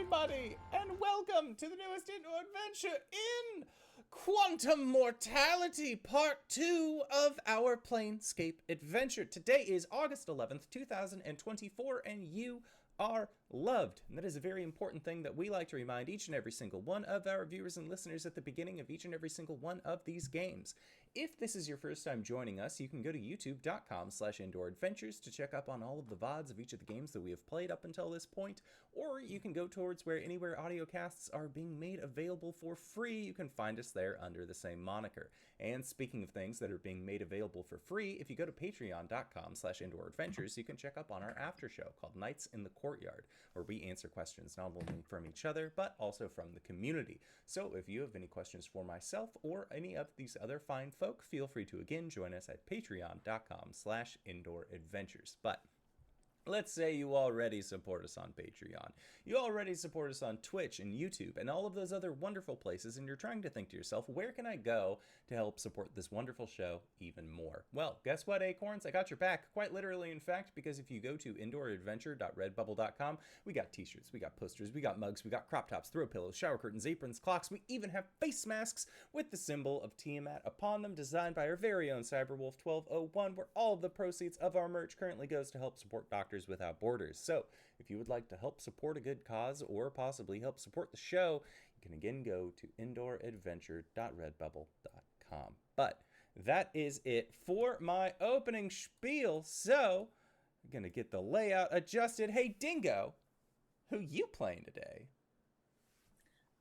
everybody, and welcome to the newest indoor adventure in Quantum Mortality, Part 2 of our Planescape adventure. Today is August 11th, 2024, and you are loved. And that is a very important thing that we like to remind each and every single one of our viewers and listeners at the beginning of each and every single one of these games. If this is your first time joining us, you can go to youtube.com/indooradventures to check up on all of the VODs of each of the games that we have played up until this point, or you can go towards anywhere audiocasts are being made available for free. You can find us there under the same moniker. And speaking of things that are being made available for free, if you go to patreon.com/indooradventures, you can check up on our after show called Nights in the Courtyard, where we answer questions not only from each other, but also from the community. So if you have any questions for myself or any of these other fine folk, feel free to again join us at patreon.com/indooradventures. But let's say you already support us on Patreon. You already support us on Twitch and YouTube and all of those other wonderful places, and you're trying to think to yourself, where can I go to help support this wonderful show even more? Well, guess what, Acorns? I got your back, quite literally, in fact, because if you go to indooradventure.redbubble.com, we got t-shirts, we got posters, we got mugs, we got crop tops, throw pillows, shower curtains, aprons, clocks. We even have face masks with the symbol of Tiamat upon them, designed by our very own Cyberwolf1201, where all of the proceeds of our merch currently goes to help support Doctors Without Borders. So if you would like to help support a good cause or possibly help support the show, you can again go to indooradventure.redbubble.com. But that is it for my opening spiel, so I'm gonna get the layout adjusted. Hey Dingo, who you playing today?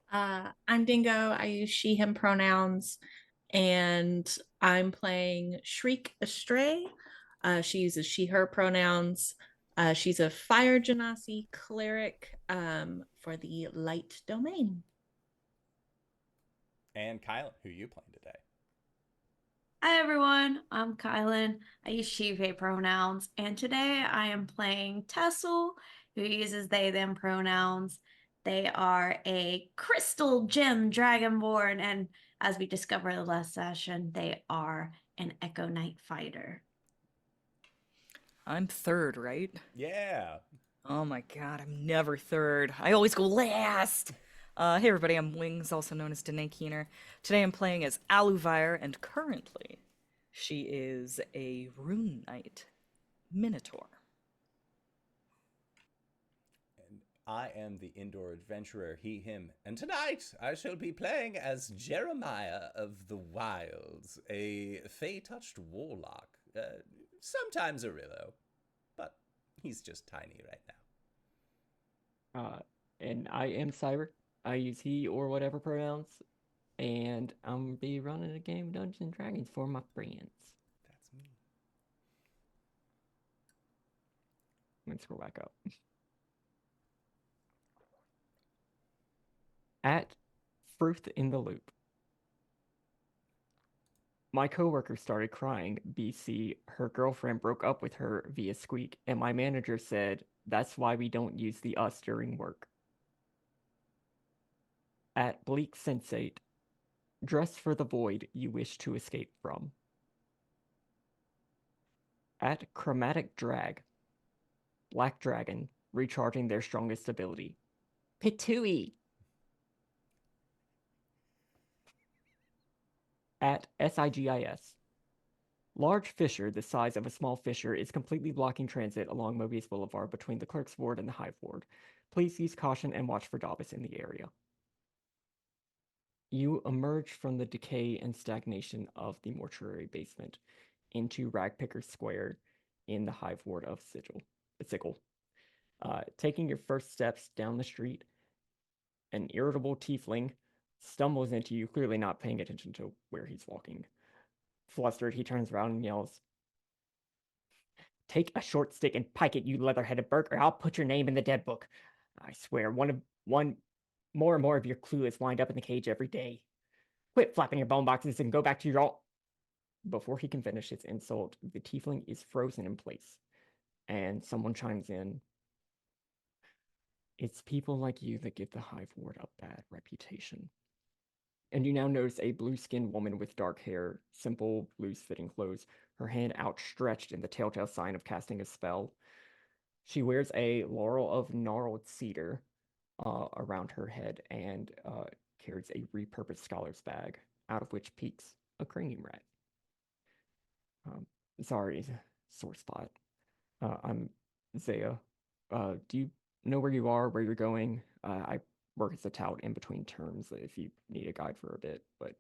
I'm Dingo. I use she, him pronouns, and I'm playing Shriek Astray. She uses she, her pronouns. She's a fire genasi cleric for the light domain. And Kyle, who you playing today? Hi everyone, I'm KyleWithAnN. I use she, they pronouns, and today I am playing Tessell, who uses they, them pronouns. They are a crystal gem dragonborn, and as we discovered in the last session, they are an Echo Knight fighter. I'm third, right? Yeah. Oh my god, I'm never third. I always go last. Hey everybody, I'm Wings, also known as Danae Keener. Today I'm playing as Aluvire, and currently she is a Rune Knight Minotaur. And I am the indoor adventurer, he, him. And tonight I shall be playing as Jeremiah of the Wilds, a fey-touched warlock. Sometimes Orillo, but he's just tiny right now. And I am Cyber. I use he or whatever pronouns, and I'm gonna be running a game of Dungeons and Dragons for my friends. That's me. Let me scroll back up. At Fruit in the Loop. My coworker started crying, BC. Her girlfriend broke up with her via Squeak, and my manager said, that's why we don't use the us during work. At Bleak Sensate, dress for the void you wish to escape from. At Chromatic Drag, Black Dragon, recharging their strongest ability. Pitui! At SIGIS, large fissure the size of a small fissure is completely blocking transit along Mobius Boulevard between the Clerk's Ward and the Hive Ward. Please use caution and watch for Davis in the area. You emerge from the decay and stagnation of the mortuary basement into Ragpicker Square in the Hive Ward of Sickle. Taking your first steps down the street, an irritable tiefling stumbles into you, clearly not paying attention to where he's walking. Flustered, he turns around and yells, "Take a short stick and pike it, you leather-headed Burke, or I'll put your name in the dead book. I swear, one more and more of your clue is lined up in the cage every day. Quit flapping your bone boxes and go back to your all." Before he can finish his insult, the tiefling is frozen in place, and someone chimes in. It's people like you that give the Hive Ward a bad reputation. And you now notice a blue-skinned woman with dark hair, simple, loose-fitting clothes, her hand outstretched in the telltale sign of casting a spell. She wears a laurel of gnarled cedar, around her head and carries a repurposed scholar's bag, out of which peeks a cranium rat. Sorry, sore spot. I'm Zaya. Do you know where you are, where you're going? I work as a tout in between terms if you need a guide for a bit, but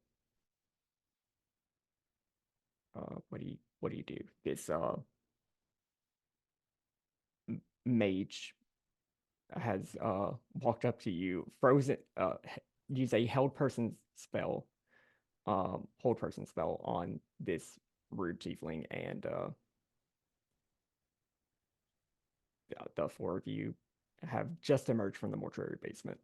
what do you do? This mage has walked up to you, frozen use a hold person spell on this rude tiefling, and the four of you have just emerged from the mortuary basement.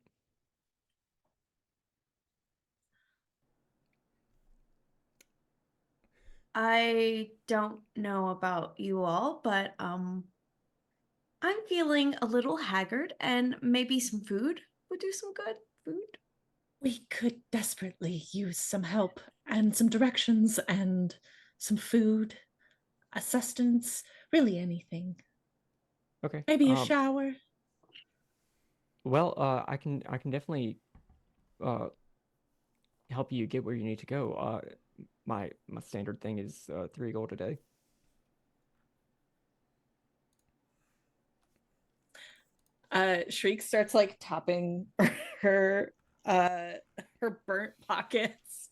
I don't know about you all, but I'm feeling a little haggard, and maybe some food would do some good. Food. We could desperately use some help and some directions and some food, assistance, really anything. Okay. Maybe a shower. Well, I can definitely help you get where you need to go. My standard thing is 3 gold a day. Shriek starts like tapping her her burnt pockets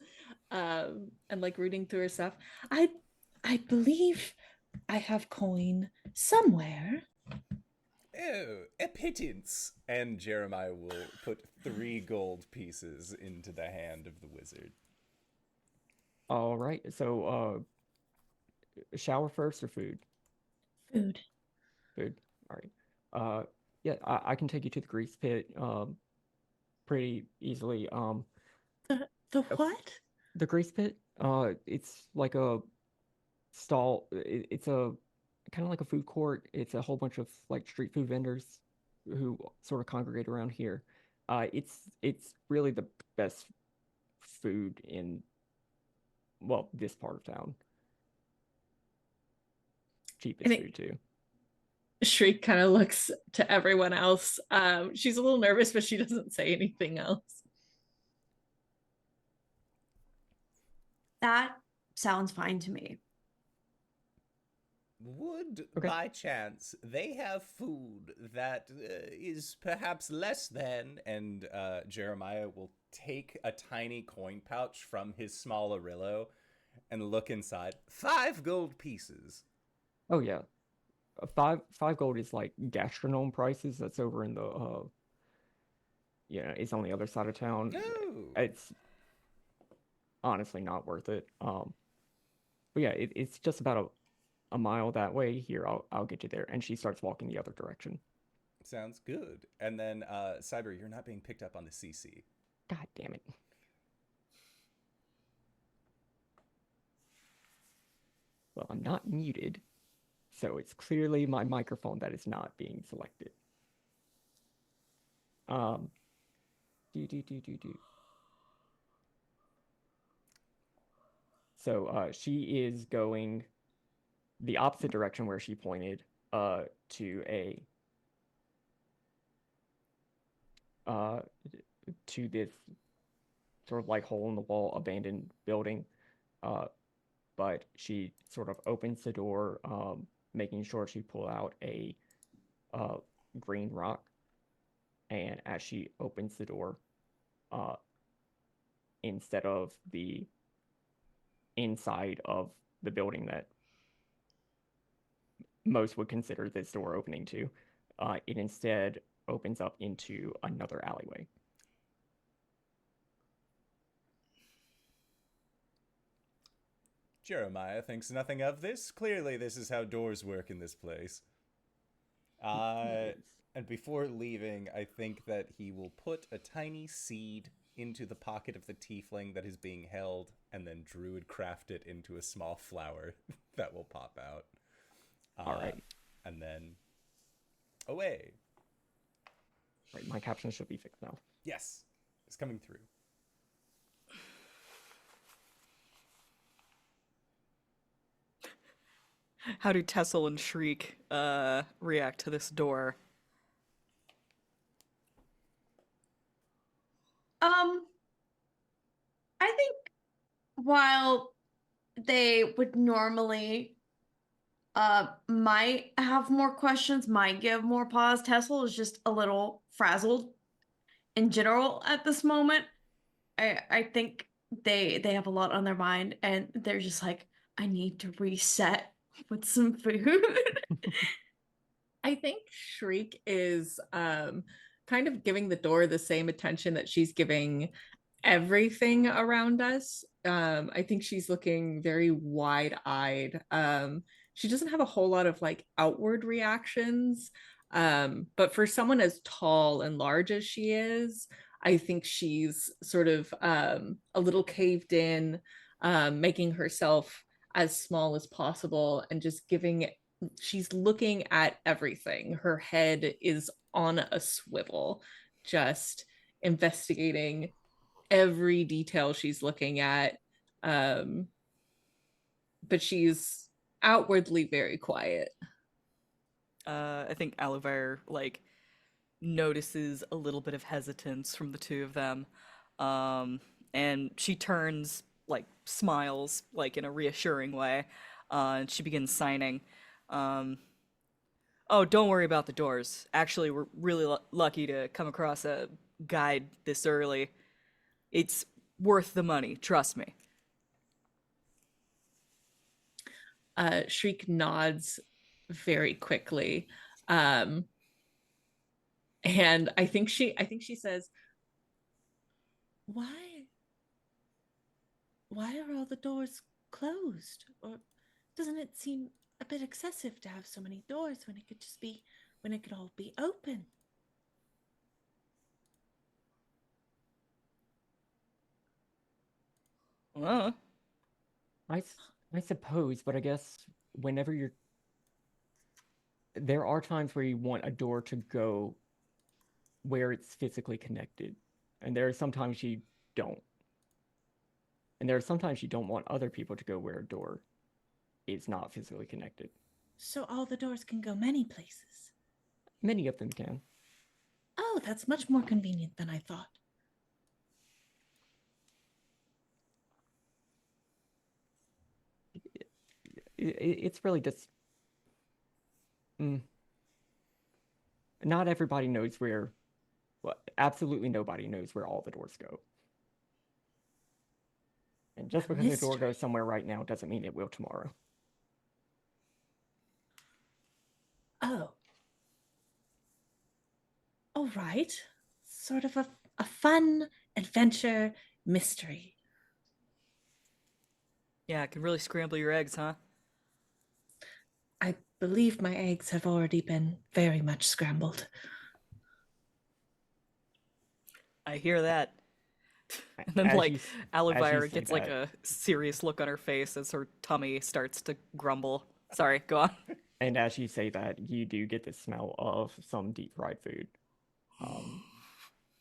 and like rooting through her stuff. I believe I have coin somewhere. Oh, a pittance. And Jeremiah will put 3 gold pieces into the hand of the wizard. All right. So, shower first or food? Food. Food. All right. Yeah, I can take you to the grease pit pretty easily. The what? The grease pit, it's like a stall. It's a kind of like a food court. It's a whole bunch of like street food vendors who sort of congregate around here. It's really the best food in, well, this part of town. Cheapest food too. Shriek kind of looks to everyone else. She's a little nervous, but she doesn't say anything else. That sounds fine to me. Would, by chance, they have food that is perhaps less than, and Jeremiah will take a tiny coin pouch from his small Orillo and look inside. 5 gold pieces. Oh yeah. Five gold is like gastronome prices. That's over in the it's on the other side of town. No. It's honestly not worth it. But yeah, it's just about a mile that way. Here, I'll get you there. And she starts walking the other direction. Sounds good. And then Cyber, you're not being picked up on the CC. God damn it. Well, I'm not muted, so it's clearly my microphone that is not being selected. So she is going the opposite direction where she pointed to a to this sort of like hole in the wall abandoned building. But she sort of opens the door, making sure she pull out a green rock. And as she opens the door, instead of the inside of the building that most would consider this door opening to, it instead opens up into another alleyway. Jeremiah thinks nothing of this. Clearly, this is how doors work in this place. And before leaving, I think that he will put a tiny seed into the pocket of the tiefling that is being held, and then druid craft it into a small flower that will pop out. All right. And then away. Right, my caption should be fixed now. Yes, it's coming through. How do Tessell and Shriek react to this door? I think while they would normally might have more questions, might give more pause, Tessell is just a little frazzled in general at this moment. I think they have a lot on their mind and they're just like, I need to reset with some food. I think Shriek is kind of giving the door the same attention that she's giving everything around us. I think she's looking very wide-eyed. She doesn't have a whole lot of like outward reactions. But for someone as tall and large as she is, I think she's sort of a little caved in, making herself as small as possible and just giving she's looking at everything. Her head is on a swivel, just investigating every detail she's looking at. But she's outwardly very quiet. I think Aluvire like notices a little bit of hesitance from the two of them, and she turns, like smiles, like in a reassuring way, and she begins signing. Um, oh, don't worry about the doors. Actually, we're really lucky to come across a guide this early. It's worth the money, trust me. Shriek nods very quickly. And I think she says, why are all the doors closed? Or doesn't it seem a bit excessive to have so many doors when it could all be open? Uh, I suppose, but I guess whenever there are times where you want a door to go where it's physically connected, and there are sometimes you don't. And there are sometimes you don't want other people to go where a door is not physically connected. So all the doors can go many places. Many of them can. Oh, that's much more convenient than I thought. It's really just not everybody knows where. Well, absolutely nobody knows where all the doors go. And just because the door goes somewhere right now doesn't mean it will tomorrow. Oh. All right. Sort of a fun adventure mystery. yeah, it can really scramble your eggs, huh? I believe my eggs have already been very much scrambled. I hear that. And then, As like, you Aluvire say gets, like, that- a serious look on her face as her tummy starts to grumble. Sorry, go on. And as you say that, you do get the smell of some deep fried food.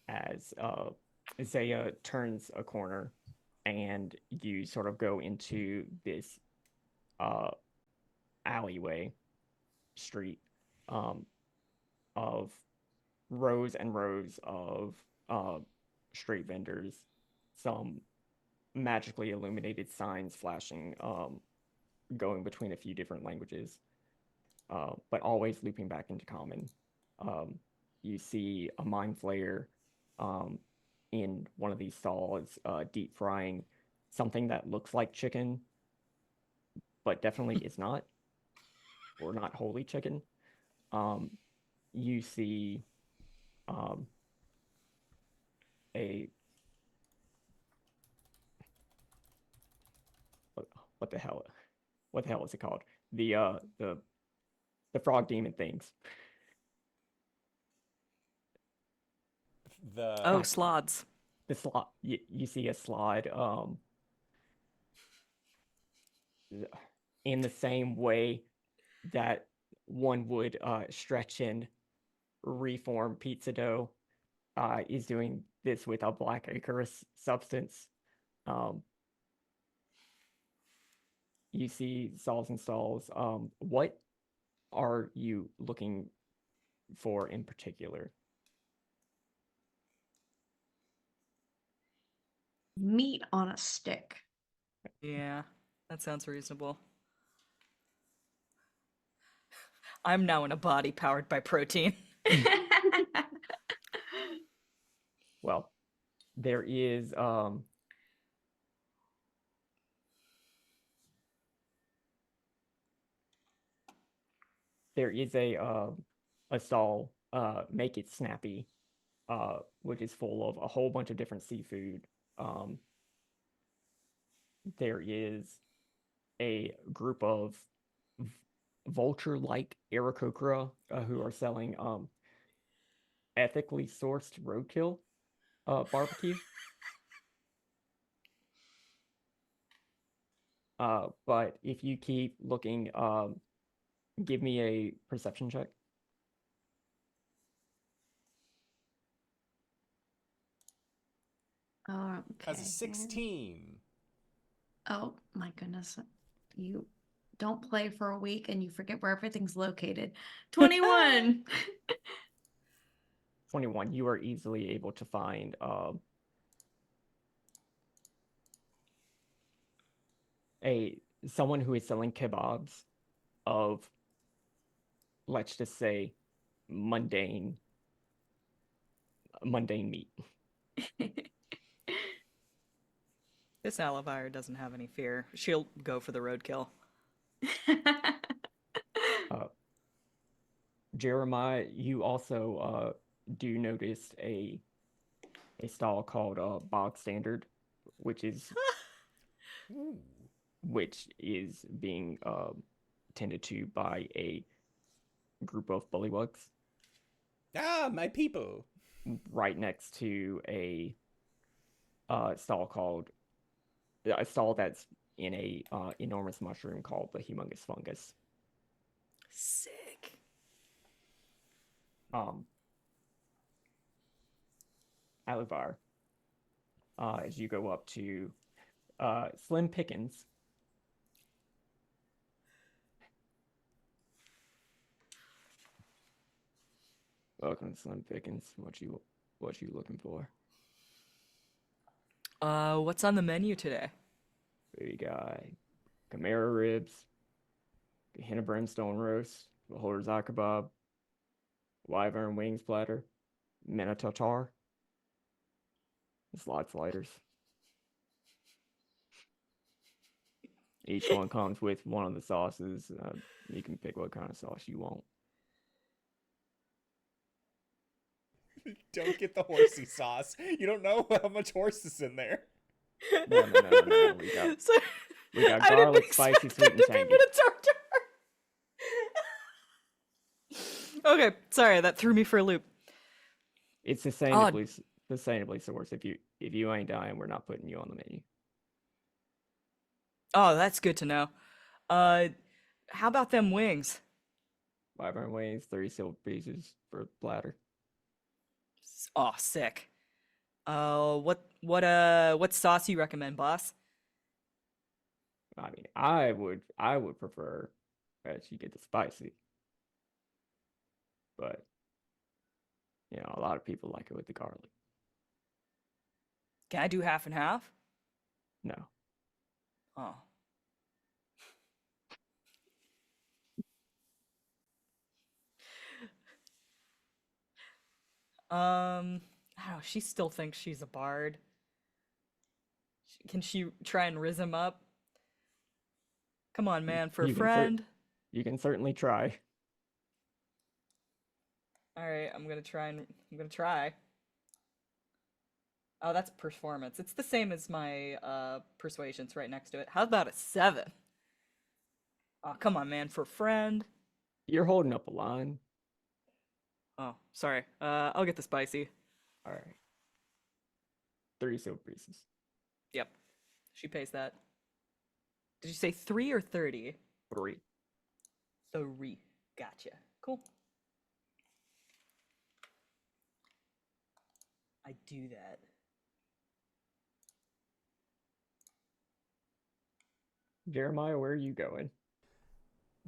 As Zaya turns a corner and you sort of go into this alleyway street of rows and rows of street vendors, some magically illuminated signs flashing, going between a few different languages, but always looping back into common. You see a mind flayer in one of these stalls, deep frying something that looks like chicken, but definitely is not, or not wholly chicken. You see a what the hell? What the hell is it called? The frog demon things. Oh, slods. The slot. You see a slide. In the same way that one would stretch and reform pizza dough, is doing this with a black icarus substance. You see stalls and stalls. What are you looking for in particular? meat on a stick. Yeah, that sounds reasonable. I'm now in a body powered by protein. Well, there is a stall, Make It Snappy, which is full of a whole bunch of different seafood. There is a group of vulture-like Aarakocra who are selling ethically sourced roadkill barbecue. But if you keep looking, give me a perception check. Okay. Has a 16. Oh my goodness. You don't play for a week and you forget where everything's located. 21. 21. You are easily able to find someone who is selling kebabs of, let's just say, mundane meat. This Aluvire doesn't have any fear. She'll go for the roadkill. Jeremiah, you also do notice a stall called Bog Standard, which is being tended to by a group of bullywugs. Ah, my people. Right next to a stall that's in a enormous mushroom called the humongous fungus. Sick. Aluvire, as you go up to Slim Pickens. Welcome, Slim Pickens. What you looking for? What's on the menu today? We got Chimera ribs, Gehenna brimstone roast, Horzak kebab, wyvern wings platter, Mena tartar, slot sliders. Each one comes with one of the sauces. You can pick what kind of sauce you want. Don't get the horsey sauce. You don't know how much horse is in there. No. We got garlic, spicy, sweet, and tangy. Okay, sorry, that threw me for a loop. It's sustainably sourced. If you ain't dying, we're not putting you on the menu. Oh, that's good to know. How about them wings? Wyvern wings, 30 silver pieces for a platter. Oh, sick. What sauce you recommend, boss? I mean, I would prefer that you get the spicy, but a lot of people like it with the garlic. Can I do half and half? No. Oh. I don't know. She still thinks she's a bard. Can she try and riz him up? Come on, man, for a friend. You can certainly try. All right, I'm gonna try. Oh, that's performance. It's the same as my persuasion's right next to it. How about a 7? Oh, come on, man, for a friend. You're holding up a line. Oh, sorry. I'll get the spicy. All right. 30 silver pieces. Yep. She pays that. Did you say 3 or 30? 3. 3. Gotcha. Cool. I do that. Jeremiah, where are you going?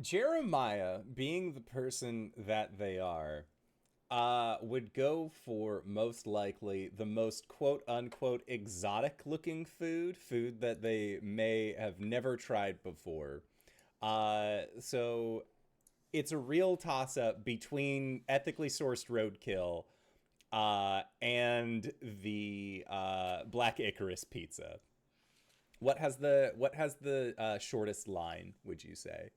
Jeremiah, being the person that they are, would go for most likely the most quote unquote exotic looking food that they may have never tried before. So it's a real toss up between ethically sourced roadkill and the Black Icarus pizza. What has the shortest line, would you say?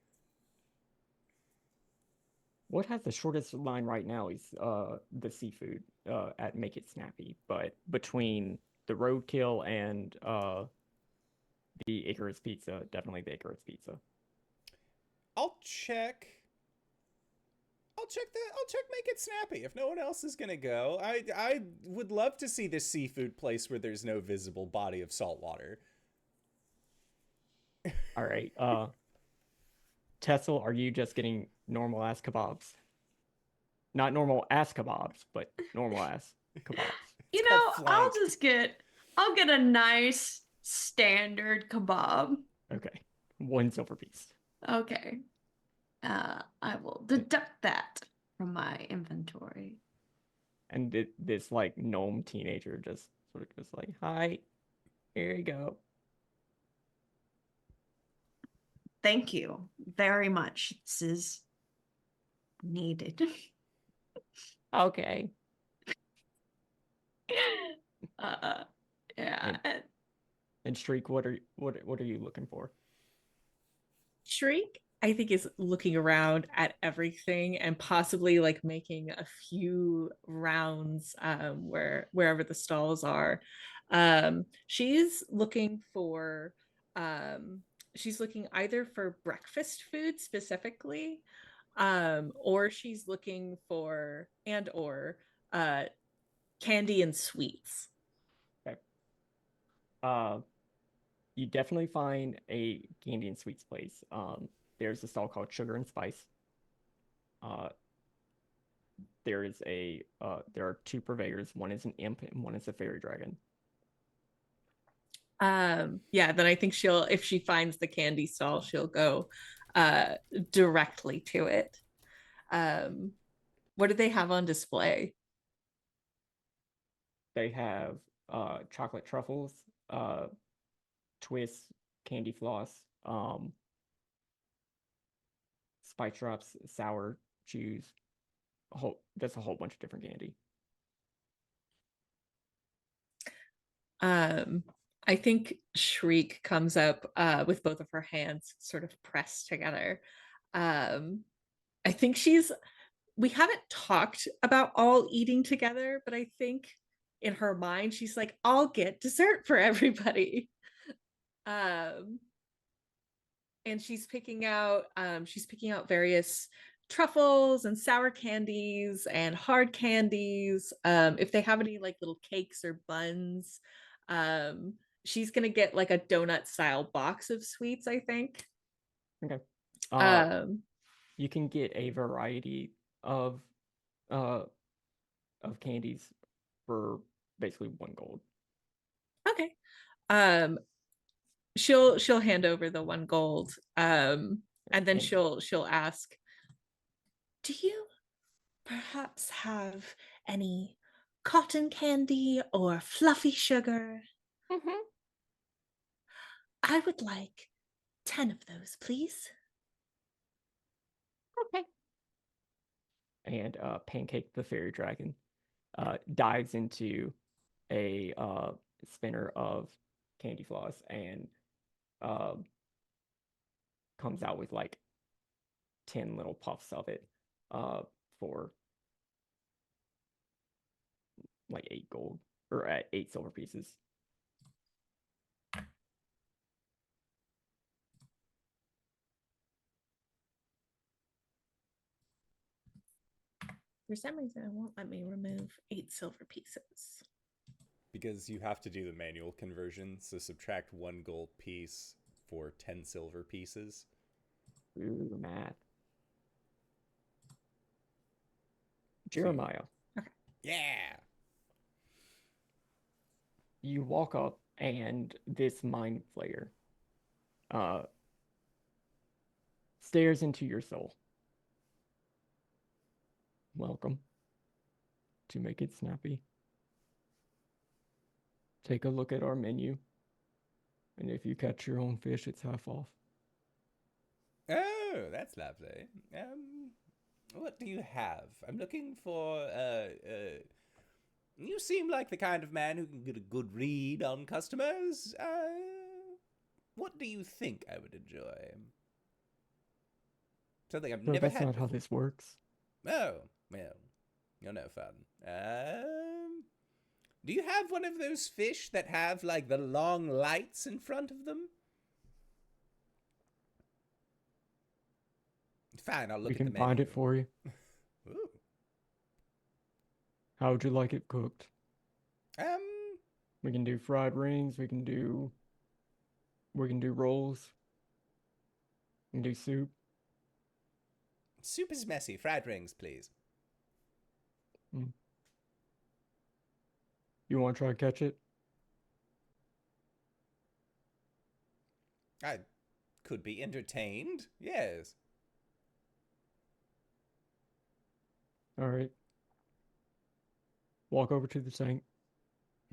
What has the shortest line right now is the seafood at Make It Snappy, but between the roadkill and the Icarus pizza, definitely the Icarus pizza. I'll check. I'll check Make It Snappy if no one else is gonna go. I would love to see this seafood place where there's no visible body of salt water. All right. Tessell, are you just getting normal ass kebabs? Not normal ass kebabs, but normal ass kebabs. You called know, I'll flanked. I'll get a nice standard kebab. Okay. 1 silver piece. Okay. I will deduct that from my inventory. And this like gnome teenager just sort of goes like, "Hi, here you go." Thank you very much. This is needed. Okay. uh, yeah. And Shriek, what are you looking for? Shriek, I think, is looking around at everything and possibly like making a few rounds wherever the stalls are. She's looking for she's looking either for breakfast food specifically, or she's looking for or candy and sweets. Okay. You definitely find a candy and sweets place. There's a stall called Sugar and Spice. There are 2 purveyors. One is an imp and one is a fairy dragon. Yeah, then I think if she finds the candy stall, she'll go directly to it. What do they have on display? They have chocolate truffles, twists, candy floss, spice drops, sour chews. That's a whole bunch of different candy. I think Shriek comes up with both of her hands sort of pressed together. I think we haven't talked about all eating together, but I think in her mind she's like, I'll get dessert for everybody. And she's picking out various truffles and sour candies and hard candies. If they have any like little cakes or buns, she's gonna get like a donut style box of sweets, I think. Okay. You can get a variety of candies for basically 1 gold. Okay. She'll hand over the 1 gold, and then she'll ask, do you perhaps have any cotton candy or fluffy sugar? Mm-hmm. I would like 10 of those, please. Okay. And Pancake the fairy dragon dives into a spinner of candy floss and comes out with like 10 little puffs of it for like 8 gold or 8 silver pieces. For some reason, it won't let me remove 8 silver pieces. Because you have to do the manual conversion, so subtract 1 gold piece for 10 silver pieces. Ooh, math. Jeremiah. Okay. Yeah! You walk up and this mind flayer stares into your soul. Welcome. to make it snappy. Take a look at our menu. And if you catch your own fish, it's half off. Oh, that's lovely. What do you have? I'm looking for, you seem like the kind of man who can get a good read on customers. What do you think I would enjoy? Something I've No, never that's had not how before. this works. Oh, well, you're no fun. Do you have one of those fish that have, like, the long lights in front of them? Fine, I'll look We at the can menu. find it for you. Ooh. How would you like it cooked? Um, We can do fried rings. We can do rolls. We can do soup. soup is messy. Fried rings, please. You want to try to catch it? I could be entertained. Yes. All right. Walk over to the tank.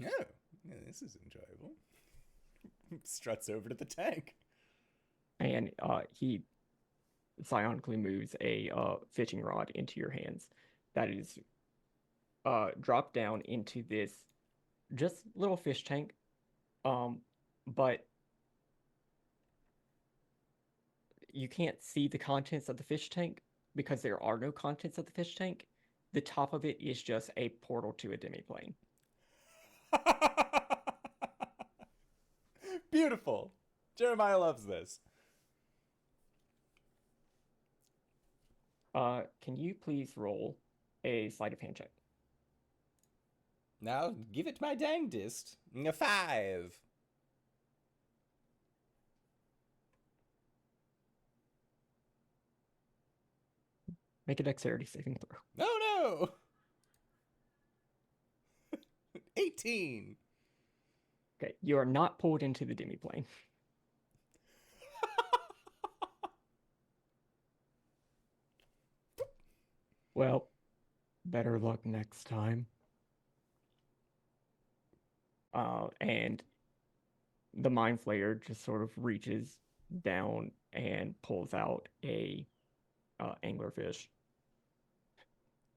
Oh, yeah, this is enjoyable. Struts over to the tank. And he psionically moves a fishing rod into your hands. That is dropped down into this just little fish tank. But you can't see the contents of the fish tank because there are no contents of the fish tank. The top of it is just a portal to a demiplane. Beautiful. Jeremiah loves this. Can you please roll a sleight of hand check? Now, give it my dangdest. A 5. Make a dexterity saving throw. Oh, no! 18. Okay, you are not pulled into the demiplane. Well, better luck next time. And the mind flayer just sort of reaches down and pulls out a anglerfish.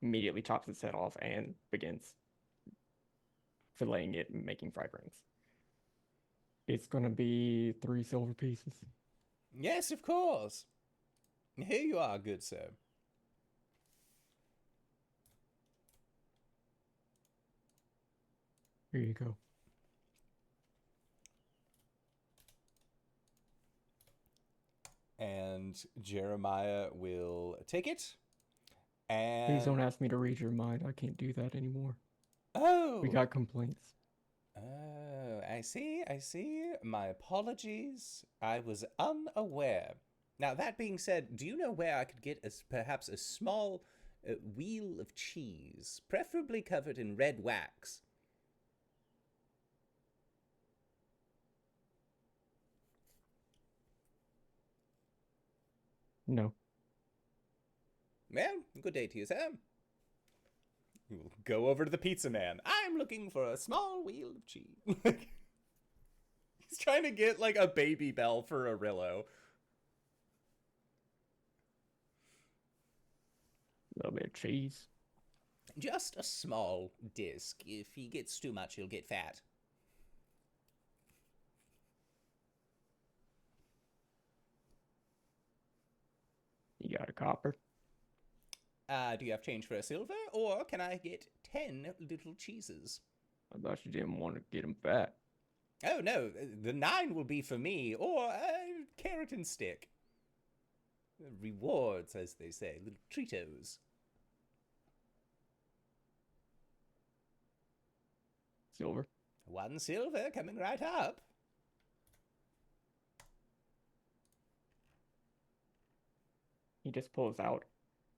Immediately chops its head off and begins filleting it and making fried rings. It's gonna be 3 silver pieces. Yes, of course. Here you are, good sir. Here you go. And Jeremiah will take it. And Please don't ask me to read your mind. I can't do that anymore. Oh, We got complaints. Oh, I see, I see. My apologies. I was unaware. Now, that being said, do you know where I could get perhaps a small wheel of cheese, preferably covered in red wax? No. Well, good day to you, sir. You will go over to the pizza man. I'm looking for a small wheel of cheese. He's trying to get, like, a baby bell for Orillo. A little bit of cheese. Just a small disc. If he gets too much, he'll get fat. You got a copper? Do you have change for a silver, or can I get 10 little cheeses? I thought you didn't want to get him fat. Oh, no, the 9 will be for me, or a carrot and stick. Rewards, as they say, little Treatos. Silver. 1 silver coming right up. He just pulls out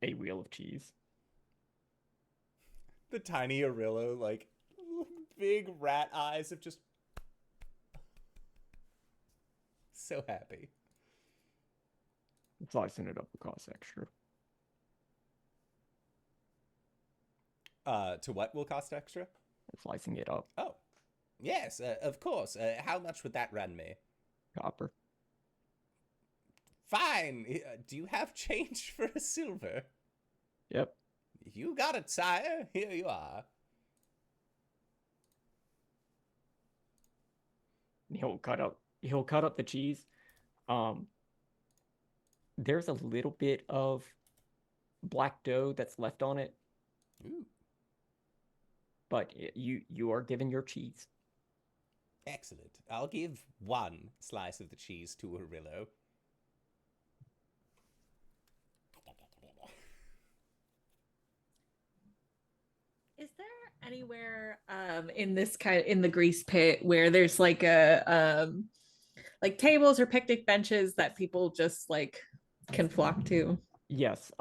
a wheel of cheese. The tiny Orillo, like, big rat eyes of just... so happy. Slicing it up will cost extra. To what will cost extra? Slicing it up. Oh, yes, of course. How much would that run me? Copper. Fine. Do you have change for a silver? Yep. You got it, sire. Here you are. He'll cut up the cheese. There's a little bit of black dough that's left on it, Ooh, but you are given your cheese. excellent. I'll give one slice of the cheese to Orillo. Is there anywhere in this in the grease pit where there's like a like tables or picnic benches that people just like can flock to? Yes.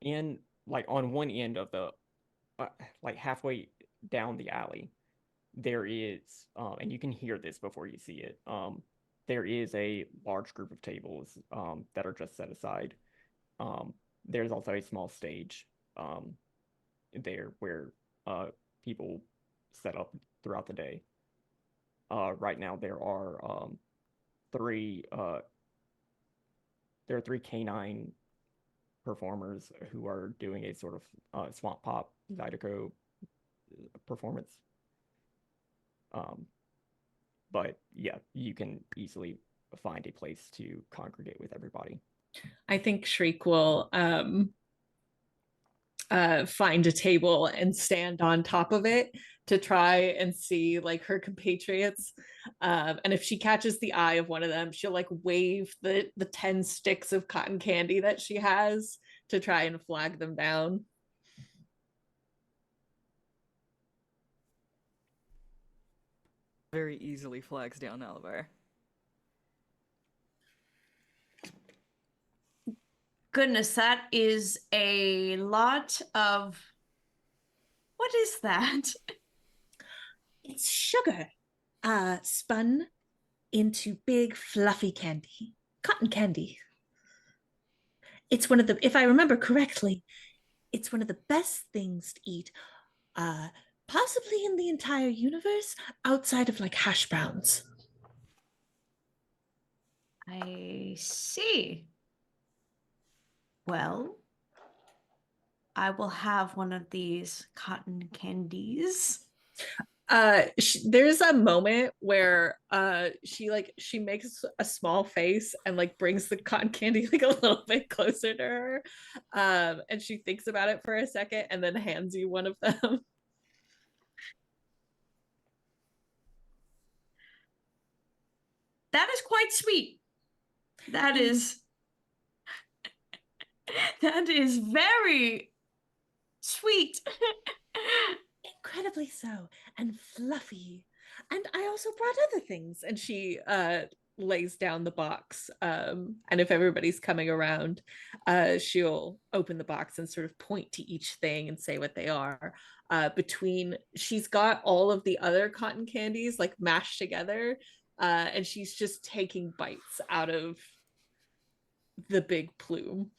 In like on one end of the like halfway down the alley, there is and you can hear this before you see it. There is a large group of tables that are just set aside. There's also a small stage there where people set up throughout the day. Right now there are three canine performers who are doing a sort of swamp pop zydeco performance. But yeah, you can easily find a place to congregate with everybody. I think Shriek will find a table and stand on top of it to try and see like her compatriots. And if she catches the eye of one of them, she'll like wave the 10 sticks of cotton candy that she has to try and flag them down. Very easily flags down Aluvire. Goodness, that is a lot of. What is that? It's sugar, spun into big fluffy candy, cotton candy. It's one of the, if I remember correctly, it's one of the best things to eat, possibly in the entire universe, outside of like hash browns. I see. Well, I will have one of these cotton candies. There's a moment where she makes a small face and like brings the cotton candy like a little bit closer to her, and she thinks about it for a second and then hands you one of them. That is quite sweet. That is very sweet. Incredibly so, and fluffy. And I also brought other things. And she lays down the box. And if everybody's coming around, she'll open the box and sort of point to each thing and say what they are. She's got all of the other cotton candies like mashed together, and she's just taking bites out of the big plume.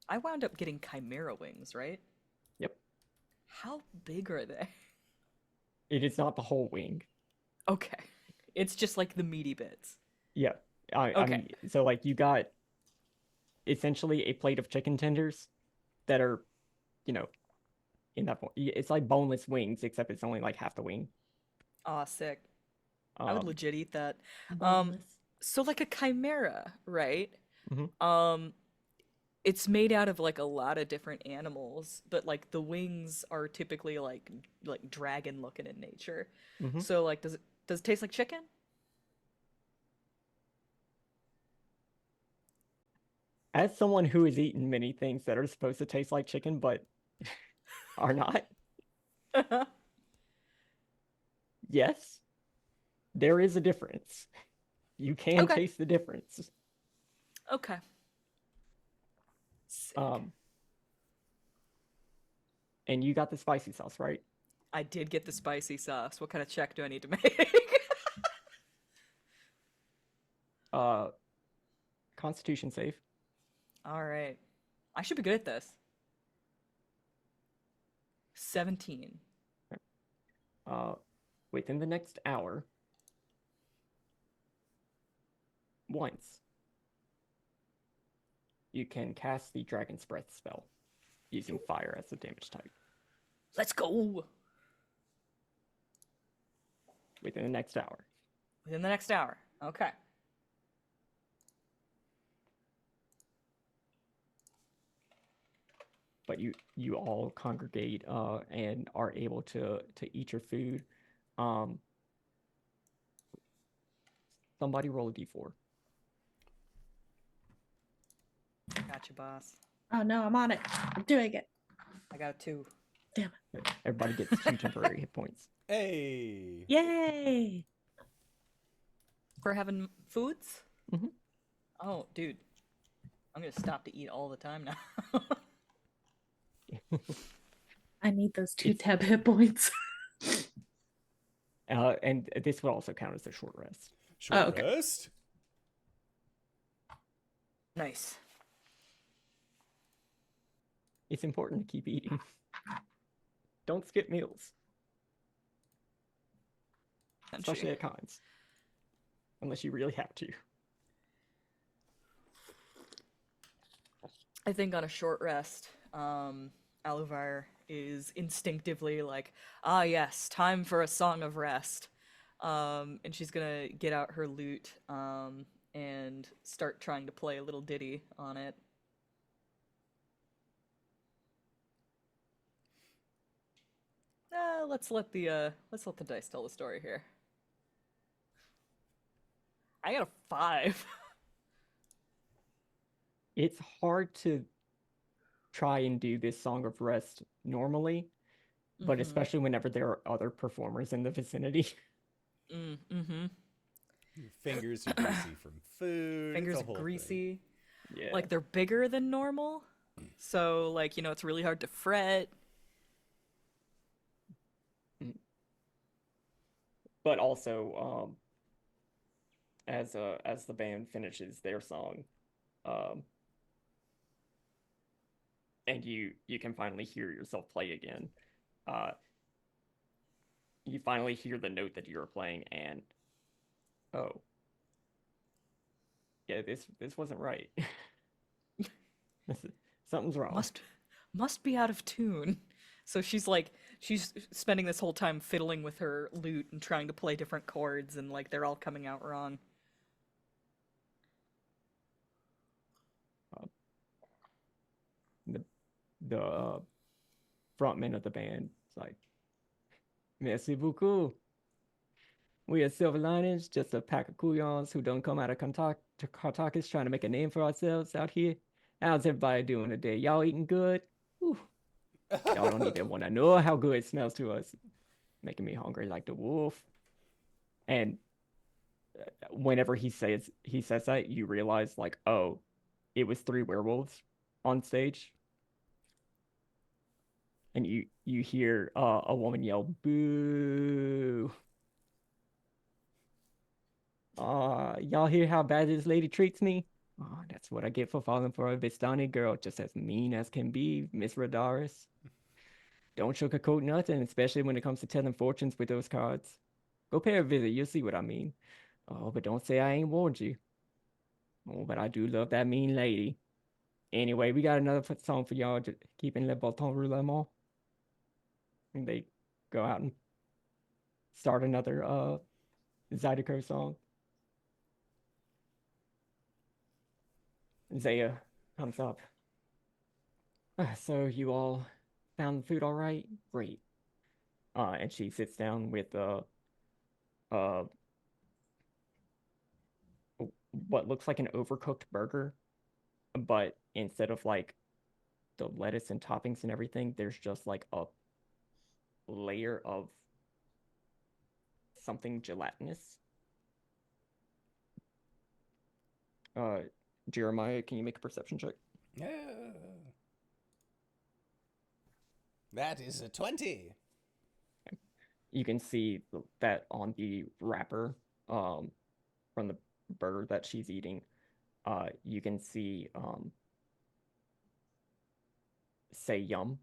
I wound up getting chimera wings, right? Yep. How big are they? It is not the whole wing. Okay. It's just like the meaty bits. Yeah. I mean, so like you got essentially a plate of chicken tenders that are, in that point. It's like boneless wings, except it's only like half the wing. Aw, sick. I would legit eat that. Boneless. So like a chimera, right? Mhm. It's made out of like a lot of different animals, but like the wings are typically like dragon looking in nature. Mhm. So like does it taste like chicken? As someone who has eaten many things that are supposed to taste like chicken but are not, yes, there is a difference. You can Okay. taste the difference. Okay. Sick. And you got the spicy sauce, right? I did get the spicy sauce. What kind of check do I need to make? Constitution save. All right. I should be good at this. 17. Within the next hour, once, you can cast the Dragon's Breath spell using fire as the damage type. Let's go. Within the next hour. Within the next hour. Okay. But you all congregate and are able to eat your food. Somebody roll a d4. Gotcha, boss. Oh no, I'm on it. I'm doing it. I got a 2. Damn it. Everybody gets 2 temporary hit points. Hey. Yay! For having foods? Mhm. Oh, dude. I'm gonna stop to eat all the time now. I need those 2 tab hit points. And this will also count as a short rest. Short okay. rest. Nice. It's important to keep eating. Don't skip meals, especially at cons, unless you really have to. I think on a short rest, Aluvire is instinctively like, ah yes, time for a song of rest. And she's gonna get out her lute and start trying to play a little ditty on it. Let's let the dice tell the story here. I got a 5. It's hard to try and do this Song of Rest normally, but especially whenever there are other performers in the vicinity. Mm-hmm. Your fingers are greasy from food. Fingers It's a are whole greasy. Yeah. Like they're bigger than normal. So like, it's really hard to fret. But also, as the band finishes their song, and you can finally hear yourself play again, you finally hear the note that you were playing, and oh, yeah, this wasn't right. Something's wrong. Must be out of tune. So she's spending this whole time fiddling with her lute and trying to play different chords, and like they're all coming out wrong. The frontman of the band is like, "Merci beaucoup. We are Silver Linings, just a pack of couillons who don't come out of Cartacus trying to make a name for ourselves out here. How's everybody doing today? Y'all eating good? Whew. Y'all don't even want to know how good it smells to us. Making me hungry like the wolf." And whenever he says that, you realize like, oh, it was 3 werewolves on stage. And you hear a woman yell, "Boo!" Y'all hear how bad this lady treats me? Oh, that's what I get for falling for a Vistani girl, just as mean as can be, Miss Radaris. Don't sugarcoat nothing, especially when it comes to telling fortunes with those cards. Go pay her a visit, you'll see what I mean. Oh, but don't say I ain't warned you. Oh, but I do love that mean lady. Anyway, we got another song for y'all, keeping Le Bouton Roulement. And they go out and start another Zydeco song. Zaya comes up. So you all found the food all right? Great. And she sits down with what looks like an overcooked burger, but instead of like the lettuce and toppings and everything, there's just like a layer of something gelatinous. Jeremiah, can you make a perception check? Yeah. That is a 20. You can see that on the wrapper from the burger that she's eating, you can see say yum.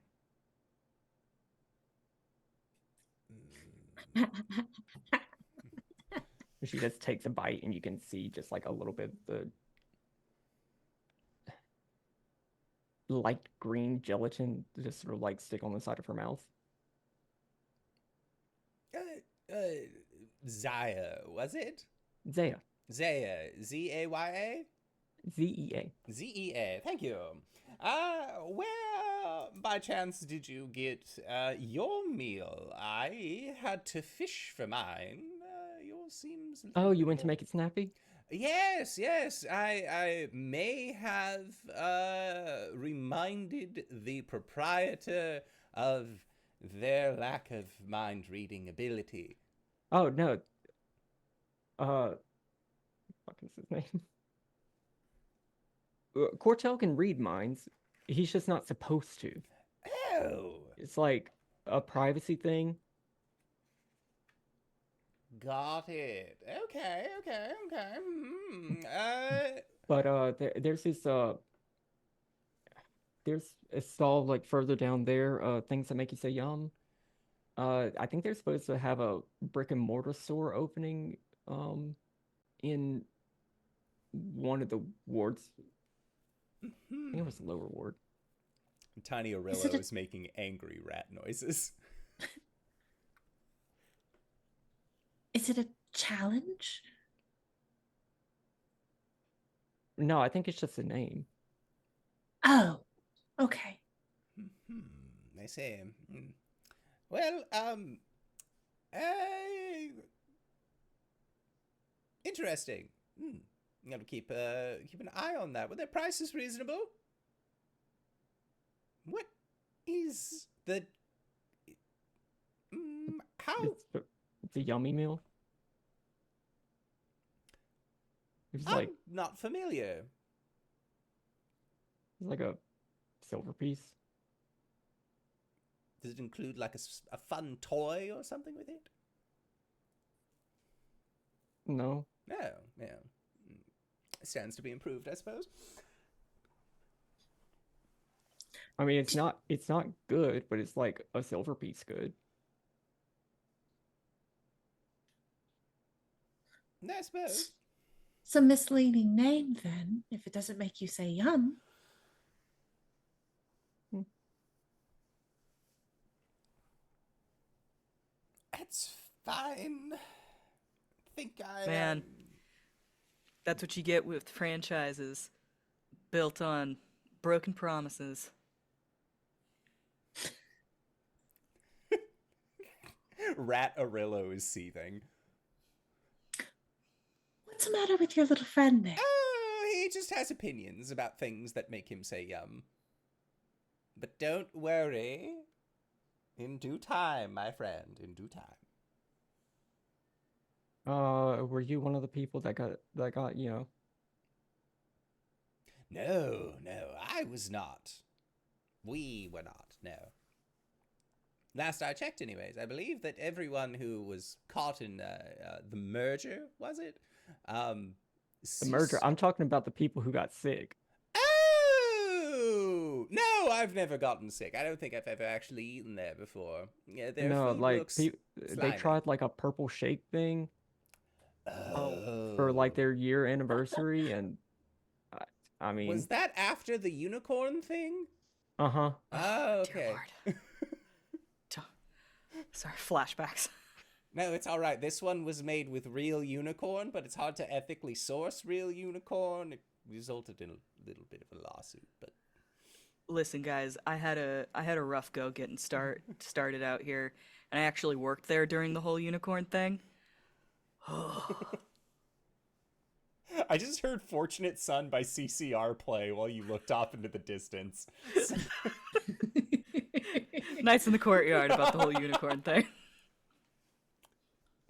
She just takes a bite, and you can see just like a little bit of the light green gelatin just sort of like stick on the side of her mouth. Zaya, was it? Zaya. Zaya, Z-A-Y-A? Z-E-A. Z-E-A, thank you. Where, by chance, did you get your meal? I had to fish for mine. Yours seems... Oh, you went to make it snappy? Yes, I may have reminded the proprietor of their lack of mind-reading ability. Oh, no. What is his name? Cortel can read minds. He's just not supposed to. Oh, It's like a privacy thing. got it. Okay. But there's this there's a stall like further down there, things that make you say yum. I think they're supposed to have a brick and mortar store opening in one of the wards. I think it was the lower ward. Tiny Orillo is making angry rat noises. Is it a challenge? No, I think it's just a name. Oh, okay. I see. Well, interesting. You got to keep an eye on that. Were their prices reasonable? What is the how? It's a yummy meal. It's I'm like not familiar. it's like a silver piece. Does it include like a fun toy or something with it? No. No, yeah. It stands to be improved, I suppose. I mean, it's not good, but it's like a silver piece good. I suppose. It's a misleading name then, if it doesn't make you say yum. That's fine. Think I Man, that's what you get with franchises built on broken promises. Rat Orillo is seething. What's the matter with your little friend there? Oh, he just has opinions about things that make him say yum. But don't worry. In due time, my friend, in due time. Were you one of the people that got, you know? No, I was not. We were not, no. Last I checked, anyways, I believe that everyone who was caught in the merger, was it? The merger. I'm talking about the people who got sick. Oh! No, I've never gotten sick. I don't think I've ever actually eaten there before. Yeah, their No, food like looks they slimy. tried like a purple shake thing Oh. for like their year anniversary, and I mean, Was that after the unicorn thing? uh-huh. Oh, okay. Dear Lord. Sorry, flashbacks. No, it's all right. This one was made with real unicorn, but it's hard to ethically source real unicorn. It resulted in a little bit of a lawsuit, but Listen, guys, I had a rough go getting started out here, and I actually worked there during the whole unicorn thing. I just heard Fortunate Son by CCR play while you looked off into the distance. Nice in the courtyard about the whole unicorn thing.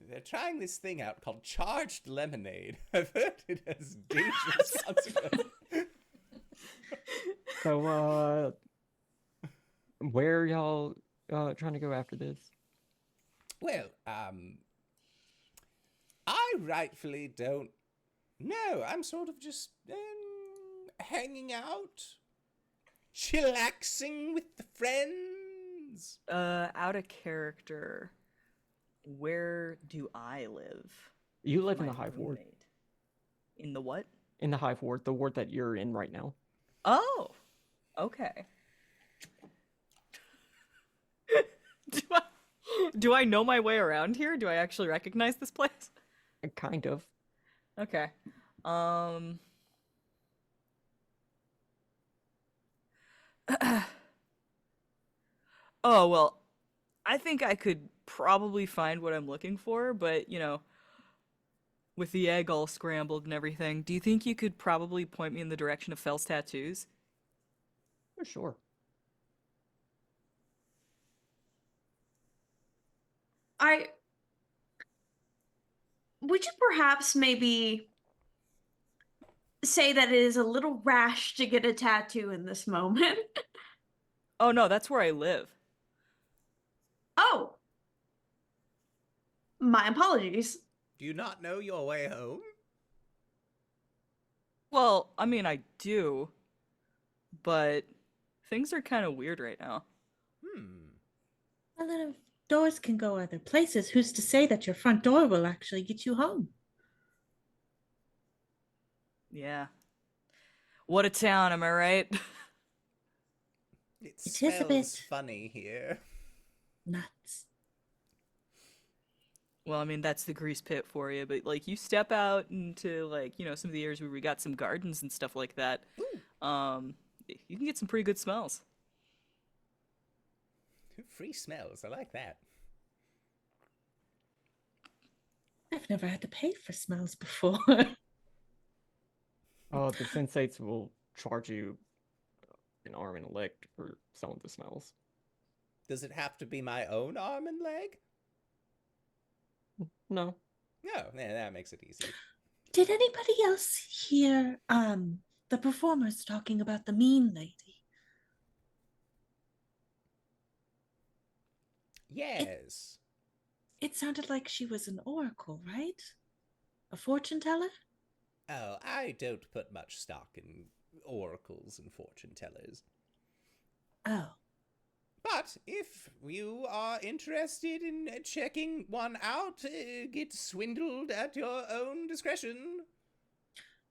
They're trying this thing out called Charged Lemonade. I've heard it has dangerous consequences. So, where are y'all trying to go after this? Well, I rightfully don't No, I'm sort of just hanging out, chillaxing with the friends. Out of character, where do I live? You live in My the Hive Ward. roommate. In the what? In the Hive Ward, the ward that you're in right now. Oh, okay. Do I know my way around here? Do I actually recognize this place? Kind of. Okay. Oh, well, I think I could probably find what I'm looking for, but, with the egg all scrambled and everything, do you think you could probably point me in the direction of Fell's tattoos? For sure. Would you perhaps maybe say that it is a little rash to get a tattoo in this moment? Oh, no, that's where I live. Oh. My apologies. Do you not know your way home? Well, I mean, I do, but things are kind of weird right now. Well, then if doors can go other places, who's to say that your front door will actually get you home? Yeah. What a town, am I right? It It is a smells bit- funny here. Nuts. Well, I mean, that's the grease pit for you, but, you step out into, some of the areas where we got some gardens and stuff like that, you can get some pretty good smells. Free smells, I like that. I've never had to pay for smells before. The sensates will charge you an arm and a leg for some of the smells. Does it have to be my own arm and leg? No. No, yeah, that makes it easy. Did anybody else hear the performers talking about the mean lady? Yes. It sounded like she was an oracle, right? A fortune teller? Oh, I don't put much stock in oracles and fortune tellers. Oh. But if you are interested in checking one out, get swindled at your own discretion.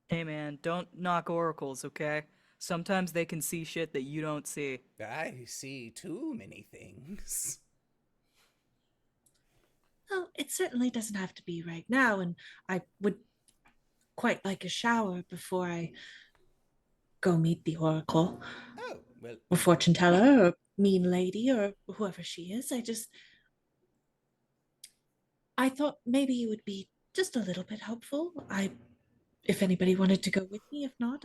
Hey, man, don't knock oracles, okay? Sometimes they can see shit that you don't see. I see too many things. Well, it certainly doesn't have to be right now, and I would quite like a shower before I go meet the oracle. Oh, well, Or fortune teller, or mean lady, or whoever she is. I thought maybe you would be just a little bit helpful. If anybody wanted to go with me, if not,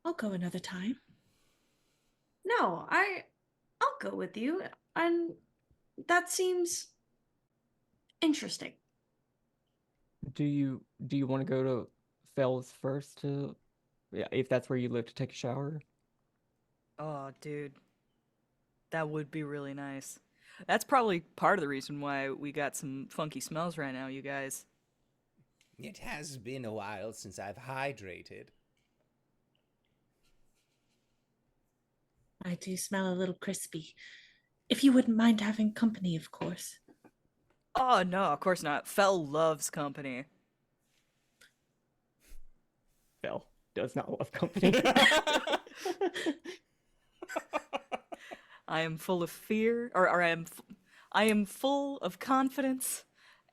I'll go another time. No, I'll go with you. And that seems interesting. Do you want to go to Fells first if that's where you live, to take a shower? Oh, dude. That would be really nice. That's probably part of the reason why we got some funky smells right now, you guys. it has been a while since I've hydrated. I do smell a little crispy. If you wouldn't mind having company, of course. Oh, no, of course not. Fell loves company. Fel does not love company. I am full of fear, or I am full of confidence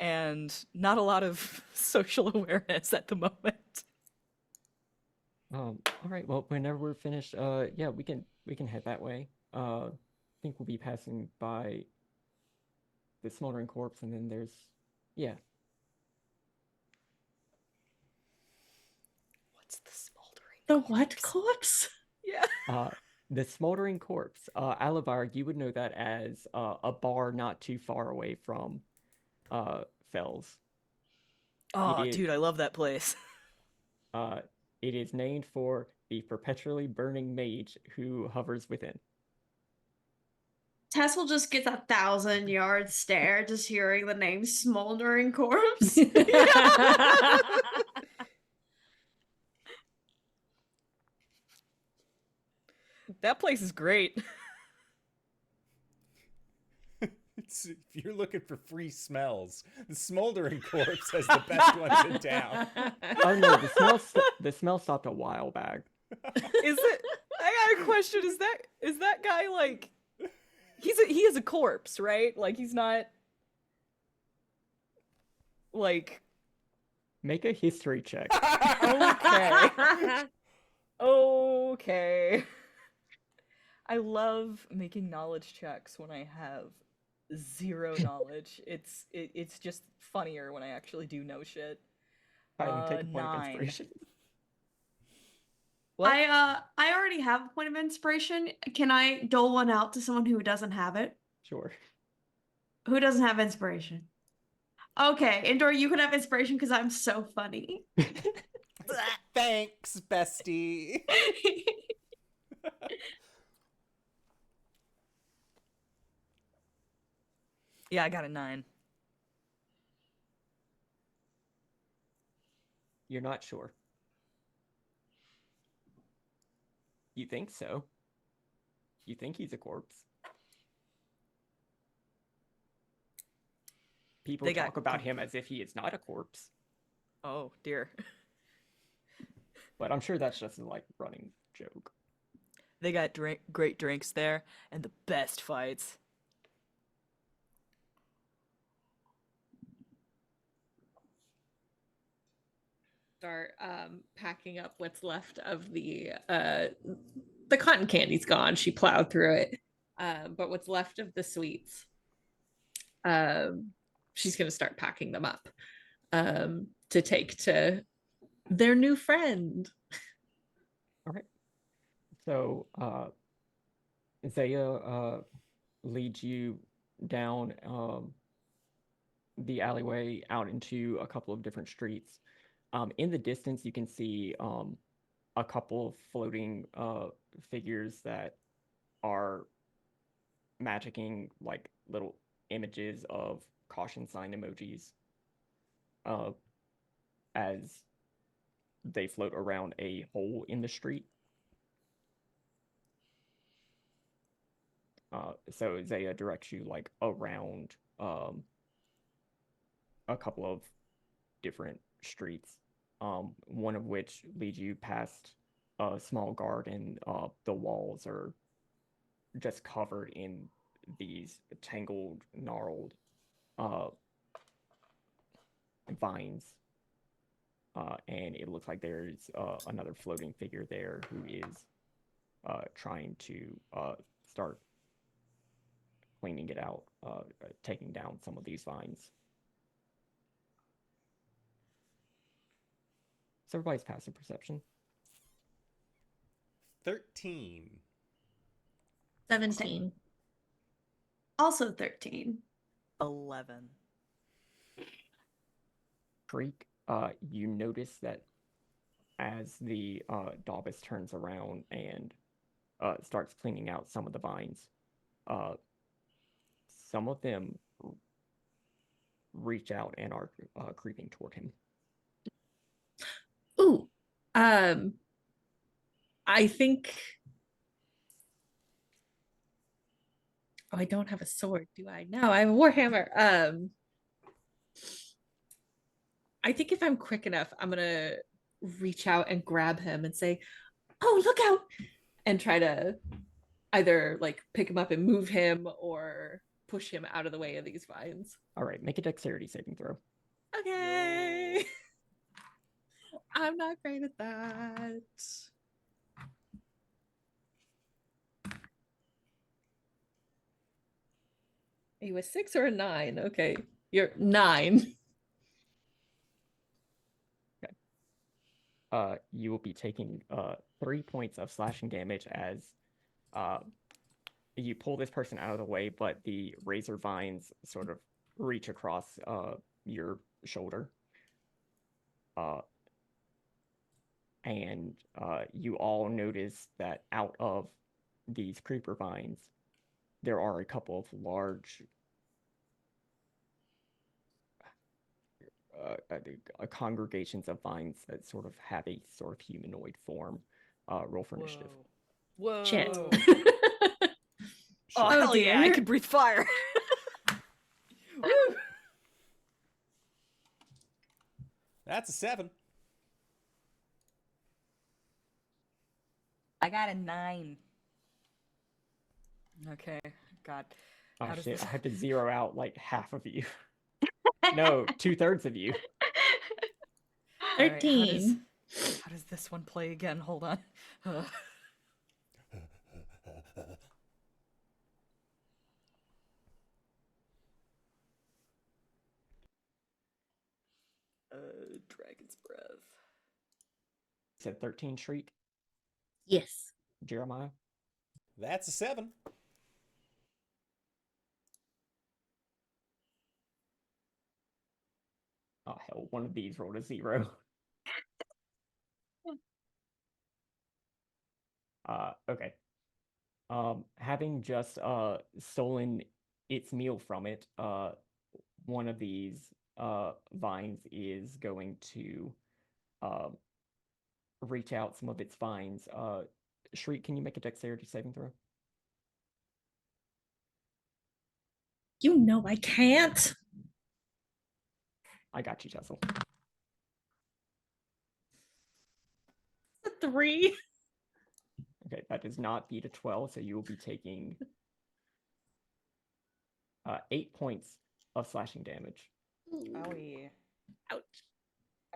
and not a lot of social awareness at the moment. All right. Well, whenever we're finished, yeah, we can head that way. I think we'll be passing by the smoldering corpse, and then there's, yeah. What's the smoldering The corpse? what corpse? Yeah. The smoldering corpse. Aluvire, you would know that as a bar not too far away from Fells. Oh, is- dude, I love that place. It is named for the perpetually burning mage who hovers within. Tessell just gets 1,000-yard stare just hearing the name Smoldering Corpse. That place is great. If you're looking for free smells, the smoldering corpse has the best ones in town. Oh no, the smell stopped a while back. Is it? I got a question. Is that guy like? He is a corpse, right? Like he's not. Like. Make a history check. Okay. Okay. I love making knowledge checks when I have zero knowledge. It's just funnier when I actually do know shit. Kylan, take a point of 9. inspiration. What? I already have a point of inspiration. Can I dole one out to someone who doesn't have it? Sure. Who doesn't have inspiration? Okay, Endor, you can have inspiration because I'm so funny. Thanks, bestie. Yeah, I got a 9. You're not sure. You think so? You think he's a corpse? People They got talk about him as if he is not a corpse, Oh dear. but I'm sure that's just a like running joke. They got great drinks there and the best fights. Start packing up what's left of the cotton candy's gone. She plowed through it. But what's left of the sweets, she's gonna start packing them up to take to their new friend. All right. So Zaya leads you down the alleyway out into a couple of different streets. In the distance, you can see a couple of floating figures that are magicking like little images of caution sign emojis as they float around a hole in the street. So Zaya directs you like around a couple of different streets, one of which leads you past a small garden. The walls are just covered in these tangled, gnarled vines. And it looks like there's another floating figure there who is trying to start cleaning it out, taking down some of these vines. So everybody's passive perception. 13. 17. Also 13. 11. Shriek, you notice that as the Daubus turns around and starts cleaning out some of the vines, some of them reach out and are creeping toward him. Ooh, I think. Oh, I don't have a sword, do I? No, I have a warhammer. I think if I'm quick enough, I'm gonna reach out and grab him and say, "Oh, look out!" and try to either like pick him up and move him or push him out of the way of these vines. All right, make a dexterity saving throw. Okay. I'm not great at that. Are you a 6 or a 9? Okay. You're 9. You will be taking 3 points of slashing damage as you pull this person out of the way, but the razor vines sort of reach across your shoulder. And you all notice that out of these creeper vines, there are a couple of large congregations of vines that sort of have a sort of humanoid form. Roll for initiative. Whoa. Shit. Oh, Oh, hell yeah, I dear. can breathe fire. Woo. That's a 7. I got a 9. Okay, God. Oh How does shit! this- I have to zero out like half of you. No, 2/3 of you. All right, 13. how does this one play again? Hold on. Dragon's Breath. Said 13 Shriek, Yes. Jeremiah. That's a 7. Oh hell, one of these rolled a 0. Okay. Having just stolen its meal from it, one of these vines is going to reach out some of its vines. Shriek, can you make a dexterity saving throw? You know I can't. I got you, Tessell. A 3. Okay, that does not beat a 12, so you will be taking 8 points of slashing damage. Owie. Ouch.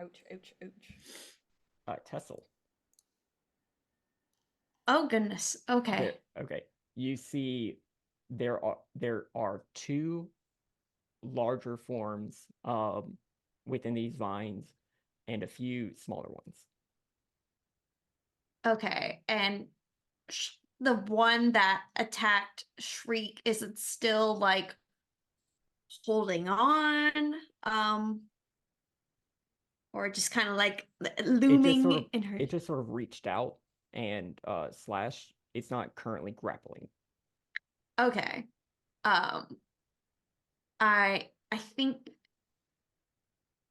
Ouch, ouch, ouch. Tessell. Oh, goodness. Okay. Okay. You see there are 2 larger forms within these vines and a few smaller ones. Okay. And the one that attacked Shriek, is it still like holding on? Or just kind of like looming in her. It just sort of reached out and slashed. It's not currently grappling. Okay. I think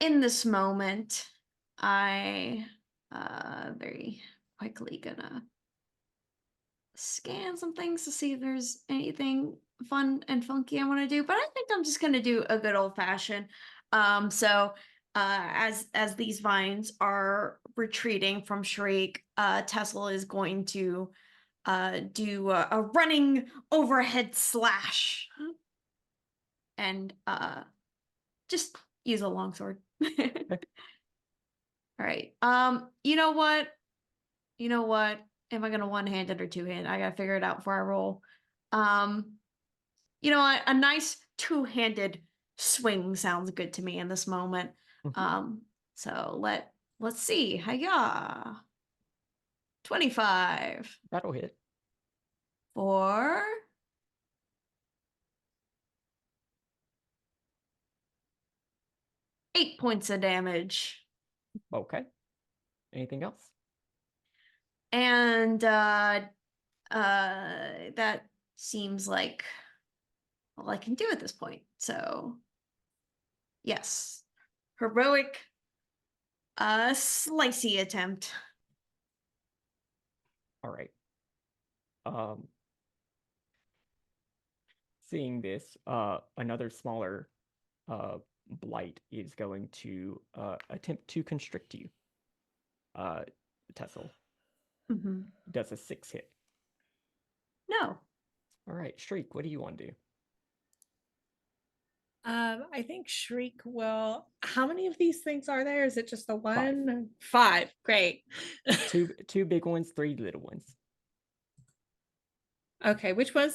in this moment, I very quickly gonna scan some things to see if there's anything fun and funky I want to do, but I think I'm just gonna do a good old fashioned. So as these vines are retreating from Shriek, Tessell is going to do a running overhead slash and just use a longsword. All right. You know what? You know what? Am I gonna one-handed or two-handed? I gotta figure it out before I roll. You know what? A nice two-handed swing sounds good to me in this moment. So let's see. Hiya. 25 That'll hit. for 8 points of damage. Okay. Anything else? And that seems like all I can do at this point. So yes. Heroic slicey attempt. All right. Seeing this, another smaller blight is going to attempt to constrict you. Tessell. Does a 6 hit? No. All right, Shriek, what do you want to do? I think Shriek will. How many of these things are there? Is it just the one? 5. Great. two big ones, 3 little ones. Okay, which one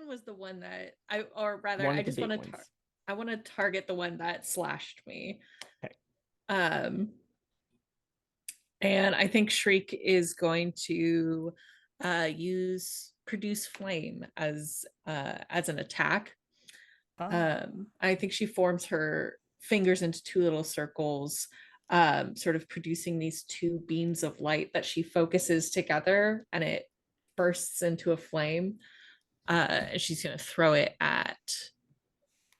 was the one that or rather, One I of the just big want to ones. I want to target the one that slashed me. Okay. And I think Shriek is going to use produce flame as an attack. I think she forms her fingers into 2 little circles, sort of producing these 2 beams of light that she focuses together, and it bursts into a flame. And she's going to throw it at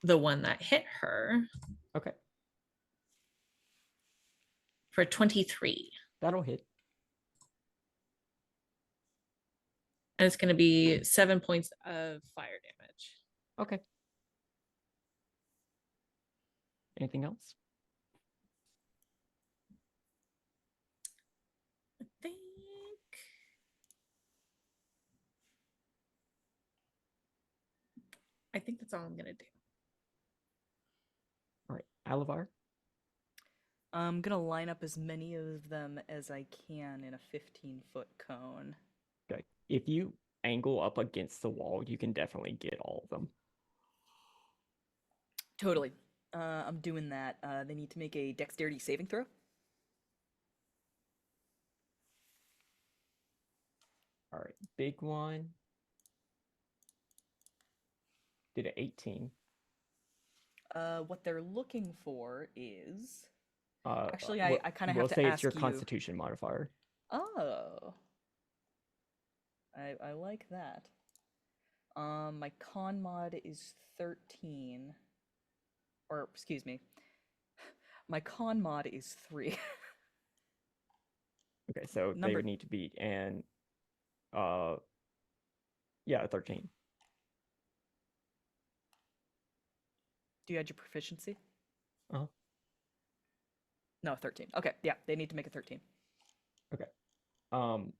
the one that hit her Okay. for 23. That'll hit. and it's going to be 7 points of fire damage. Okay. Anything else? I think that's all I'm going to do. All right, Aluvire. I'm gonna line up as many of them as I can in a 15-foot cone. Okay. If you angle up against the wall, you can definitely get all of them. Totally. I'm doing that. They need to make a dexterity saving throw. All right, big one. Did an 18. What they're looking for is... Uh, Actually, we'll- I kind of we'll have to say ask it's your you. Constitution modifier. Oh. I like that. My con mod is 13. Or, excuse me. My con mod is 3. Okay, so they Number- would need to beat an yeah, 13. Do you add your proficiency? Uh-huh. No, 13. Okay, yeah, they need to make a 13. Okay. Okay,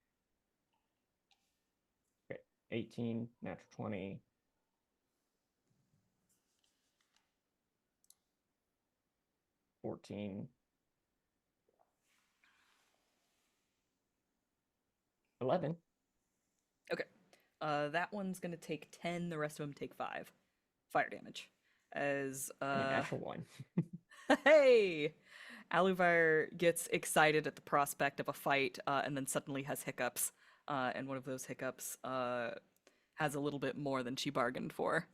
18, natural 20. 14. 11. Okay. That one's gonna take 10, the rest of them take 5 fire damage. As, And a natural 1. hey! Aluvire gets excited at the prospect of a fight, and then suddenly has hiccups. And one of those hiccups, has a little bit more than she bargained for.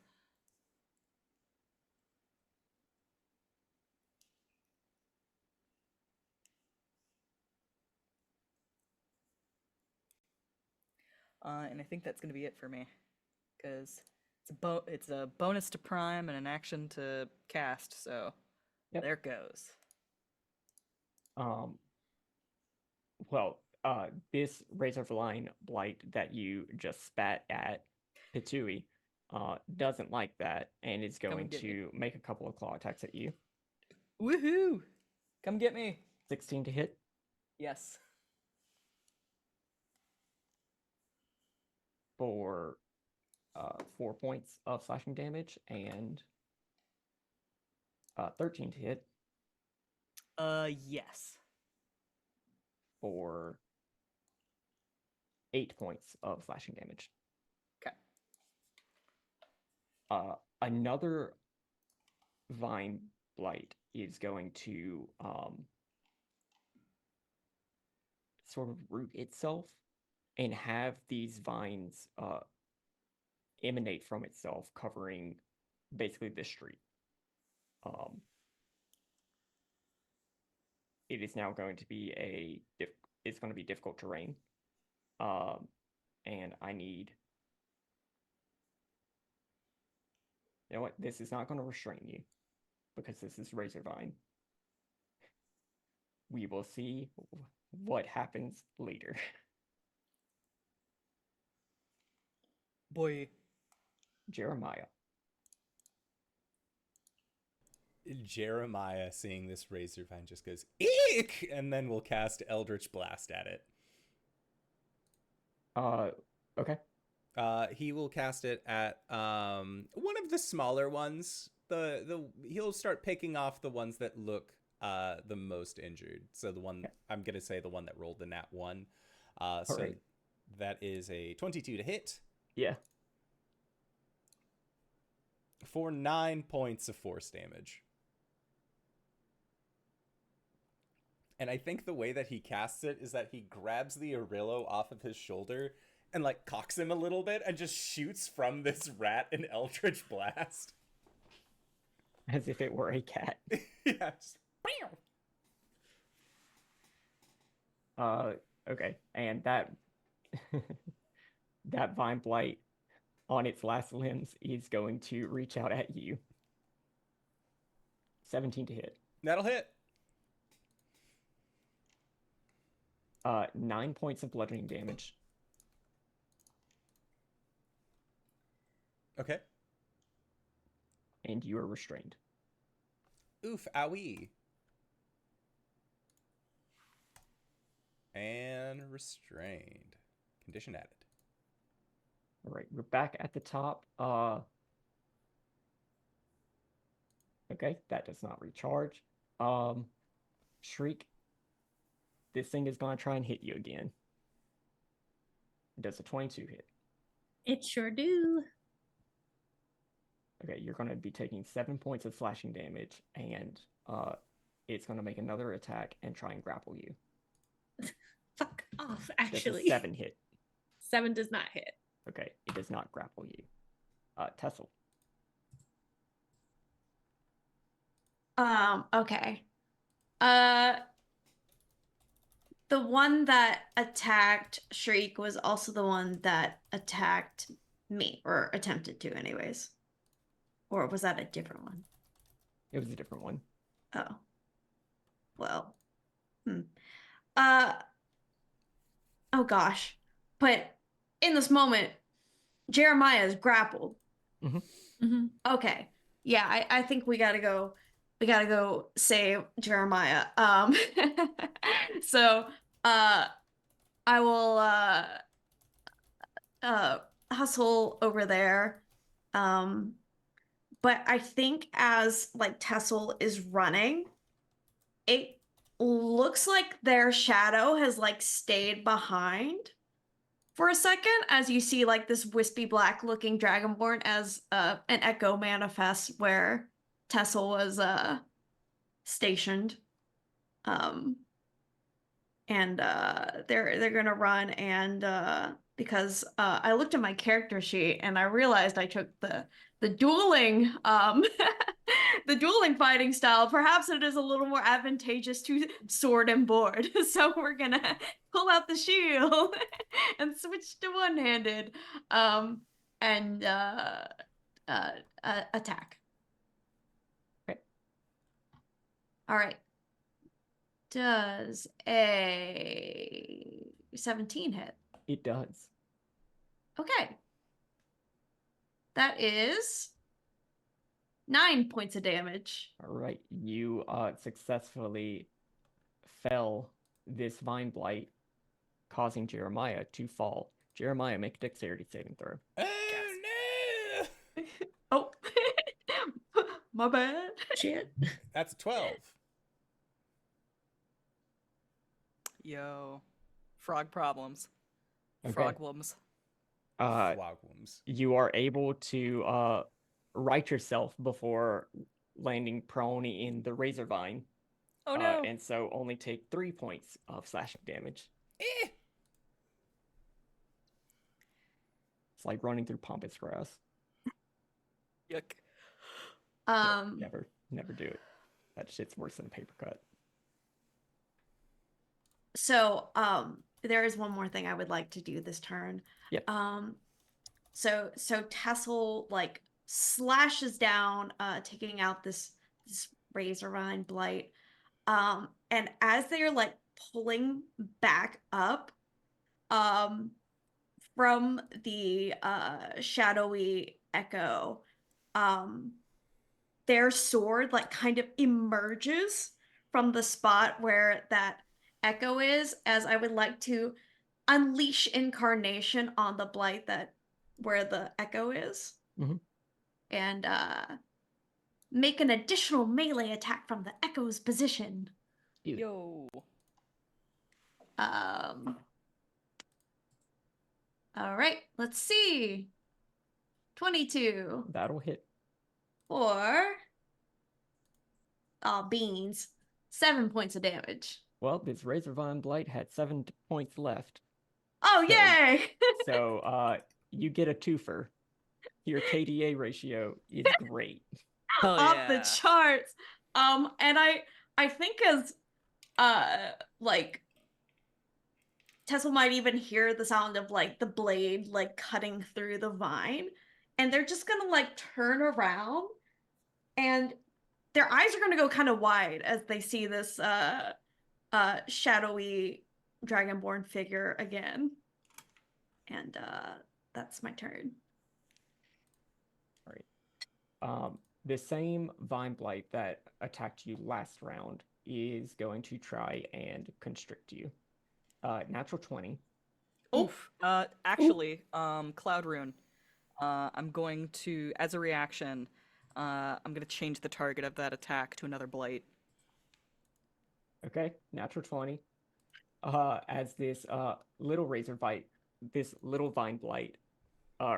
And I think that's gonna be it for me. Because it's a bonus to prime and an action to cast, so Yep. there it goes. Well, this Razorline Blight that you just spat at Pitui doesn't like that and is Come and going get me. to make a couple of claw attacks at you. Woohoo! Come get me. 16 to hit Yes. for 4 points of slashing damage and 13 to hit Yes. for 8 points of slashing damage. Okay. Another Vine Blight is going to sort of root itself and have these vines emanate from itself, covering basically the street. It is now going to be it's going to be difficult terrain, and I need. You know what? This is not going to restrain you because this is Razorvine. We will see what happens later. Boy. Jeremiah. Jeremiah, seeing this Razorvine, just goes, eek! And then we'll cast Eldritch Blast at it. Okay. He will cast it at one of the smaller ones. He'll start picking off the ones that look the most injured. So the one, I'm gonna say the one that rolled the nat 1. So right. that is a 22 to hit. Yeah. For 9 points of force damage. And I think the way that he casts it is that he grabs the Orillo off of his shoulder and like cocks him a little bit and just shoots from this rat an Eldritch Blast. As if it were a cat. Yeah. Just, Okay. And that that Vine Blight on its last limbs is going to reach out at you. 17 to hit. that'll hit. 9 points of bludgeoning damage. Okay. And you are restrained. Oof, owie. And restrained. Condition added. All right, we're back at the top. Okay, that does not recharge. Shriek, this thing is gonna try and hit you again. Does a 22 hit? It sure do. Okay, you're gonna be taking 7 points of slashing damage, and it's gonna make another attack and try and grapple you. Fuck off, Does actually. a 7 hit? 7 does not hit. Okay, it does not grapple you. Tessell. Okay. The one that attacked Shriek was also the one that attacked me, or attempted to anyways. Or was that a different one? It was a different one. Oh. Well. Oh gosh. But in this moment, Jeremiah is grappled. Mm-hmm. Okay. Yeah, I think we gotta go save Jeremiah. So I will hustle over there. But I think as like Tessell is running, it looks like their shadow has like stayed behind for a second as you see like this wispy black looking dragonborn as an echo manifests where Tessell was stationed. And they're gonna run, and because I looked at my character sheet and I realized I took the dueling the dueling fighting style. Perhaps it is a little more advantageous to sword and board. So we're gonna pull out the shield and switch to one-handed and attack. Okay. All right. Does a 17 hit? It does. Okay. That is 9 points of damage. All right, you successfully fell this vine blight, causing Jeremiah to fall. Jeremiah, make a dexterity saving throw. Oh no! Oh, my bad. Shit. That's a 12. Yo. Frog problems. Okay. Frogwums. Flogworms. You are able to right yourself before landing prone in the razor vine. Oh no. And so only take 3 points of slashing damage. Eh. It's like running through pampas grass. Yuck. Never do it. That shit's worse than a paper cut. So, there is one more thing I would like to do this turn. Yep. So Tessell like slashes down, taking out this razor vine blight. And as they're like pulling back up, from the shadowy echo, their sword like kind of emerges from the spot where that echo is, as I would like to unleash incarnation on the blight that where the echo is. Mhm. And make an additional melee attack from the echo's position. Yo. All right, let's see. 22 That'll hit. for beans. 7 points of damage. Well, this razor vine blight had 7 points left. Oh, So- yay! So you get a twofer. Your KDA ratio is great. Hell Off yeah. the charts. And I think as like Tessell might even hear the sound of like the blade like cutting through the vine, and they're just gonna like turn around, and their eyes are gonna go kind of wide as they see this shadowy dragonborn figure again. And that's my turn. All right. The same Vine Blight that attacked you last round is going to try and constrict you. Natural 20. Oof. Actually, Cloud Rune. I'm going to, as a reaction, I'm going to change the target of that attack to another blight. Okay, natural 20. As this little Vine Blight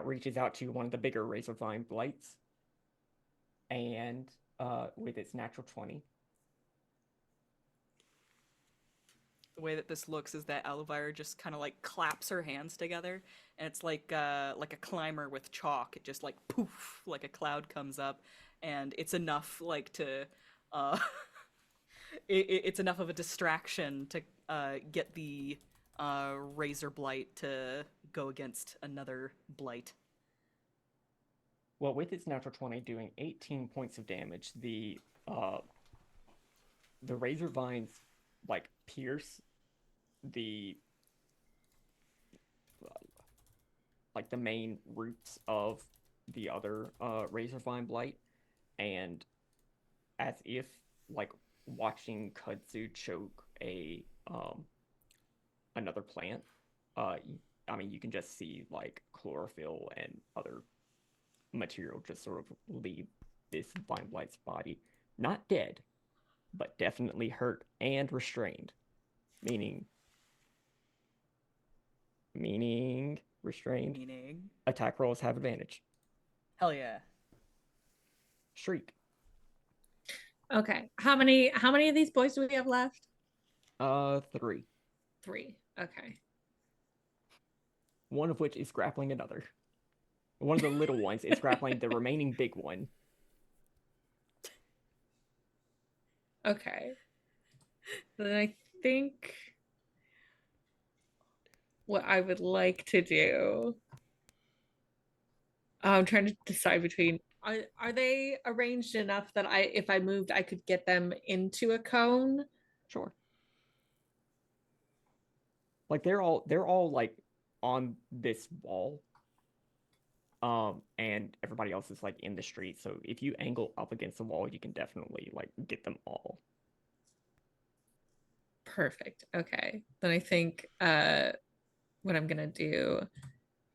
reaches out to one of the bigger Razor Vine Blights, and with its natural 20. The way that this looks is that Aluvire just kind of like claps her hands together, and it's like a climber with chalk. It just like poof, like a cloud comes up, and it's enough like to, it's enough of a distraction to get the Razor Blight to go against another Blight. Well, with its natural 20 doing 18 points of damage, the Razor Vines like pierce the like the main roots of the other Razor Vine Blight, and as if like watching kudzu choke a another plant, I mean you can just see like chlorophyll and other material just sort of leave this Vine Blight's body. Not dead, but definitely hurt and restrained. Meaning restrained. Meaning? Attack rolls have advantage. Hell yeah. Shriek. Okay. How many of these boys do we have left? 3. 3. Okay. One of which is grappling another. One of the little ones is grappling the remaining big one. Okay. Then I think what I would like to do. I'm trying to decide between are they arranged enough that if I moved I could get them into a cone? Sure. Like they're all like on this wall. And everybody else is like in the street, so if you angle up against the wall, you can definitely like get them all. Perfect. Okay. Then I think what I'm gonna do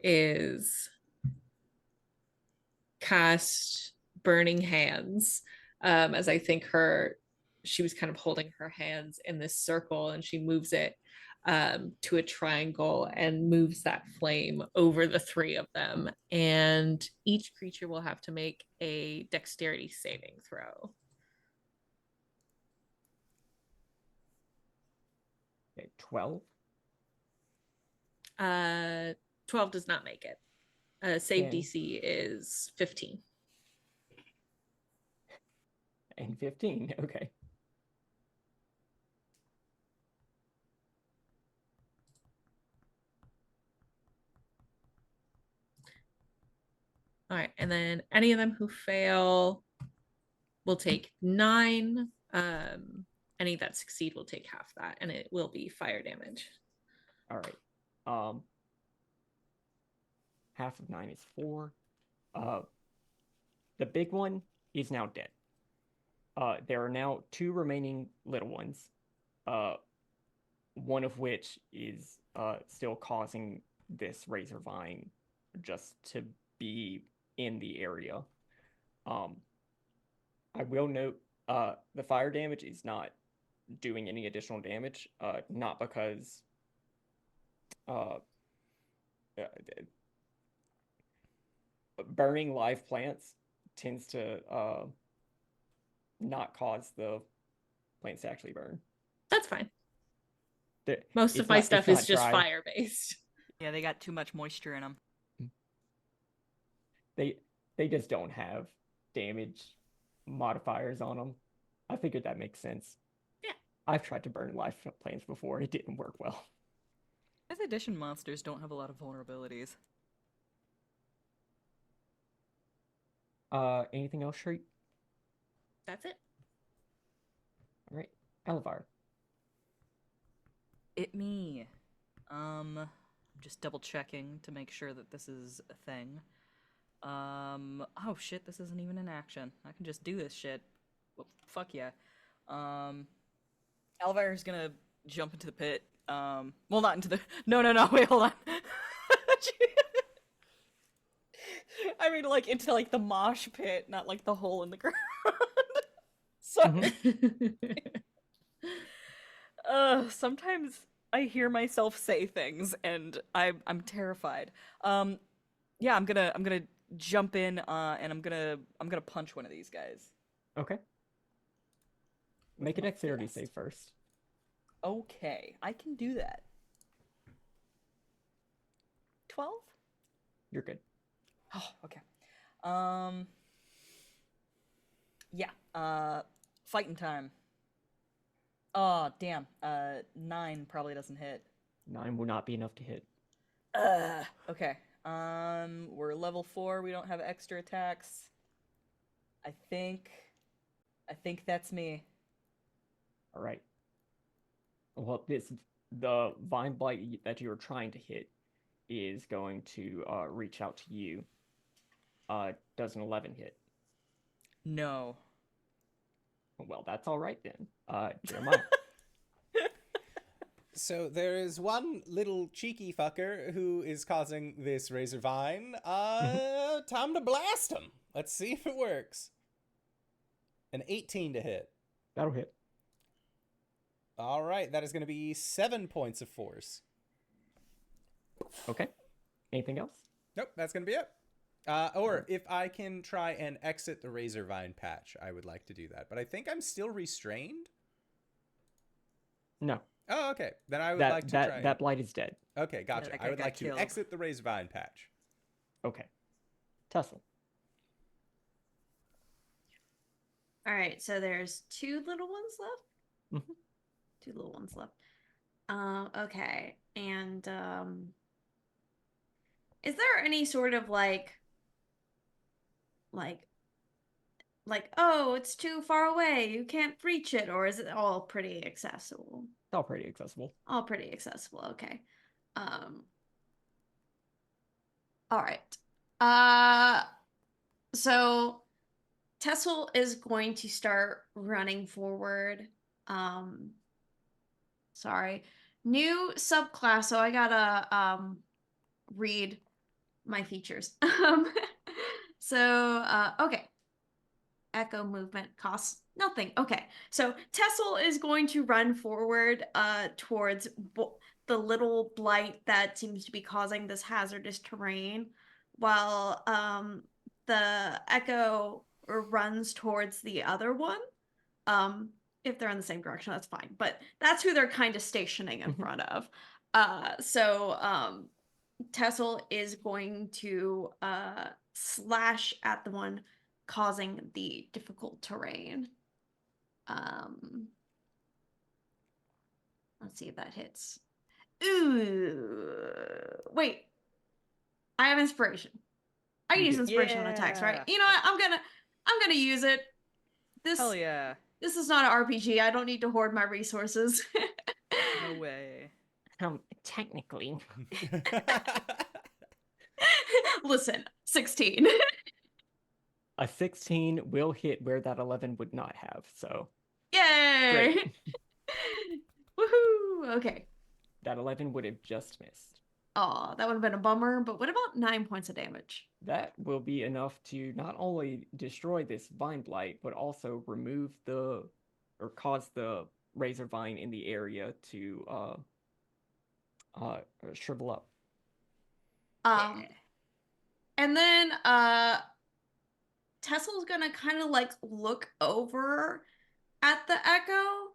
is cast Burning Hands, as I think she was kind of holding her hands in this circle and she moves it to a triangle and moves that flame over the 3 of them, and each creature will have to make a dexterity saving throw. Okay, 12. 12 does not make it. Save Okay. DC is 15. And 15. Okay. All right, and then any of them who fail will take 9. Any that succeed will take half that, and it will be fire damage. All right. Half of 9 is 4. The big one is now dead. There are now 2 remaining little ones. One of which is still causing this Razor Vine just to be in the area. I will note the fire damage is not doing any additional damage, not because burning live plants tends to not cause the plants to actually burn. That's fine. It's Most of my not- stuff it's is not just dry. fire based. Yeah, they got too much moisture in them. They just don't have damage modifiers on them. I figured that makes sense. Yeah. I've tried to burn live plants before and it didn't work well. Fifth edition monsters don't have a lot of vulnerabilities. Anything else, Shriek? That's it. All right, Aluvire. It me. Just double checking to make sure that this is a thing. Oh shit, this isn't even an action. I can just do this shit. Well, fuck yeah. Alvire's gonna jump into the pit. Well, not into the. No, wait, hold on. I mean, like, into, like, the mosh pit, not, like, the hole in the ground. Sorry. Sometimes I hear myself say things, and I'm terrified. Yeah, I'm gonna jump in, and I'm gonna punch one of these guys. Okay. Make a my dexterity fist. save first. Okay, I can do that. 12? You're good. Oh, okay. Yeah, fighting time. Oh, damn. 9 probably doesn't hit. 9 will not be enough to hit. Okay. We're level 4, we don't have extra attacks. I think that's me. All right. Well, the vine blight that you were trying to hit is going to reach out to you. Does an 11 hit? No. Well, that's all right then. Jeremiah. So there is one little cheeky fucker who is causing this razor vine. Time to blast him. Let's see if it works. An 18 to hit. That'll hit. All right, that is going to be 7 points of force. Okay. Anything else? Nope, that's going to be it. Or if I can try and exit the razor vine patch, I would like to do that. But I think I'm still restrained. No. Oh, okay. Then I would like to try. That blight is dead. Okay, gotcha. that I guy would got like to killed. exit the razor vine patch. Okay. Tessell. All right, so there's 2 little ones left. Mhm. 2 little ones left. Okay, and is there any sort of like, oh, it's too far away, you can't reach it, or is it all pretty accessible? It's all pretty accessible. All pretty accessible. Okay. All right. So Tessell is going to start running forward. Sorry. New subclass, so I gotta read my features. Okay. Echo movement costs nothing. Okay. So Tessell is going to run forward towards the little blight that seems to be causing this hazardous terrain, while the Echo runs towards the other one. If they're in the same direction, that's fine. But that's who they're kind of stationing in front of. Tessell is going to slash at the one causing the difficult terrain. Let's see if that hits. Ooh, wait. I have inspiration. I can use inspiration on attacks, right? You know what? I'm gonna use it. Hell yeah. This is not an RPG. I don't need to hoard my resources. No way. Technically. Listen, 16. A 16 will hit where that 11 would not have, so. Yay! Great. Woohoo! Okay. That 11 would have just missed. Aw, that would have been a bummer, but what about 9 points of damage? That will be enough to not only destroy this vine blight, but also remove or cause the razor vine in the area to shrivel up. And then Tessell's gonna kind of like look over at the Echo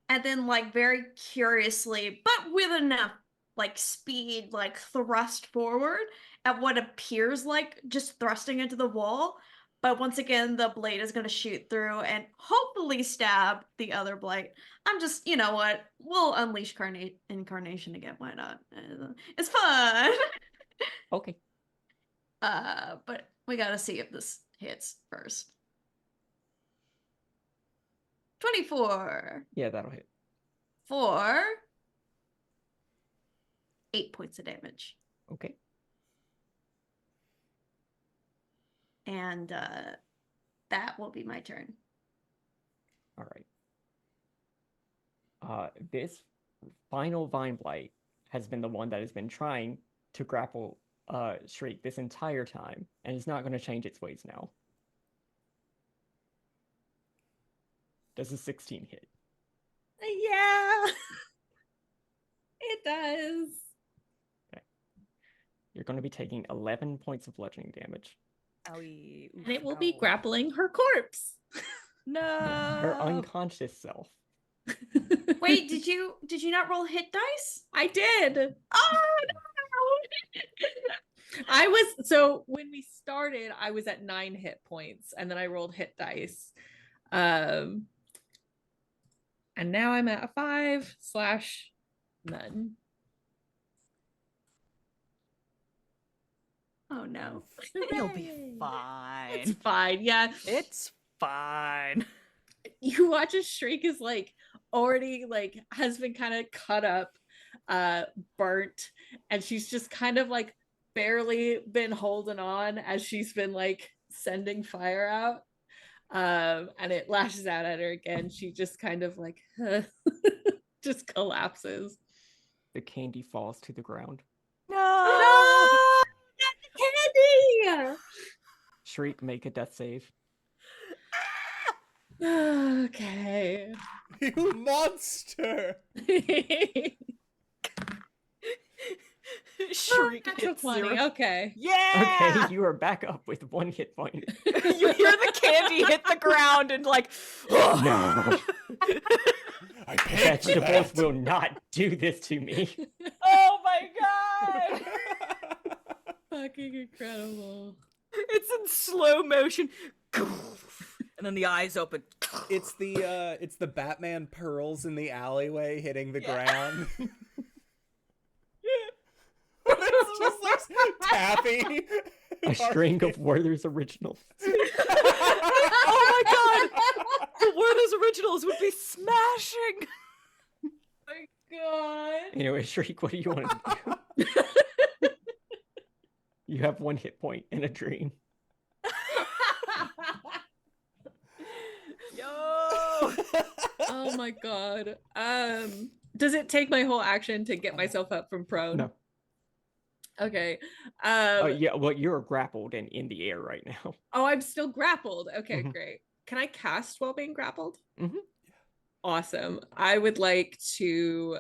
and then like very curiously, but with enough like speed, like thrust forward at what appears like just thrusting into the wall. But once again, the blade is going to shoot through and hopefully stab the other blight. I'm just, you know what? We'll unleash incarnation again. Why not? It's fun. Okay. But we gotta see if this hits first. 24. Yeah, that'll hit. For 8 points of damage. Okay. And that will be my turn. All right. This final Vine Blight has been the one that has been trying to grapple Shriek this entire time, and it's not going to change its ways now. Does a 16 hit? Yeah, it does. Okay. You're going to be taking 11 points of bludgeoning damage. Owie. And it will Oof, be ow. grappling her corpse. No. Her unconscious self. Wait, did you not roll hit dice? I did. Oh no! So when we started, I was at 9 hit points, and then I rolled hit dice. And now I'm at a 5/none. Oh no. You'll be fine. It's fine. Yeah. It's fine. You watch as Shriek is like already like has been kind of cut up, burnt, and she's just kind of like barely been holding on as she's been like sending fire out. And it lashes out at her again. She just kind of like just collapses. The candy falls to the ground. No. No! Candy! Shriek, make a death save. Okay. You monster! Shriek Natural hits 20. 0. Okay. Yeah. Okay, you are back up with 1 hit point. You hear the candy hit the ground and like. No. I paid for Vegetables that. will not do this to me. Oh my god! Fucking incredible. It's in slow motion. And then the eyes open. It's the Batman pearls in the alleyway hitting the Yeah. ground. It's just like taffy. A string of Werther's originals. Oh my god! The Werther's originals would be smashing. My god. Anyway, Shriek, what do you want to do? You have 1 hit point in a dream. Yo. Oh my god. Does it take my whole action to get myself up from prone? No. Okay. Oh, yeah, well, you're grappled and in the air right now. Oh, I'm still grappled. Okay, Mhm. great. Can I cast while being grappled? Mhm. Awesome. I would like to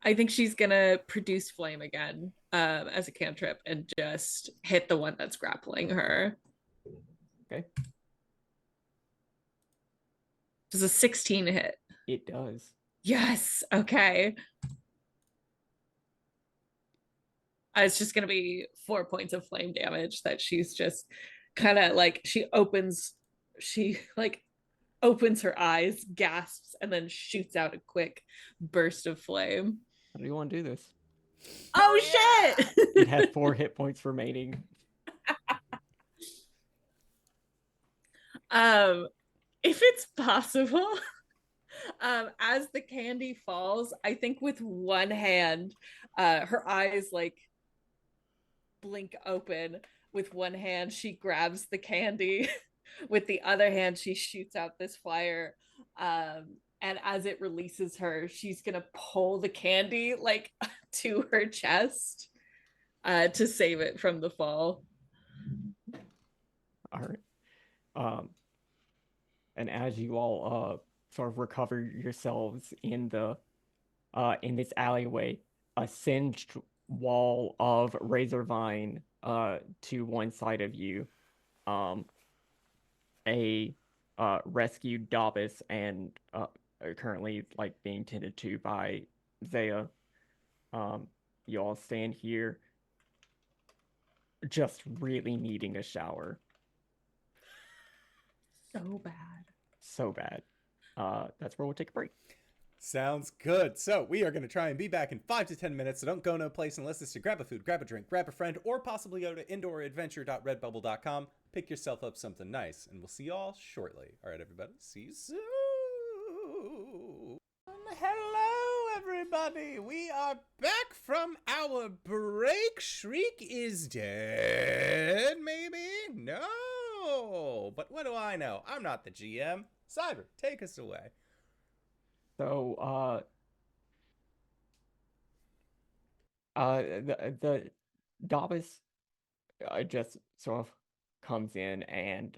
I think she's gonna produce flame again as a cantrip and just hit the one that's grappling her. Okay. Does a 16 hit? It does. Yes. Okay. It's just gonna be 4 points of flame damage that she's just kind of like she like opens her eyes, gasps, and then shoots out a quick burst of flame. How do you want to do this? Oh shit! It had 4 hit points remaining. If it's possible, as the candy falls, I think with one hand, her eyes like blink open. With one hand, she grabs the candy. With the other hand, she shoots out this fire. And as it releases her, she's gonna pull the candy like to her chest to save it from the fall. All right. And as you all sort of recover yourselves in this alleyway, a singed wall of razor vine to one side of you, a rescued Davis and currently like being tended to by Zaya. You all stand here just really needing a shower. So bad. So bad. That's where we'll take a break. Sounds good. So we are going to try and be back in 5 to 10 minutes. So don't go no place unless it's to grab a food, grab a drink, grab a friend, or possibly go to indooradventure.redbubble.com. Pick yourself up something nice, and we'll see y'all shortly. All right, everybody. See you soon. Hello, everybody. We are back from our break. Shriek is dead, maybe? No. But what do I know? I'm not the GM. Cyber, take us away. So, the Davis just sort of comes in and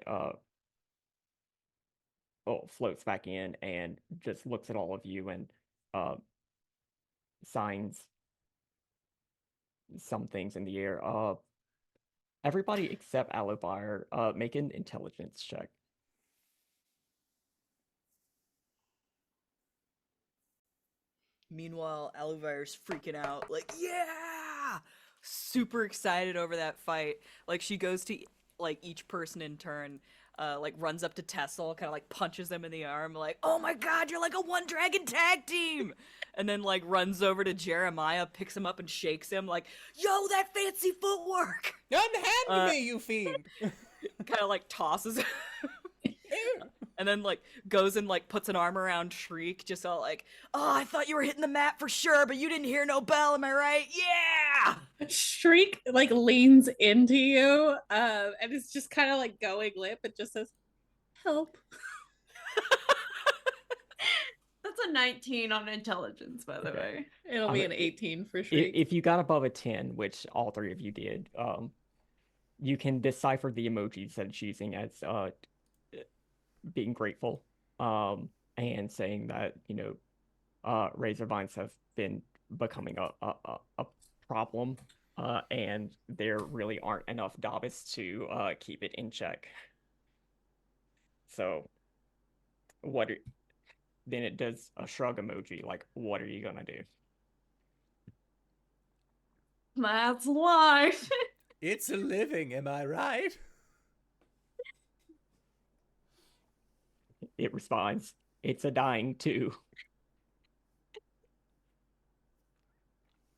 floats back in and just looks at all of you and signs some things in the air. Everybody except Aluvire, make an intelligence check. Meanwhile, Aluvire's freaking out, like, yeah! Super excited over that fight. Like, she goes to, like, each person in turn, like, runs up to Tessell, kind of, like, punches them in the arm, like, oh my god, you're like a one-dragon tag team! And then, like, runs over to Jeremiah, picks him up and shakes him, like, yo, that fancy footwork! Unhand me, you fiend! Kind of, like, tosses him. And then, like, goes and, like, puts an arm around Shriek, just all like, oh, I thought you were hitting the mat for sure, but you didn't hear no bell, am I right? Yeah! Shriek like leans into you, and it's just kind of like going limp. It just says, "Help." That's a 19 on intelligence, by the Okay. way. It'll I be mean, an 18 for Shriek. If you got above a 10, which all three of you did, you can decipher the emojis that it's using as being grateful, and saying that, razor vines have been becoming a problem, and there really aren't enough Davis to keep it in check. So, then it does a shrug emoji, like, what are you gonna do? That's life. It's a living, am I right? It responds, it's a dying too.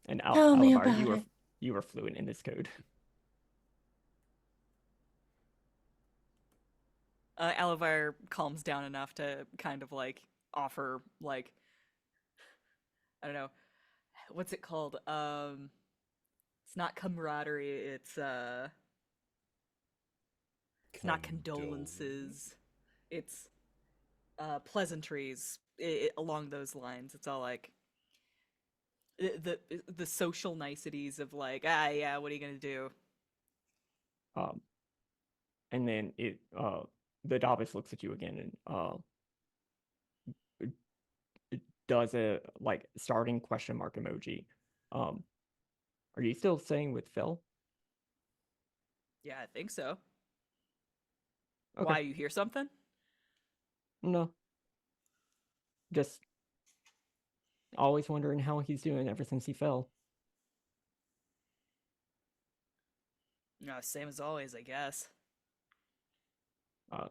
And Tell me Alvar, about it. you were fluent in this code. Aluvire calms down enough to kind of, like, offer, like, I don't know, what's it called? It's not camaraderie, it's not condolences. It's pleasantries along those lines. It's all like the social niceties of, like, yeah, what are you gonna do? And then the Davis looks at you again and does a, like, starting question mark emoji. Are you still saying with Phil? Yeah, I think so. Okay. Why, you hear something? No. Just always wondering how he's doing ever since he fell. No, same as always, I guess. I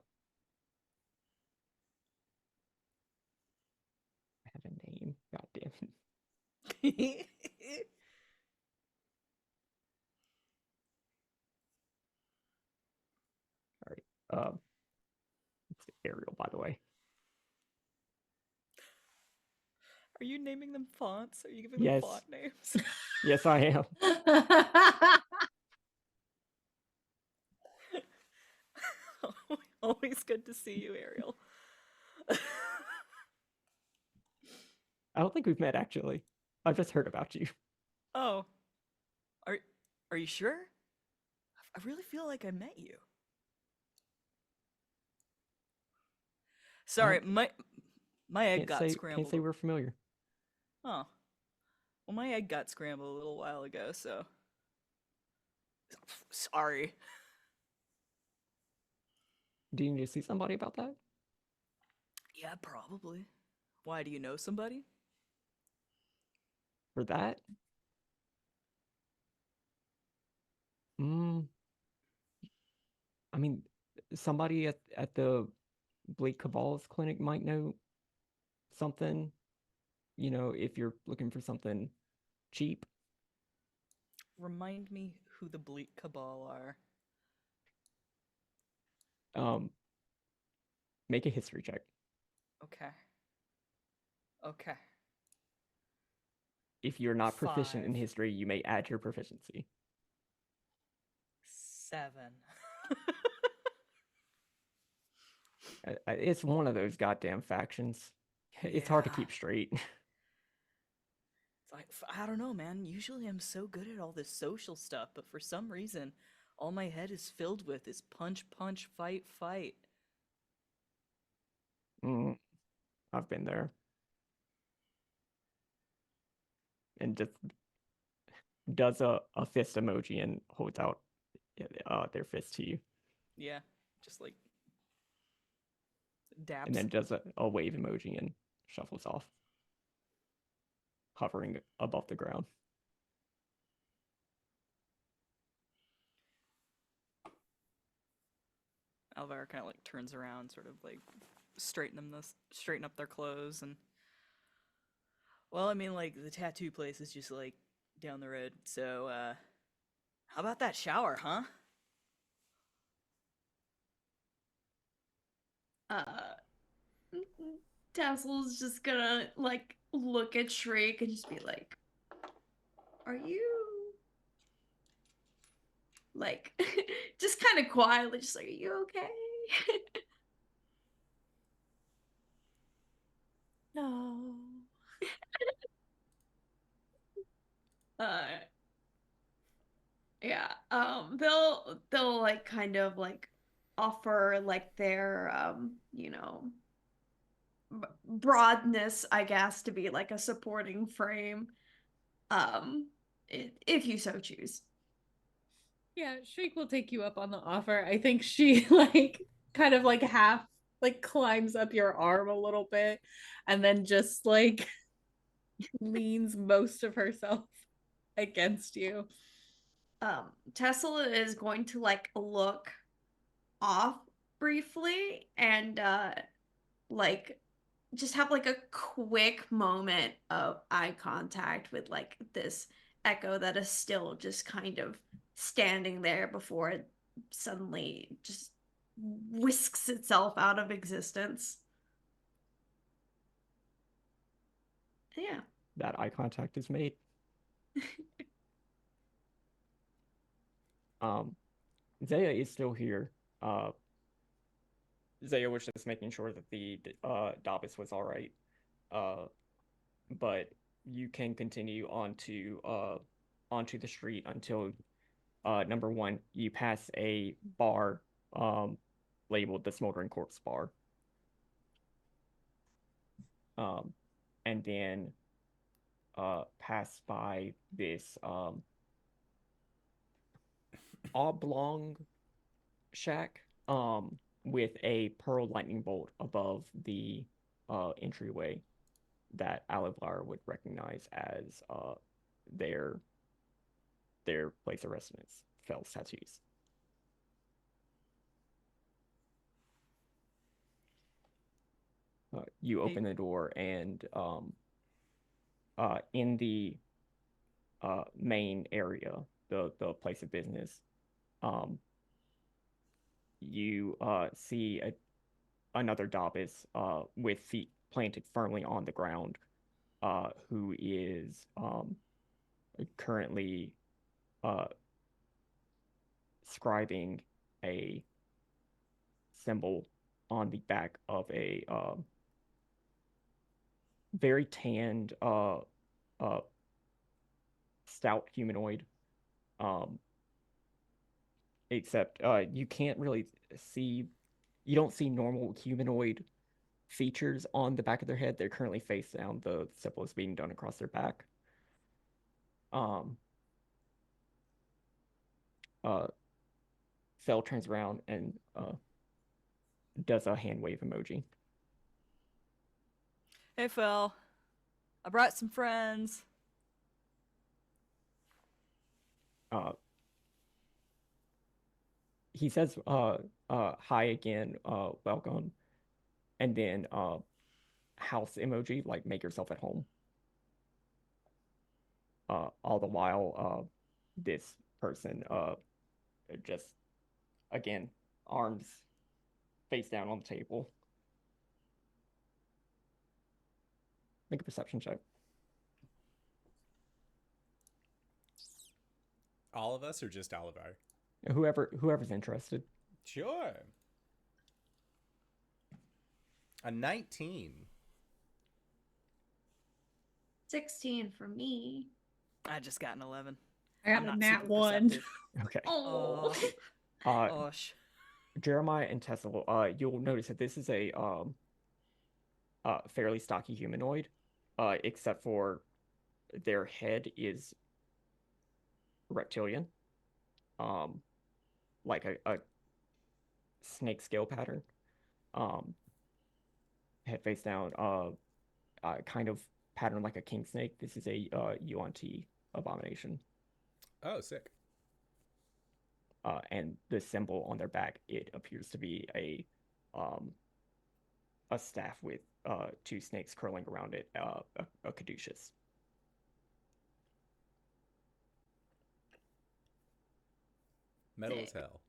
have a name. God damn it. All right. It's Ariel, by the way. Are you naming them fonts? Are you giving Yes. them font names? Yes, I am. Always good to see you, Ariel. I don't think we've met, actually. I've just heard about you. Oh. Are you sure? I really feel like I met you. Sorry, my egg got Can't scrambled. say we're familiar. Oh. Well, my egg got scrambled a little while ago, so sorry. Do you need to see somebody about that? Yeah, probably. Why, do you know somebody? For that? I mean, somebody at the Bleak Cabal's clinic might know something, if you're looking for something cheap. Remind me who the Bleak Cabal are. Make a history check. Okay. Okay. If you're not proficient in 5. history, you may add your proficiency. 7. It's one of those goddamn factions. It's hard to Yeah. keep straight. It's like, I don't know, man. Usually I'm so good at all this social stuff, but for some reason, all my head is filled with is punch, punch, fight, fight. I've been there. And just does a fist emoji and holds out their fist to you. Yeah, just like dabs. And then does a wave emoji and shuffles off, hovering above the ground. Aluvire kind of like turns around, sort of like straighten up their clothes, and well, I mean, like the tattoo place is just like down the road, so how about that shower, huh? Tassel's just gonna like look at Shriek and just be like, "Are you like just kind of quietly, just like, are you okay?" No. uh yeah, they'll like kind of like offer like their broadness, I guess, to be like a supporting frame, if you so choose. Yeah, Shriek will take you up on the offer. I think she like kind of like half like climbs up your arm a little bit and then just like leans most of herself against you. Tessell is going to like look off briefly and like just have like a quick moment of eye contact with like this echo that is still just kind of standing there before it suddenly just whisks itself out of existence. Yeah. That eye contact is made. Zaya is still here. Zaya was just making sure that the Davis was all right. But you can continue onto the street until number one, you pass a bar labeled the Smoldering Corpse Bar. And then pass by this oblong shack with a pearl lightning bolt above the entryway that Aluvire would recognize as their place of residence, Fell's Tattoos. You open the door, and in the main area, the place of business, you see another Davis with feet planted firmly on the ground, who is currently scribing a symbol on the back of a very tanned, stout humanoid. Except you can't really see, you don't see normal humanoid features on the back of their head. They're currently face down. The symbol is being done across their back. Fell turns around and does a hand wave emoji. Hey, Phil. I brought some friends. He says hi again, welcome, and then house emoji, like make yourself at home. All the while this person just again arms face down on the table. Make a perception check. All of us or just Aluvire? Whoever's interested. Sure. A 19. 16 for me. I just got an 11. I got I'm a not nat super 1. perceptive. Okay. Oh. Gosh. Jeremiah and Tessell, you'll notice that this is a fairly stocky humanoid, except for their head is reptilian, like a snake scale pattern, head face down, kind of pattern like a king snake. This is a UNT abomination, Oh, sick. and the symbol on their back, it appears to be a staff with two snakes curling around it, a caduceus. Metal as hell.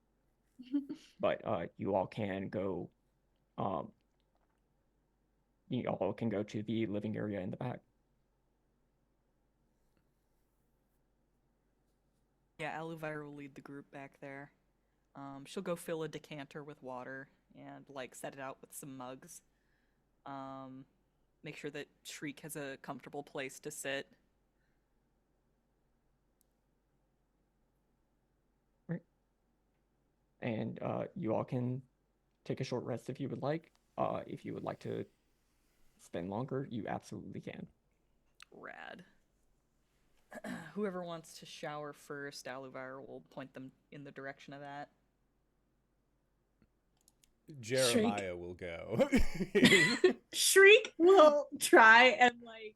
But you all can go. You all can go to the living area in the back. Yeah, Aluvire will lead the group back there. She'll go fill a decanter with water and like set it out with some mugs. Make sure that Shriek has a comfortable place to sit. Right. And you all can take a short rest if you would like. If you would like to spend longer, you absolutely can. Rad. Whoever wants to shower first, Aluvire will point them in the direction of that. Jeremiah will go. Shriek will try and like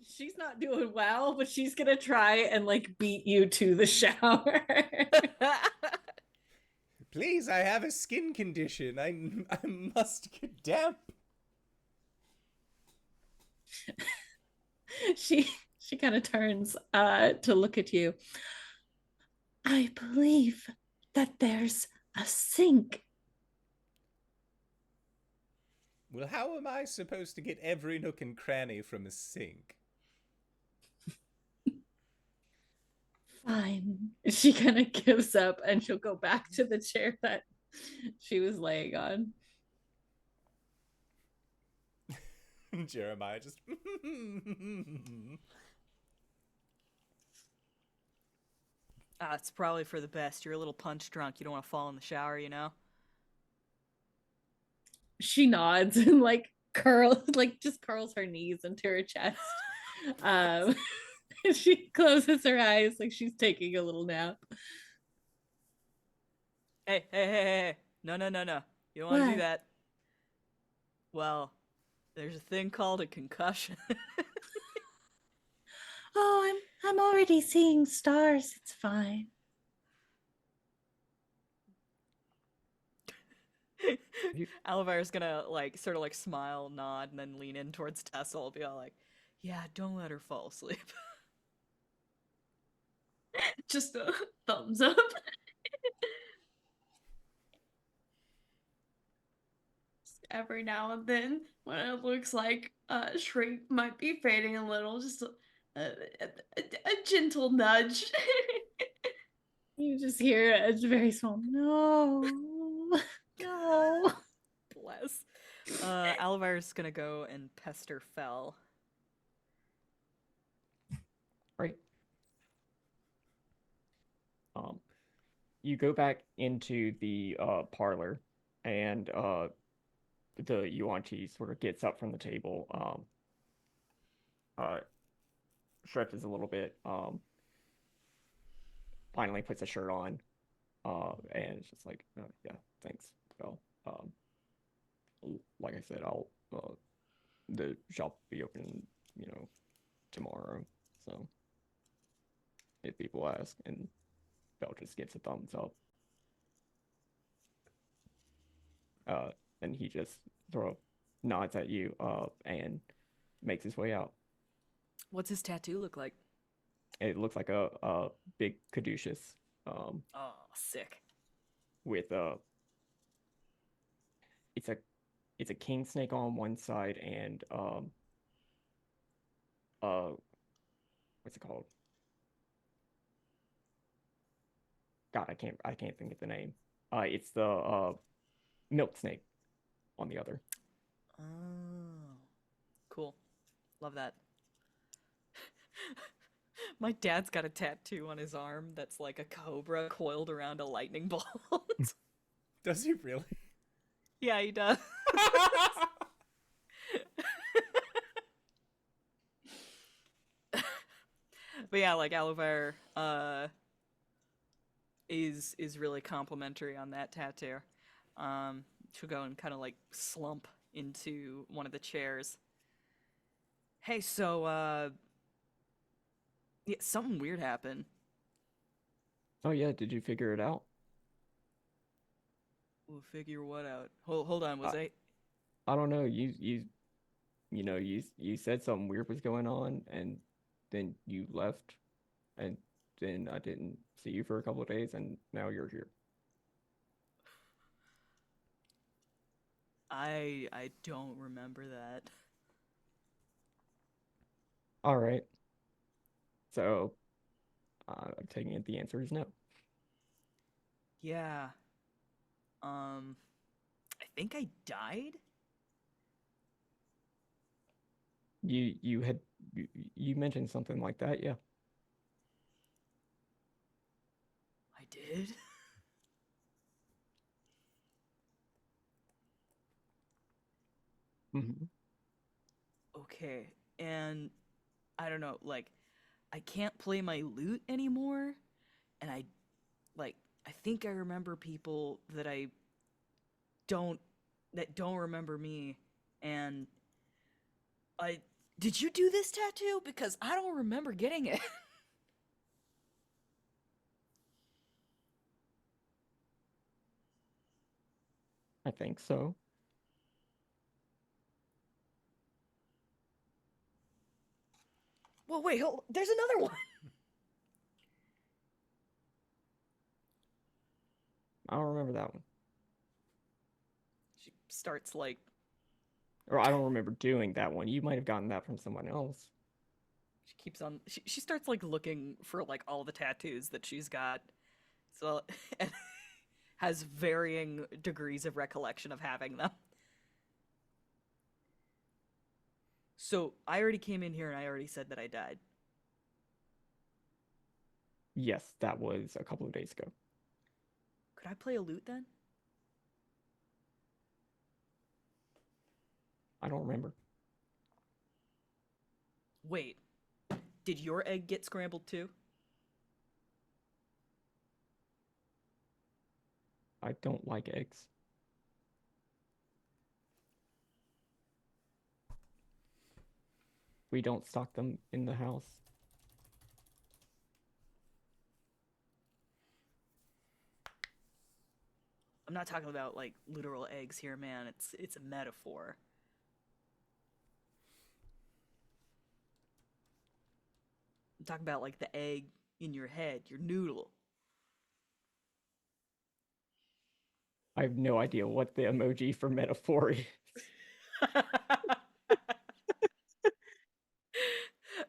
she's not doing well, but she's gonna try and like beat you to the shower. Please, I have a skin condition. I must get damp. She kind of turns to look at you. I believe that there's a sink. Well, how am I supposed to get every nook and cranny from a sink? Fine. She kind of gives up and she'll go back to the chair that she was laying on. Jeremiah just... It's probably for the best. You're a little punch drunk. You don't want to fall in the shower, you know? She nods and just curls her knees into her chest. She closes her eyes like she's taking a little nap. Hey. No. You don't want to do that. Well, there's a thing called a concussion. Oh, I'm already seeing stars. It's fine. Aluvire's gonna sort of smile, nod, and then lean in towards Tessell, be all like, "Yeah, don't let her fall asleep." Just a thumbs up. Every now and then, when it looks like Shriek might be fading a little, just a gentle nudge. You just hear a very small no. Bless. Aluvire's gonna go and pester Fell. Right. You go back into the parlor, and the Yuan-Ti sort of gets up from the table, stretches a little bit, finally puts a shirt on, and it's just like, yeah, thanks. Well, like I said, I'll the shop will be open, tomorrow. So if people ask, and Bell just gives a thumbs up. And he just sort of nods at you, and makes his way out. What's his tattoo look like? It looks like a big caduceus, Oh, sick. with it's a king snake on one side, and what's it called? God, I can't think of the name. It's the milk snake on the other. Oh, cool. Love that. My dad's got a tattoo on his arm that's like a cobra coiled around a lightning bolt. Does he really? Yeah, he does. But yeah, like Aluvire is really complimentary on that tattoo. She'll go and kind of like slump into one of the chairs. Hey, so yeah, something weird happened. Oh yeah, did you figure it out? We'll figure what out. Hold on, was I, I I don't know. You said something weird was going on, and then you left, and then I didn't see you for a couple of days, and now you're here. I don't remember that. All right. So I'm taking it the answer is no. Yeah. I think I died. You had you mentioned something like that, yeah. I did. Hmm. Okay. And I don't know, like I can't play my lute anymore, and I think I remember people don't that don't remember me, and I did you do this tattoo? Because I don't remember getting it. I think so. Well, wait, hold, there's another one. I don't remember that one. She starts like Or I don't remember doing that one. You might have gotten that from someone else. she keeps on she starts like looking for like all the tattoos that she's got. So and has varying degrees of recollection of having them. So I already came in here and I already said that I died. Yes, that was a couple of days ago. Could I play a lute then? I don't remember. Wait, did your egg get scrambled too? I don't like eggs. We don't stock them in the house. I'm not talking about like literal eggs here, man. It's a metaphor. I'm talking about like the egg in your head, your noodle. I have no idea what the emoji for metaphor is.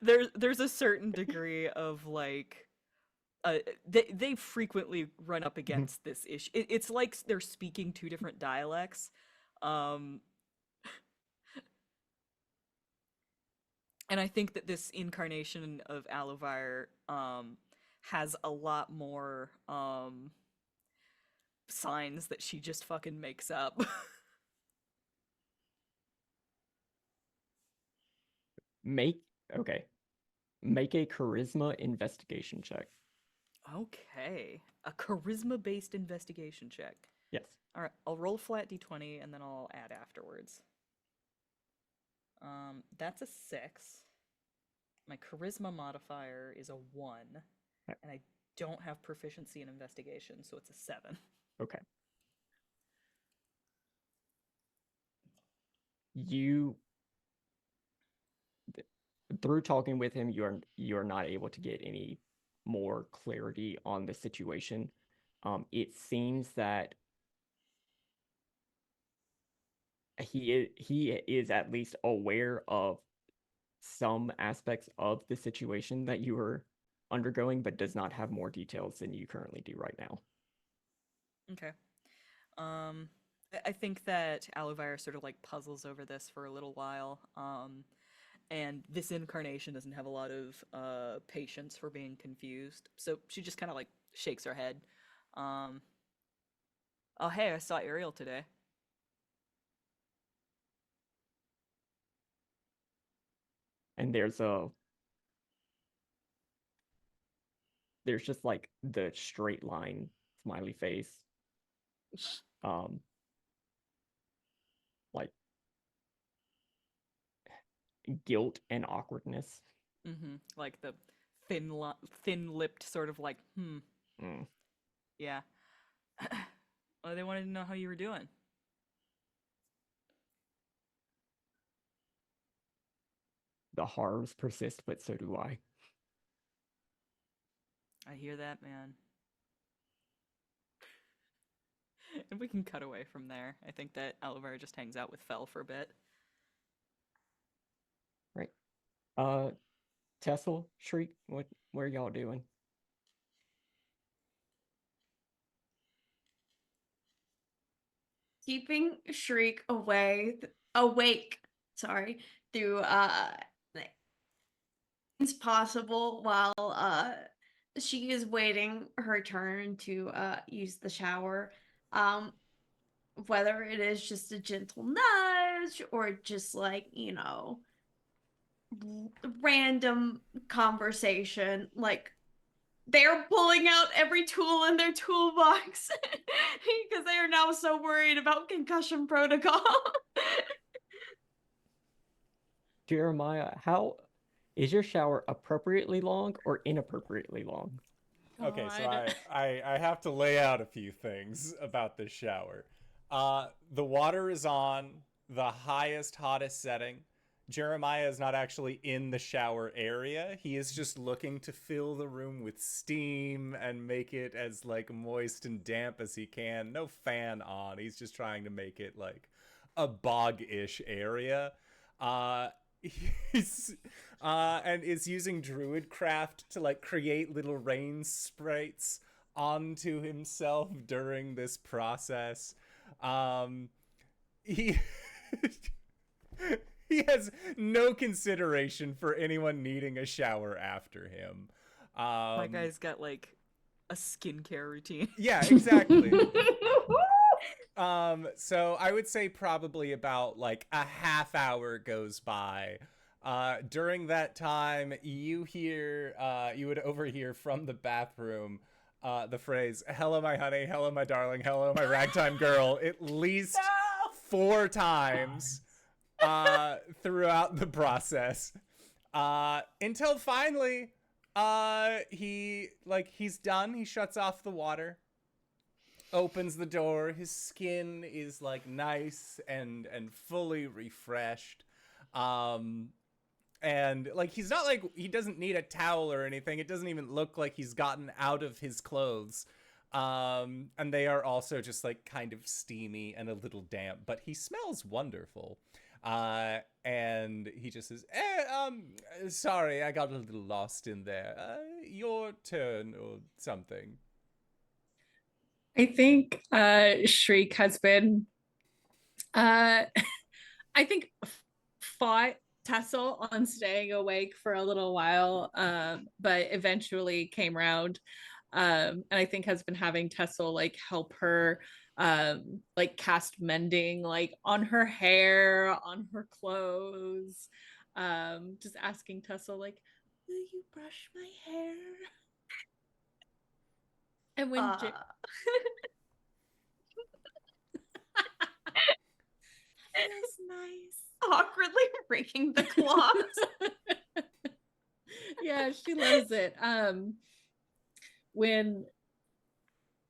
There's a certain degree of like they frequently run up against this issue. It's like they're speaking two different dialects. Um and I think that this incarnation of Aluvire has a lot more signs that she just fucking makes up. Make okay. Make a charisma investigation check. Okay. A charisma-based investigation check. Yes. All right, I'll roll a flat d20 and then I'll add afterwards. That's a 6. My charisma modifier is a 1, Okay. and I don't have proficiency in investigation, so it's a 7. Okay. You through talking with him, you're not able to get any more clarity on the situation. It seems that he is at least aware of some aspects of the situation that you were undergoing, but does not have more details than you currently do right now. Okay. I think that Aluvire sort of like puzzles over this for a little while. And this incarnation doesn't have a lot of patience for being confused, so she just kind of like shakes her head. Oh, hey, I saw Ariel today. And there's just like the straight line smiley face. Like guilt and awkwardness. Like the thin-lipped sort of like, Mm. yeah. Well, they wanted to know how you were doing. The horrors persist, but so do I. I hear that, man. And we can cut away from there. I think that Aluvire just hangs out with Fel for a bit. Right. Tessell, Shriek, what are y'all doing? Keeping Shriek awake, sorry, through it's possible while she is waiting her turn to use the shower. Whether it is just a gentle nudge or just like, random conversation, like they're pulling out every tool in their toolbox because they are now so worried about concussion protocol. Jeremiah, how is your shower appropriately long or inappropriately long? Okay, so God. I have to lay out a few things about this shower. The water is on the highest, hottest setting. Jeremiah is not actually in the shower area. He is just looking to fill the room with steam and make it as like moist and damp as he can. No fan on. He's just trying to make it like a bog-ish area. He's and is using Druidcraft to like create little rain sprites onto himself during this process. He he has no consideration for anyone needing a shower after him. My guy's got like a skincare routine. Yeah, exactly. So I would say probably about like a half hour goes by. During that time, you would overhear from the bathroom the phrase, "Hello, my honey. Hello, my darling. Hello, my ragtime girl," at least 4 times throughout the process. Until finally, he's done. He shuts off the water, opens the door. His skin is like nice and fully refreshed. And like he's not like he doesn't need a towel or anything. It doesn't even look like he's gotten out of his clothes. And they are also just like kind of steamy and a little damp, but he smells wonderful. And he just says, sorry, I got a little lost in there. Your turn or something. I think Shriek has been I think fought Tessell on staying awake for a little while, but eventually came around, and I think has been having Tessell like help her like cast mending like on her hair, on her clothes, just asking Tessell like, will you brush my hair? And when feels nice. Awkwardly breaking the cloths. Yeah, she loves it. When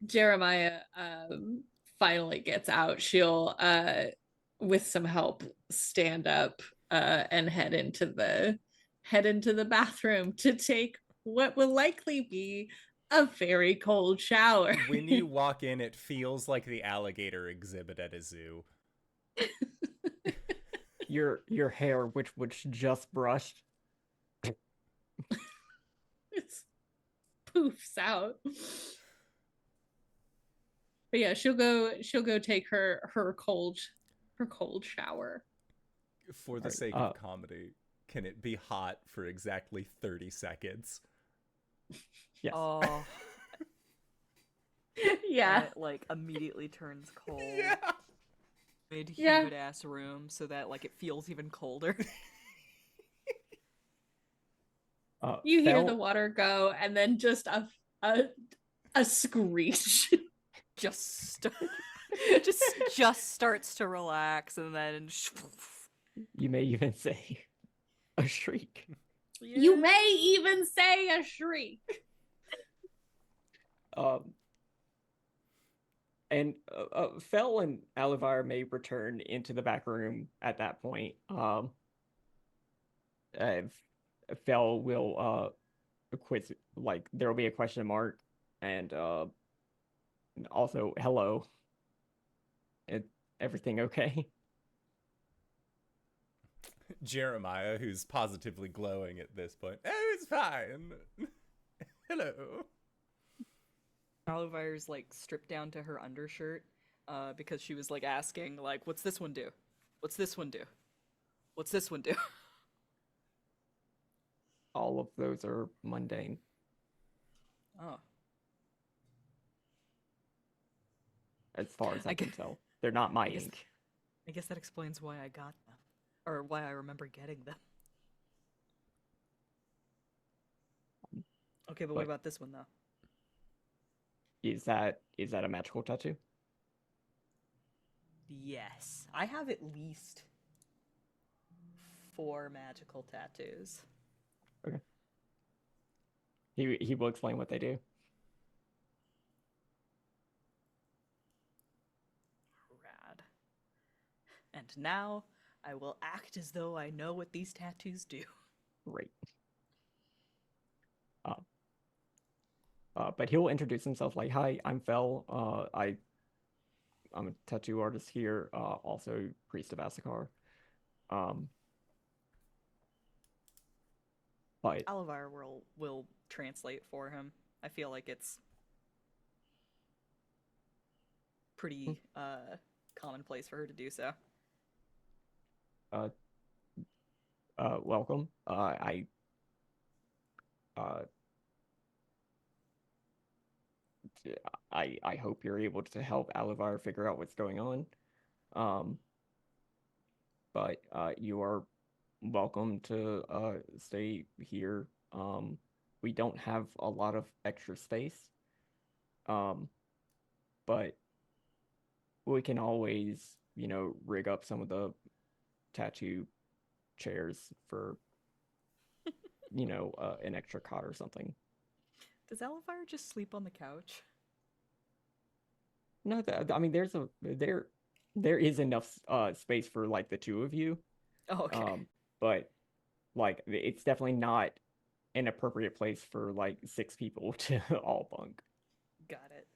Jeremiah finally gets out, she'll with some help stand up and head into the bathroom to take what will likely be a very cold shower. When you walk in, it feels like the alligator exhibit at a zoo. Your hair, which just brushed. poofs out. But yeah, she'll go take her cold shower. For the Alright, sake of comedy, can it be hot for exactly 30 seconds? Yes. Oh, Yeah. it like immediately turns cold. Yeah. Mid Yeah. humid ass room so that like it feels even colder. You hear Fel- the water go, and then just a screech. just just starts to relax and then You may even say a shriek. You may even say a shriek. And Fel and Aluvire may return into the back room at that point. Fel will quiz, like there will be a question mark, and also hello. Everything okay? Jeremiah, who's positively glowing at this point. Oh, it's fine. Hello. Olivire's like stripped down to her undershirt because she was like asking like, what's this one do? What's this one do? What's this one do? All of those are mundane. Oh. As far as I I can gu- tell. They're not my I guess- ink. I guess that explains why I got them. Or why I remember getting them. Okay, but what But- about this one though? Is that a magical tattoo? Yes. I have at least 4 magical tattoos. Okay. He will explain what they do. Rad. And now I will act as though I know what these tattoos do. Great. But he'll introduce himself like, "Hi, I'm Fel. I'm a tattoo artist here. Also priest of Asakar. Um, but Aluvire will translate for him. I feel like it's pretty commonplace for her to do so. welcome. I hope you're able to help Aluvire figure out what's going on. But you are welcome to stay here. We don't have a lot of extra space. But we can always, rig up some of the tattoo chairs for, an extra cot or something. Does Aluvire just sleep on the couch? No, I mean, there is enough space for like the two of you. Oh, okay. But like it's definitely not an appropriate place for like 6 people to all bunk. Got it.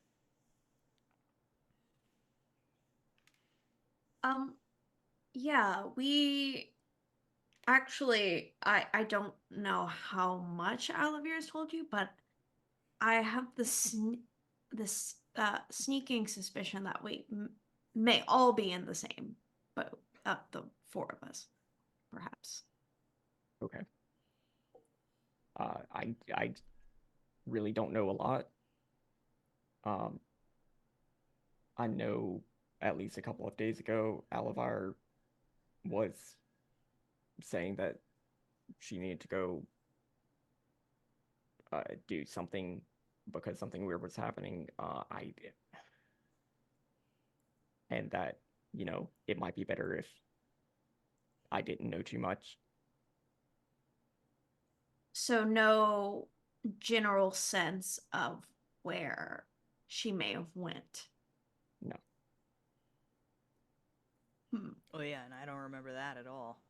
Yeah, we actually, I don't know how much Olivia's told you, but I have this sneaking suspicion that we may all be in the same boat. The 4 of us, perhaps. Okay. I really don't know a lot. I know at least a couple of days ago, Aluvire was saying that she needed to go do something because something weird was happening. And that, it might be better if I didn't know too much. So no general sense of where she may have went. No. Oh yeah, and I don't remember that at all.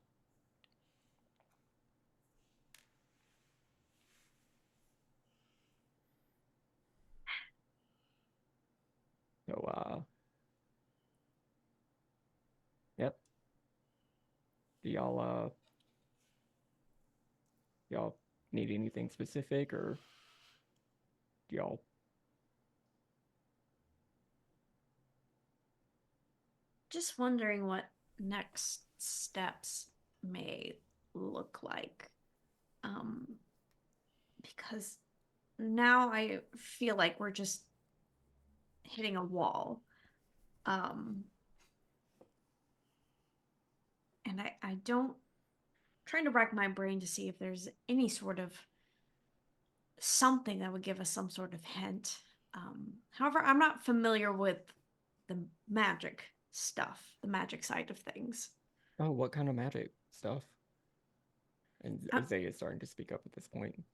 So, yep. Do y'all need anything specific or? y'all. Just wondering what next steps may look like. Because now I feel like we're just hitting a wall. And I don't trying to rack my brain to see if there's any sort of something that would give us some sort of hint. However, I'm not familiar with the magic stuff, the magic side of things. Oh, what kind of magic stuff? And Uh, Isaiah's starting to speak up at this point.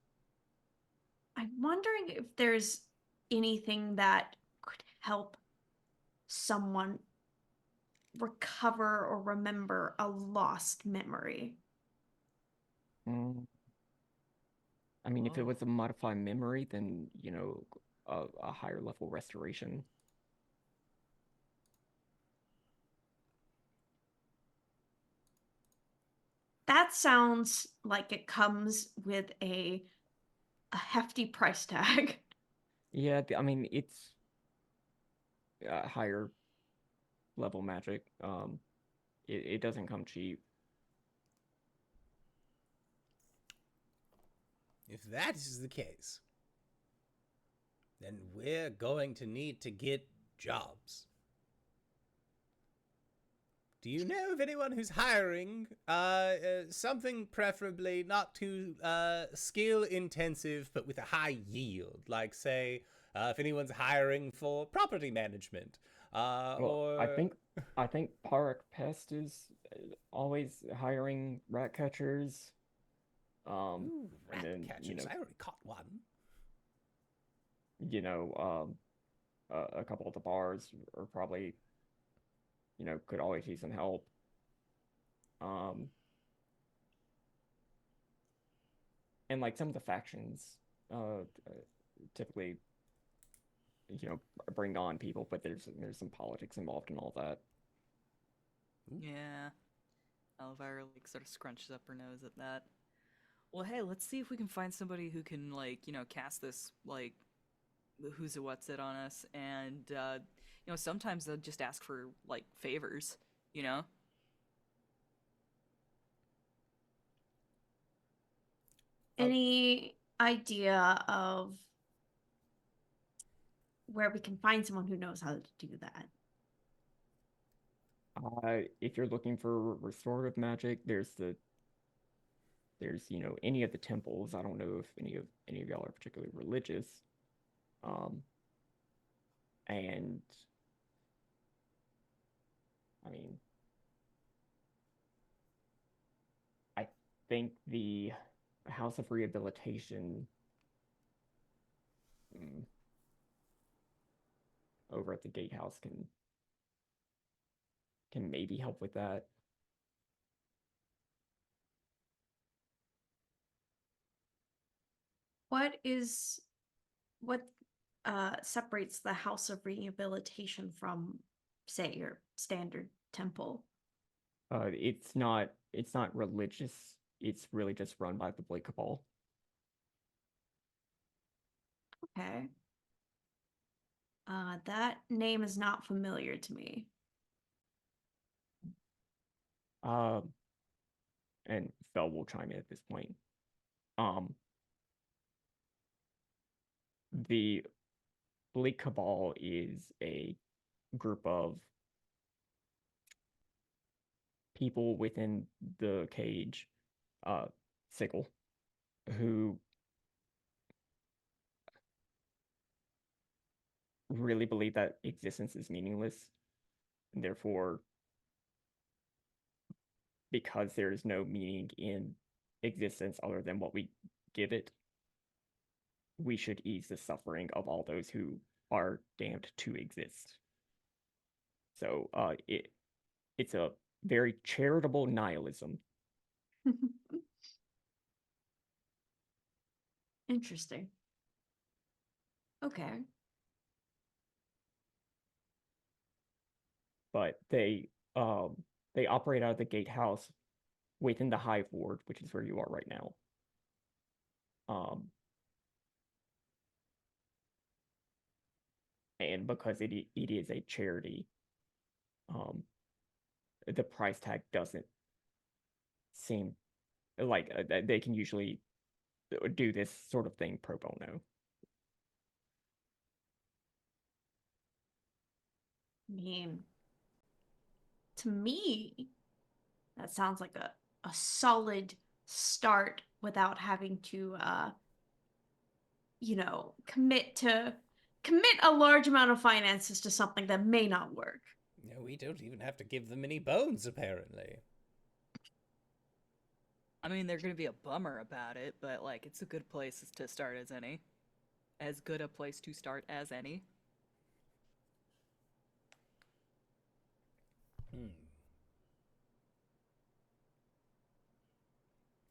I'm wondering if there's anything that could help someone recover or remember a lost memory. Mm. I mean, if it Oh. was a modified memory, then, a higher level restoration. That sounds like it comes with a hefty price tag. Yeah, I mean, it's higher level magic. It doesn't come cheap. If that is the case, then we're going to need to get jobs. Do you know of anyone who's hiring something preferably not too skill intensive, but with a high yield? Like, say, if anyone's hiring for property management, Well, or I think Park Pest is always hiring rat catchers. Ooh, rat And then, catchers. I already caught one. A couple of the bars are probably, could always use some help. And like some of the factions, typically, bring on people, but there's some politics involved in all that. Yeah. Aluvire like sort of scrunches up her nose at that. Well, hey, let's see if we can find somebody who can cast this who's a what's it on us, and sometimes they'll just ask for favors, you know. Any idea of where we can find someone who knows how to do that? If you're looking for restorative magic, there's any of the temples. I don't know if any of y'all are particularly religious. And I mean, I think the House of Rehabilitation over at the Gatehouse can maybe help with that. What separates the House of Rehabilitation from, say, your standard temple? It's not religious. It's really just run by the Blade Cabal. Okay. That name is not familiar to me. And Fel will chime in at this point. The Blade Cabal is a group of people within the cage, Sickle, who really believe that existence is meaningless, and therefore, because there is no meaning in existence other than what we give it, we should ease the suffering of all those who are damned to exist. So it's a very charitable nihilism. Interesting. Okay. But they operate out of the gatehouse within the Hive Ward, which is where you are right now. and because it is a charity, the price tag doesn't seem like they can usually do this sort of thing pro bono. I mean, to me, that sounds like a solid start without having to commit a large amount of finances to something that may not work. No, we don't even have to give them any bones, apparently. I mean, they're gonna be a bummer about it, but like, it's a good place to start as any. As good a place to start as any.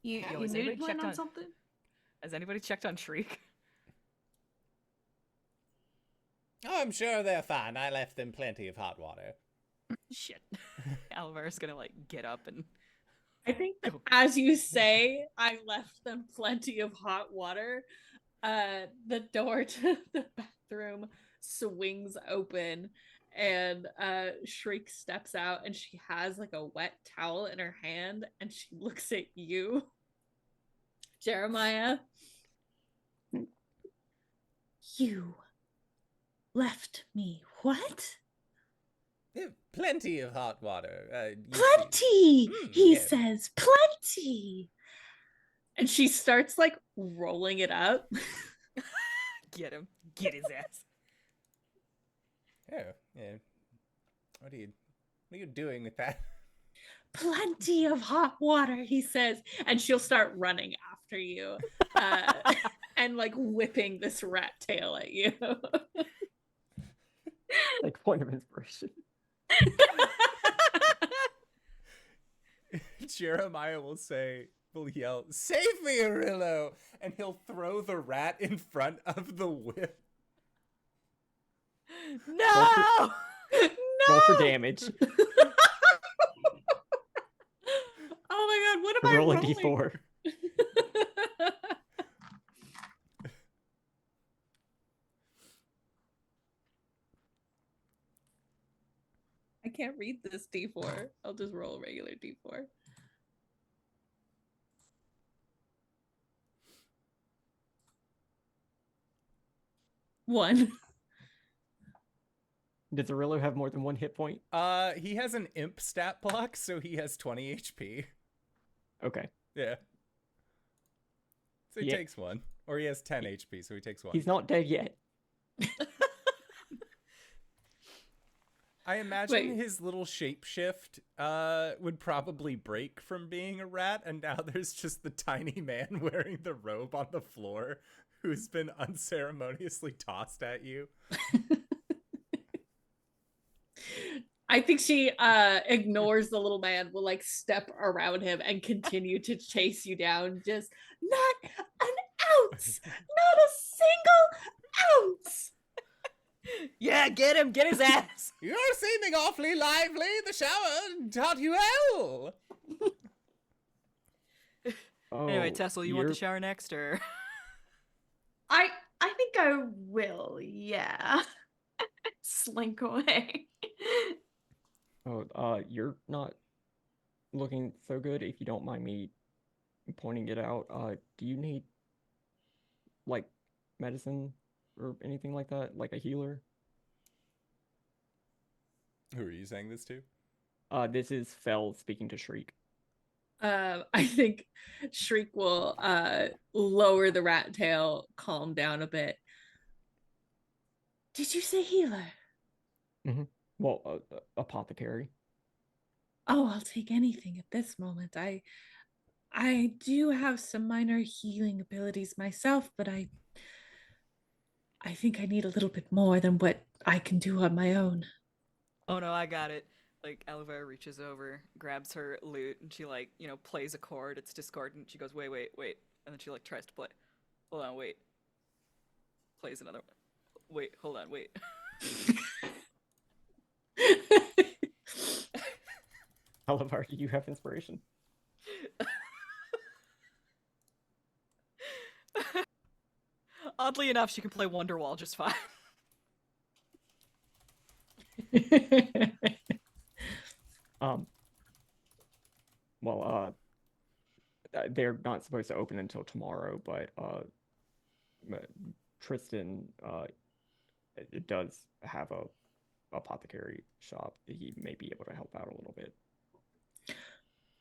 You Yo, you has nude anybody plan checked on on- something? Has anybody checked on Shriek? Oh, I'm sure they're fine. I left them plenty of hot water. Shit. Aluvire's gonna like get up and I think that as you say, I left them plenty of hot water. The door to the bathroom swings open, and Shriek steps out, and she has like a wet towel in her hand, and she looks at you, Jeremiah. You left me what? Yeah, plenty of hot water. Plenty, he yeah. says, plenty. And she starts like rolling it up. get him. Get his ass. Oh, yeah. What are you doing with that? Plenty of hot water, he says, and she'll start running after you, and like whipping this rat tail at you. Like point of inspiration. Jeremiah will yell, "Save me, Orillo!" And he'll throw the rat in front of the whip. No! Roll for damage. Oh my god, what am I Roll a rolling? d4. I can't read this d4. I'll just roll a regular d4. One. Does Orillo have more than one hit point? He has an imp stat block, so he has 20 HP. Okay. Yeah. So he Yeah. takes one. Or he has 10 HP, so he takes one. He's not dead yet. I imagine Wait. his little shapeshift would probably break from being a rat, and now there's just the tiny man wearing the robe on the floor who's been unceremoniously tossed at you. I think she ignores the little man, will like step around him and continue to chase you down. Just not an ounce, not a single ounce. Yeah, get him! Get his ass! You're seeming awfully lively. The shower taught you well. Oh, Anyway, Tessell, you want the you're- shower next, or? I think I will, yeah. Slink away. Oh, you're not looking so good. If you don't mind me pointing it out, do you need like medicine or anything like that, like a healer? Who are you saying this to? This is Fell speaking to Shriek. I think Shriek will lower the rat tail, calm down a bit. Did you say healer? Well, apothecary. Oh, I'll take anything at this moment. I do have some minor healing abilities myself, but I think I need a little bit more than what I can do on my own. Oh no, I got it. Like, Aluvire reaches over, grabs her lute, and she, like, plays a chord. It's discordant. She goes, wait. And then she, like, tries to play. Hold on, wait. Plays another one. Wait, hold on, wait. Aluvire, do you have inspiration? Oddly enough, she can play Wonderwall just fine. Um. Well, they're not supposed to open until tomorrow, but Tristan it does have a apothecary shop. He may be able to help out a little bit.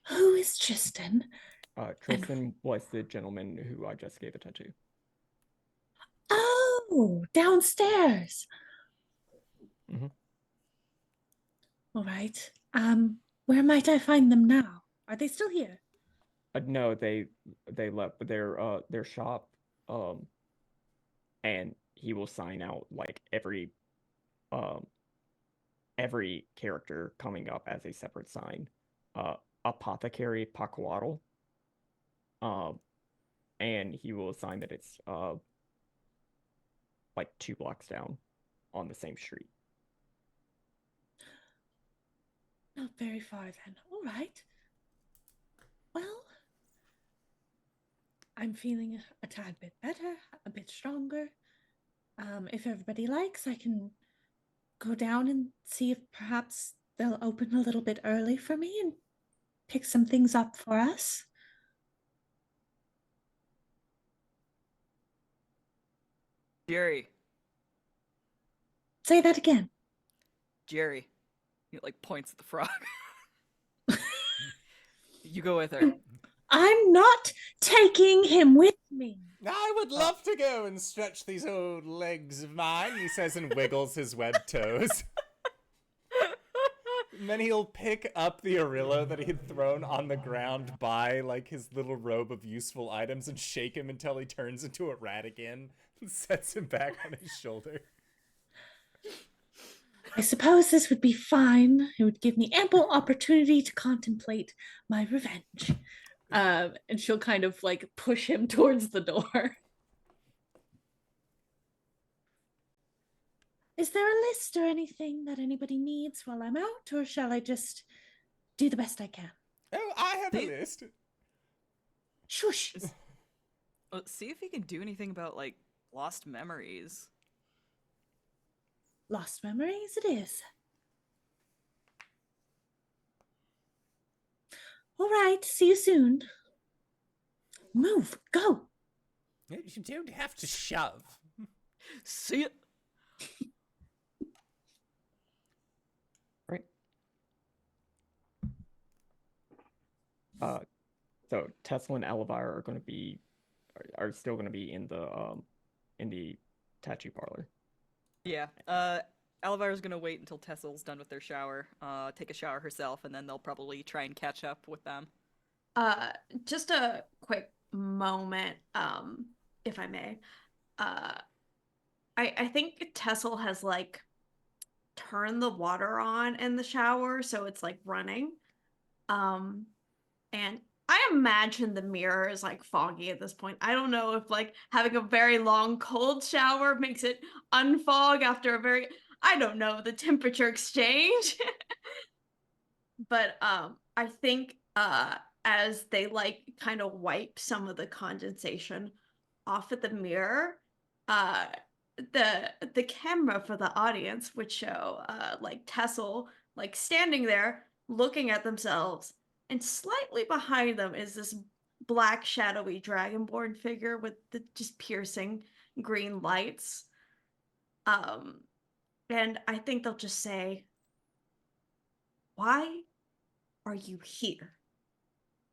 Who is Tristan? Tristan was the gentleman who I just gave a tattoo. Oh, downstairs. Mm-hmm. All right. Where might I find them now? Are they still here? No, they left their shop, and he will sign out like every character coming up as a separate sign. Apothecary Pacuaro. And he will assign that it's like 2 blocks down on the same street. Not very far then. All right. Well, I'm feeling a tad bit better, a bit stronger. If everybody likes, I can go down and see if perhaps they'll open a little bit early for me and pick some things up for us. Jerry. Say that again. Jerry. He like points at the frog. You go with her. I'm not taking him with me. I would love to go and stretch these old legs of mine, he says and wiggles his webbed toes. And then he'll pick up the Orillo that he had thrown on the ground by, like, his little robe of useful items and shake him until he turns into a rat again and sets him back on his shoulder. I suppose this would be fine. It would give me ample opportunity to contemplate my revenge. And she'll kind of like push him towards the door. Is there a list or anything that anybody needs while I'm out, or shall I just do the best I can? Oh, I have a list. Shush. See if he can do anything about like lost memories. Lost memories it is. All right, see you soon. Move, go. You don't have to shove. See it. Right. So Tessell and Aluvire are going to be are still going to be in the tattoo parlor. Yeah. Alvire's gonna wait until Tessell's done with their shower, take a shower herself, and then they'll probably try and catch up with them. Just a quick moment, if I may. I think Tessell has like turned the water on in the shower, so it's like running. And I imagine the mirror is like foggy at this point. I don't know if like having a very long cold shower makes it unfog after a very, I don't know, the temperature exchange. But I think as they like kind of wipe some of the condensation off of the mirror, the camera for the audience would show like Tessell like standing there looking at themselves, and slightly behind them is this black shadowy dragonborn figure with the just piercing green lights. And I think they'll just say, "Why are you here?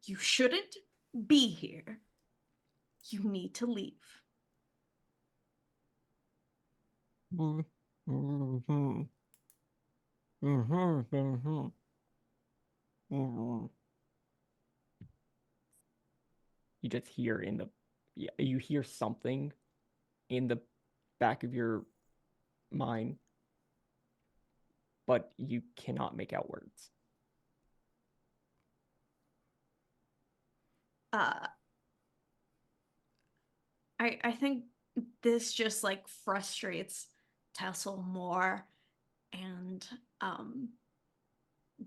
You shouldn't be here. You need to leave." You just hear you hear something in the back of your mind, but you cannot make out words. I think this just like frustrates Tessell more, and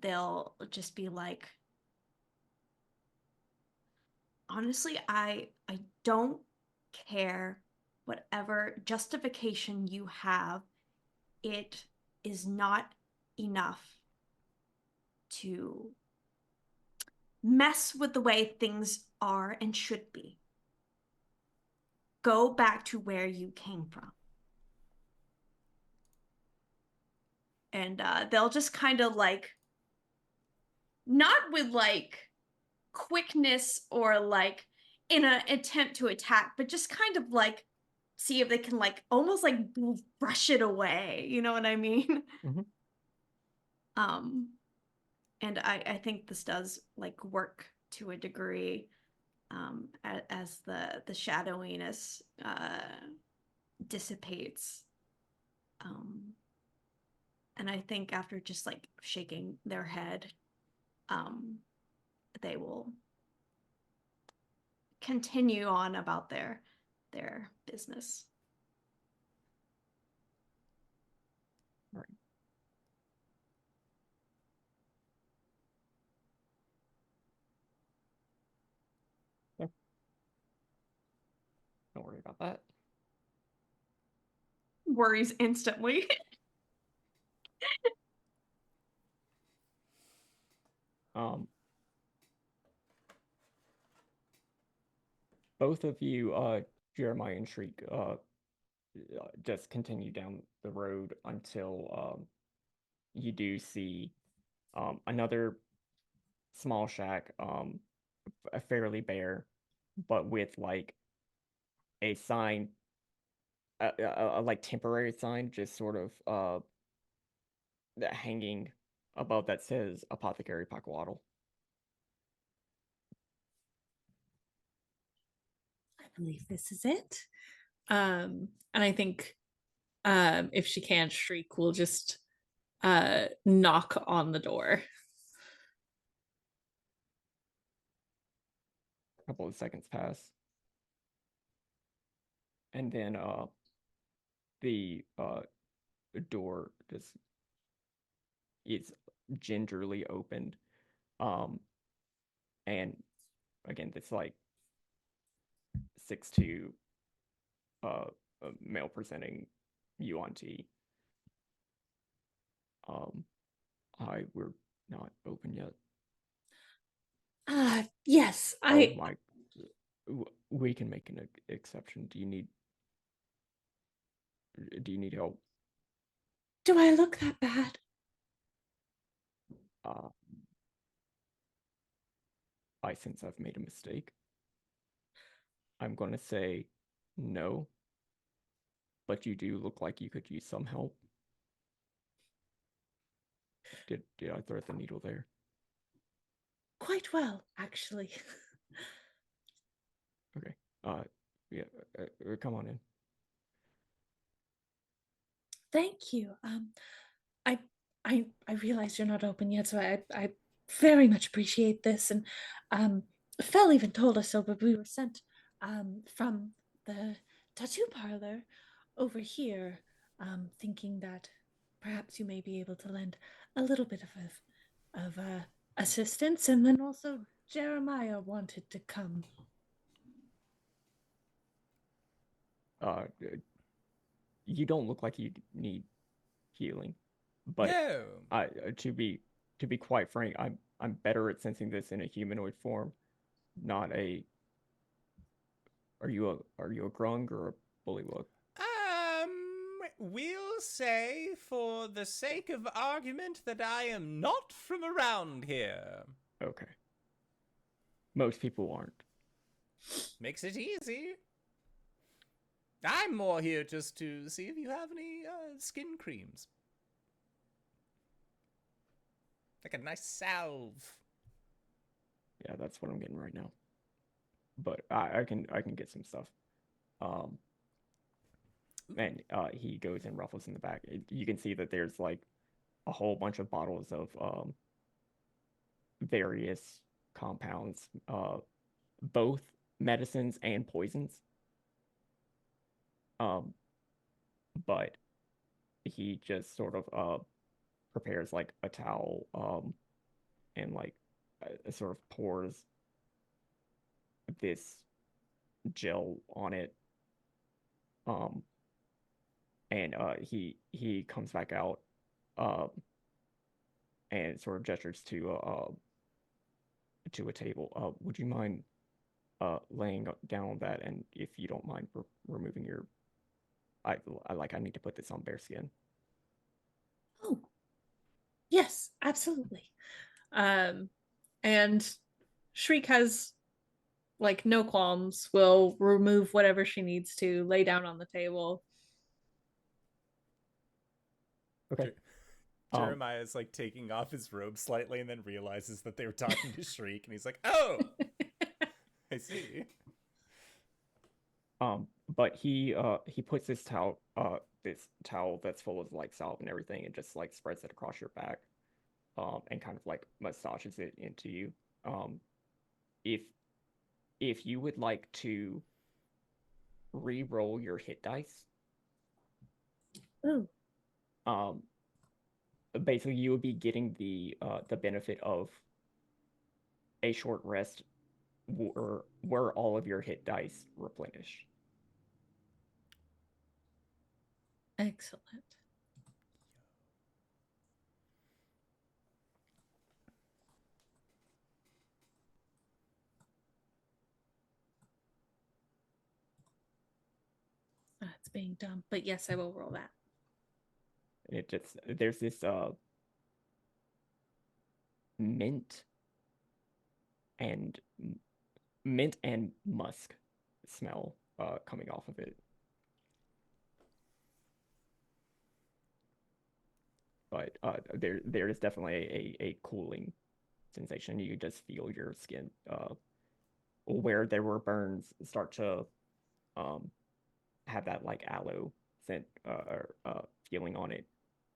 they'll just be like, honestly, I don't care whatever justification you have. It is not enough to mess with the way things are and should be. Go back to where you came from. And they'll just kind of like, not with like quickness or like in an attempt to attack, but just kind of like see if they can like almost like brush it away. You know what I mean? Mhm. And I think this does like work to a degree, as the shadowiness dissipates. And I think after just like shaking their head, they will continue on about their business. Right. Yeah. Don't worry about that. Worries instantly. Both of you, Jeremiah and Shriek, just continue down the road until you do see another small shack, fairly bare, but with like a sign, a like temporary sign, just sort of hanging above that says Apothecary Pakwaddle. I believe this is it. And I think if she can, Shriek will just knock on the door. A couple of seconds pass, and then the door just is gingerly opened, and again, it's like 6'2", a male presenting UNT. Hi, we're not open yet. Yes, Oh my, we can make an exception. Do you need help? Do I look that bad? I sense I've made a mistake. I'm gonna say no, but you do look like you could use some help. Did I thread the needle there? Quite well, actually. Okay. Yeah. Come on in. Thank you. I I realize you're not open yet, so I very much appreciate this. And Fell even told us so, but we were sent from the tattoo parlor over here, thinking that perhaps you may be able to lend a little bit of assistance. And then also Jeremiah wanted to come. You don't look like you need healing, but No. to be quite frank, I'm better at sensing this in a humanoid form, not a. Are you a grung or a bullywug? We'll say for the sake of argument that I am not from around here. Okay. Most people aren't. Makes it easy. I'm more here just to see if you have any skin creams. Like a nice salve. Yeah, that's what I'm getting right now. But I can get some stuff. And he goes and ruffles in the back. You can see that there's like a whole bunch of bottles of various compounds, both medicines and poisons. But he just sort of prepares like a towel, and like sort of pours this gel on it. And he comes back out, and sort of gestures to a table. Would you mind laying down on that, and if you don't mind removing your, I need to put this on bearskin. Oh, yes, absolutely. And Shriek has like no qualms, will remove whatever she needs to, lay down on the table. Okay. Jeremiah's like taking off his robe slightly and then realizes that they were talking to Shriek, and he's like, "Oh, I see." But he puts this towel that's full of like salve and everything, and just like spreads it across your back, and kind of like massages it into you. If you would like to re-roll your hit dice, Ooh. Basically you would be getting the benefit of a short rest where all of your hit dice replenish. Excellent. It's being done, but yes, I will roll that. And it just, there's this mint and musk smell coming off of it. But there is definitely a cooling sensation. You just feel your skin where there were burns start to have that like aloe scent feeling on it,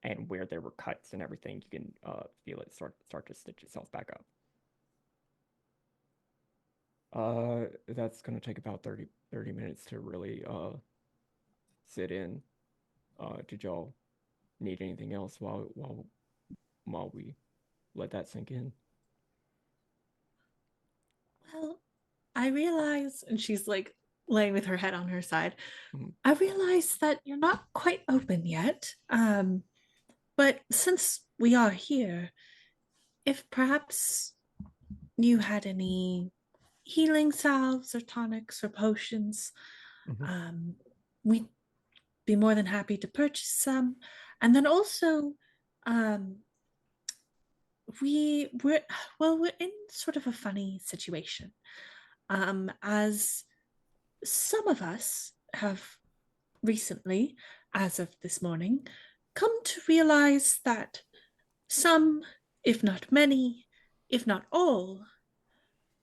and where there were cuts and everything, you can feel it start to stitch itself back up. That's gonna take about 30 minutes to really sit in. Did y'all need anything else while we let that sink in? Well, I realize, and she's like laying with her head on her side, Mhm. I realize that you're not quite open yet. But since we are here, if perhaps you had any healing salves or tonics or potions, Mhm. we'd be more than happy to purchase some. And then also, we're in sort of a funny situation. As some of us have recently, as of this morning, come to realize that some, if not many, if not all,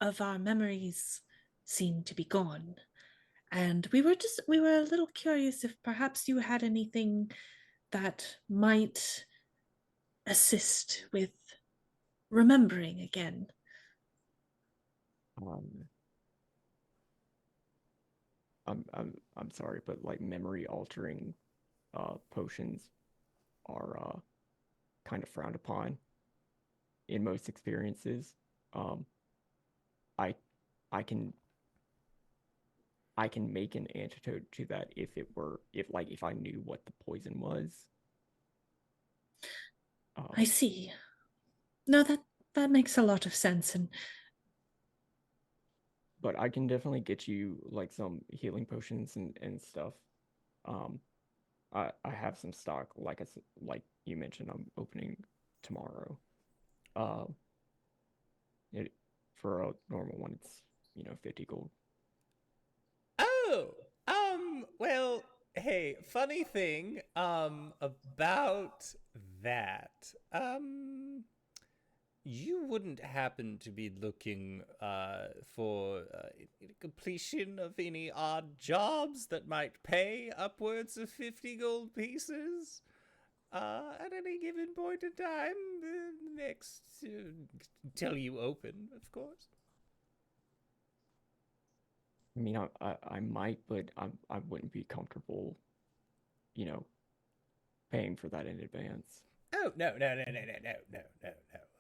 of our memories seem to be gone. And we were a little curious if perhaps you had anything that might assist with remembering again. Um, I'm sorry, but like memory altering potions are kind of frowned upon in most experiences. Um, I I can make an antidote to that if I knew what the poison was. I see. No, that makes a lot of sense. And But I can definitely get you like some healing potions and stuff. Um, I have some stock. Like you mentioned, I'm opening tomorrow. Um, it for a normal one, it's 50 gold. Oh, well, hey, funny thing, about that. You wouldn't happen to be looking, for, completion of any odd jobs that might pay upwards of 50 gold pieces? At any given point in time, next, till you open, of course. I mean, I might, but I wouldn't be comfortable, you know, paying for that in advance. Oh, no.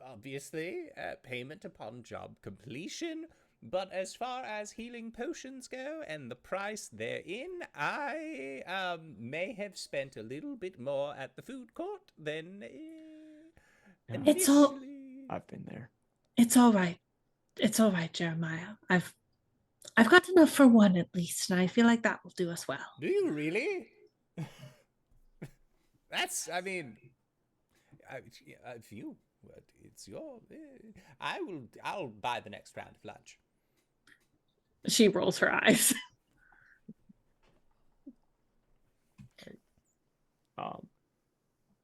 Obviously, payment upon job completion. But as far as healing potions go and the price therein, I may have spent a little bit more at the food court than It's all- Initially- I've been there. It's all right. It's all right, Jeremiah. I've got enough for one at least, and I feel like that will do us well. Do you really? That's, I mean, if you, it's your, I'll buy the next round of lunch. She rolls her eyes.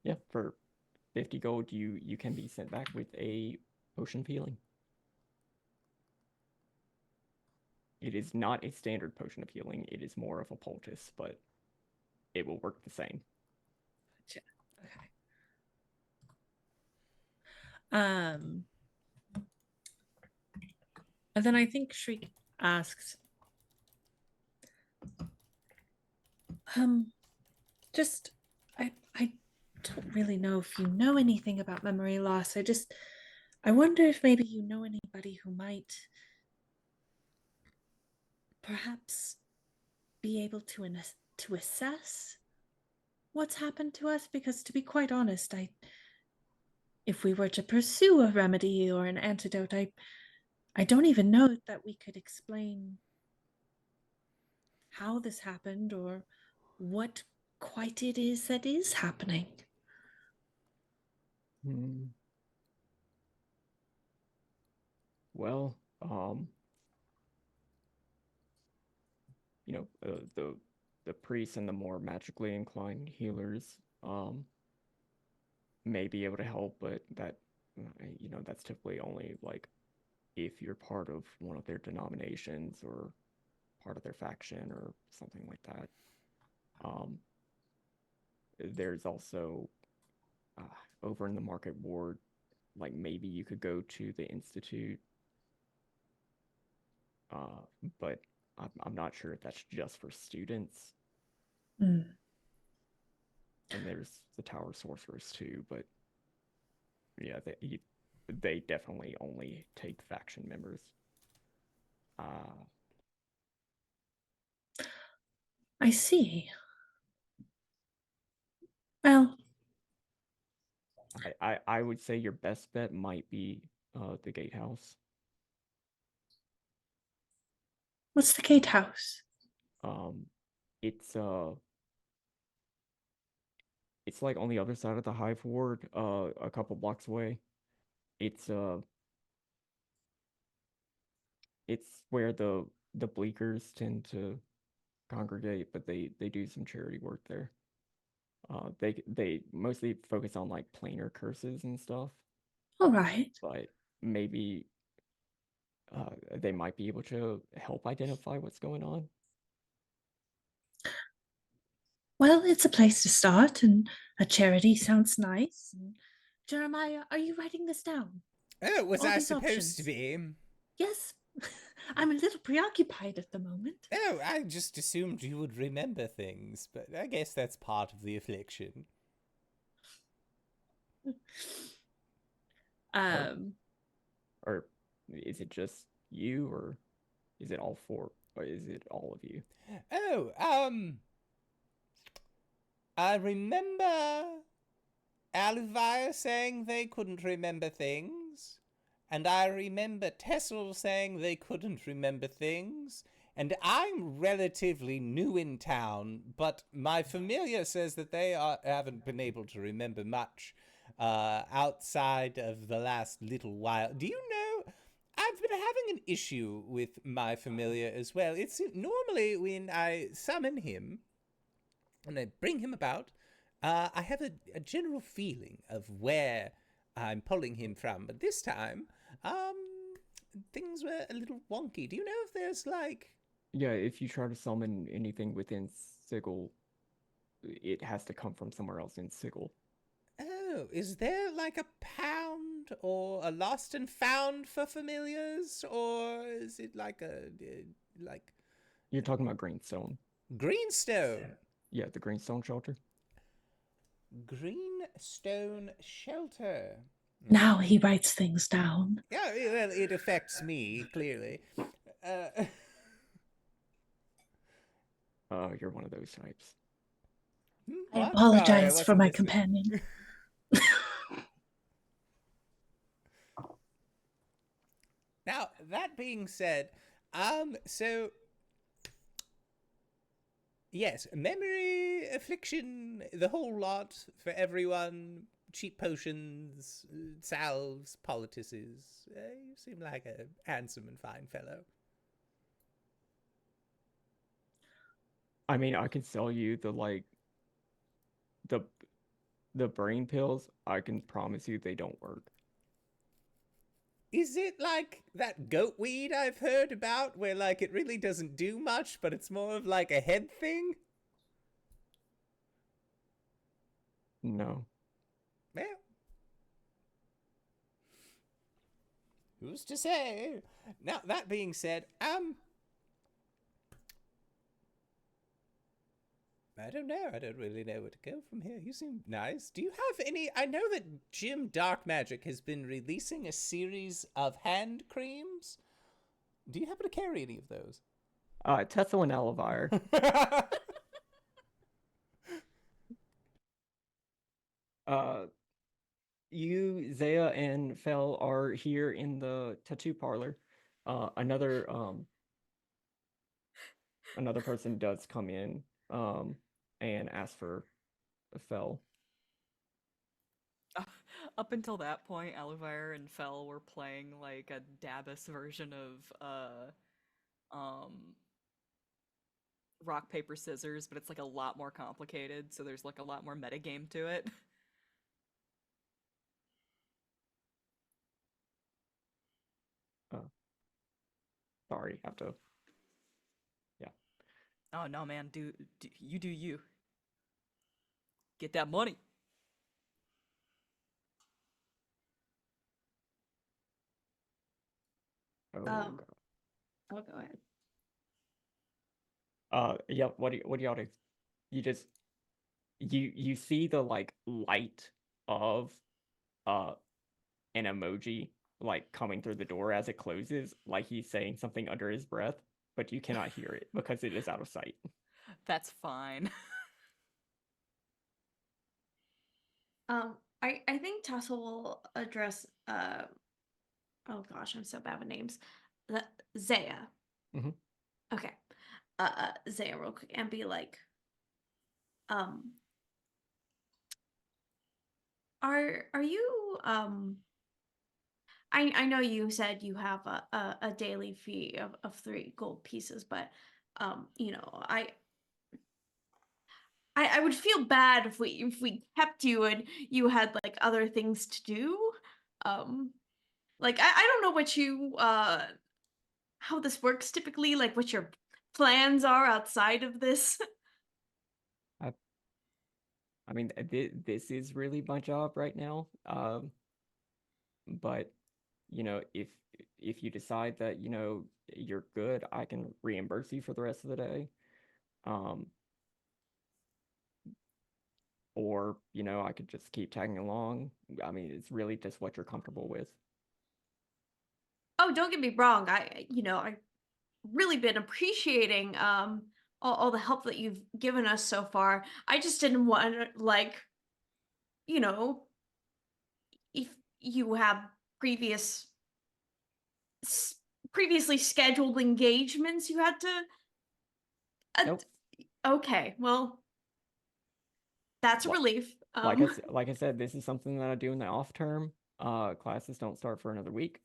Yeah, for 50 gold, you can be sent back with a potion of healing. It is not a standard potion of healing. It is more of a poultice, but it will work the same. Okay. And then I think Shriek asks, just I don't really know if you know anything about memory loss. I wonder if maybe you know anybody who might perhaps be able to assess what's happened to us, because to be quite honest, if we were to pursue a remedy or an antidote, I don't even know that we could explain how this happened or what quite it is that is happening. Well, the priests and the more magically inclined healers may be able to help, but that's typically only like if you're part of one of their denominations or part of their faction or something like that. There's also over in the market ward, like maybe you could go to the institute, but I'm not sure if that's just for students. Mm. And there's the Tower Sorceress too, but yeah, they definitely only take faction members. I see. Well, I would say your best bet might be the gatehouse. what's the gatehouse? It's like on the other side of the Hive Ward, a couple blocks away. It's where the Bleakers tend to congregate, but they do some charity work there. They mostly focus on like planar curses and stuff, All right. but maybe they might be able to help identify what's going on. Well, it's a place to start, and a charity sounds nice. Jeremiah, are you writing this down? Oh, was All I these supposed to options. be? Yes. I'm a little preoccupied at the moment. Oh, I just assumed you would remember things, but I guess that's part of the affliction. Or is it just you, or is it all four, or is it all of you? Oh, I remember Aluvire saying they couldn't remember things, and I remember Tessell saying they couldn't remember things, and I'm relatively new in town, but my familiar says that they haven't been able to remember much outside of the last little while. Do you know, I've been having an issue with my familiar as well. It's normally when I summon him and I bring him about, I have a general feeling of where I'm pulling him from. But this time, things were a little wonky. Do you know if there's like... Yeah, if you try to summon anything within Sigil, it has to come from somewhere else in Sigil. Oh, is there like a pound or a lost and found for familiars? Or is it like like... You're talking about Greenstone. Greenstone? Yeah, the Greenstone shelter. Greenstone shelter. Now he writes things down. Yeah, well, it affects me, clearly. You're one of those types. I I'm apologize sorry, I for wasn't my listening. companion. that being said, so yes, memory, affliction, the whole lot for everyone. Cheap potions, salves, poultices. You seem like a handsome and fine fellow. I mean, I can sell you the the brain pills. I can promise you they don't work. Is it like that goat weed I've heard about, where like it really doesn't do much, but it's more of like a head thing? No. Well, who's to say? Now that being said, I don't know. I don't really know where to go from here. You seem nice. Do you have any? I know that Jim Dark Magic has been releasing a series of hand creams. Do you happen to carry any of those? Tessell and Aluvire. You, Zaya, and Fel are here in the tattoo parlor. Another person does come in and ask for Fel. Up until that point, Aluvire and Fel were playing like a Dabus version of rock paper scissors, but it's like a lot more complicated, so there's like a lot more metagame to it. Sorry, have to. Yeah. Oh no, man, do you get that money? Oh Um, God. Oh, go ahead. Yeah. What do y'all do? You just you see the like light of uh an emoji like coming through the door as it closes, like he's saying something under his breath, but you cannot hear it because it is out of sight. That's fine. I think Tessell will address oh gosh, I'm so bad with names. The Zaya. Mhm. Okay. Zaya real quick and be like, um, are you I know you said you have a daily fee of 3 gold pieces, but you know, I would feel bad if we kept you and you had like other things to do. Um like I don't know what you how this works typically, like what your plans are outside of this. I I mean, this is really my job right now. But you know, if you decide that you're good, I can reimburse you for the rest of the day. Um, or I could just keep tagging along. I mean, it's really just what you're comfortable with. Oh, don't get me wrong. I really been appreciating all the help that you've given us so far. I just didn't want to, like, you know, if you have previous s- previously scheduled engagements you had to Nope. okay, well, that's a Li- relief. like I said, this is something that I do in the off term. Classes don't start for another week,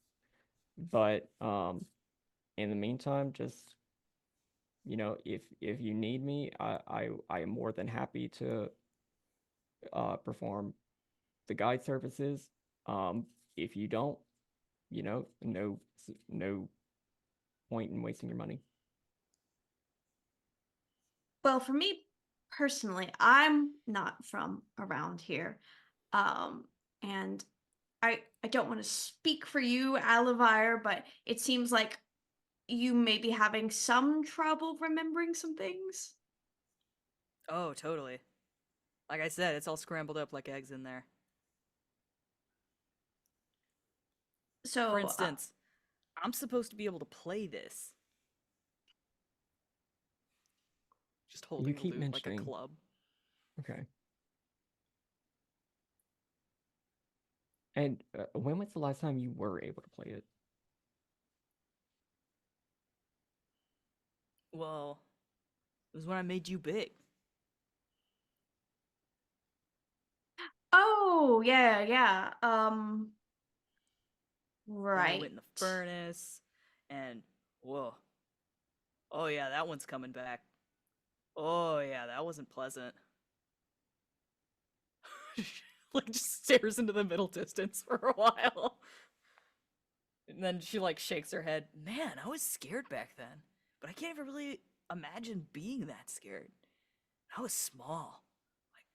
but in the meantime, just if you need me, I am more than happy to perform the guide services. If you don't, no point in wasting your money. Well, for me personally, I'm not from around here. Um, and I don't want to speak for you, Alivire, but it seems like you may be having some trouble remembering some things. Oh, totally. Like I said, it's all scrambled up like eggs in there. For So, instance, I'm supposed to be able to play this. Just You holding the keep loot like a mentioning. club. Okay. And when was the last time you were able to play it? Well, it was when I made you big. Oh, yeah. Then we Right. went in the furnace, and whoa. Oh yeah, that one's coming back. Oh yeah, that wasn't pleasant. Like just stares into the middle distance for a while. And then she like shakes her head. Man, I was scared back then. But I can't even really imagine being that scared. I was small. Like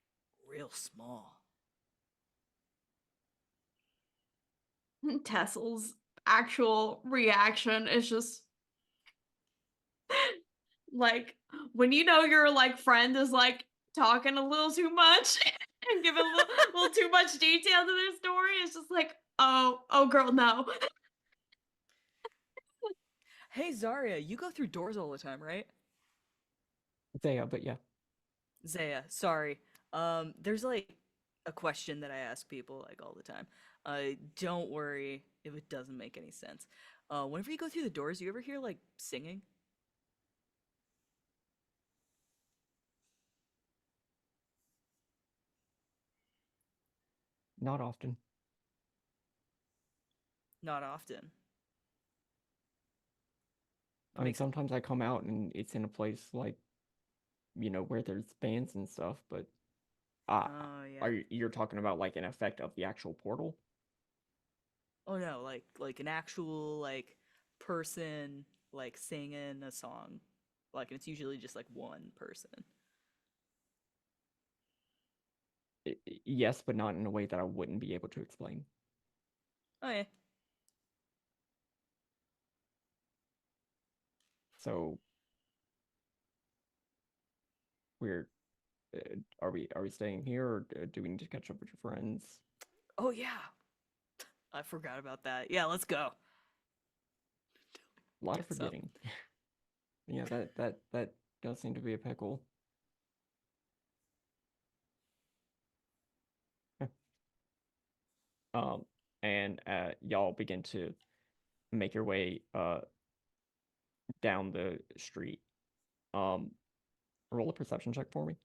real small. Tessell's actual reaction is just like when you know your like friend is like talking a little too much and giving little too much detail to their story. It's just like, oh girl, no. Hey Zarya, you go through doors all the time, right? Zaya, but yeah. Zaya, sorry. There's like a question that I ask people like all the time. Don't worry if it doesn't make any sense. Whenever you go through the doors, you ever hear like singing? Not often. Not often. I mean, sometimes I come out and it's in a place like, where there's bands and stuff, but Oh yeah. you're talking about like an effect of the actual portal? Oh no, like an actual like person like singing a song. Like it's usually just like one person. Yes, but not in a way that I wouldn't be able to explain. Oh yeah. So we're are we staying here, or do we need to catch up with your friends? Oh yeah. I forgot about that. Yeah, let's go. A lot of Gets up. forgetting. Yeah, that does seem to be a pickle. Um, and y'all begin to make your way down the street. Um, roll a perception check for me,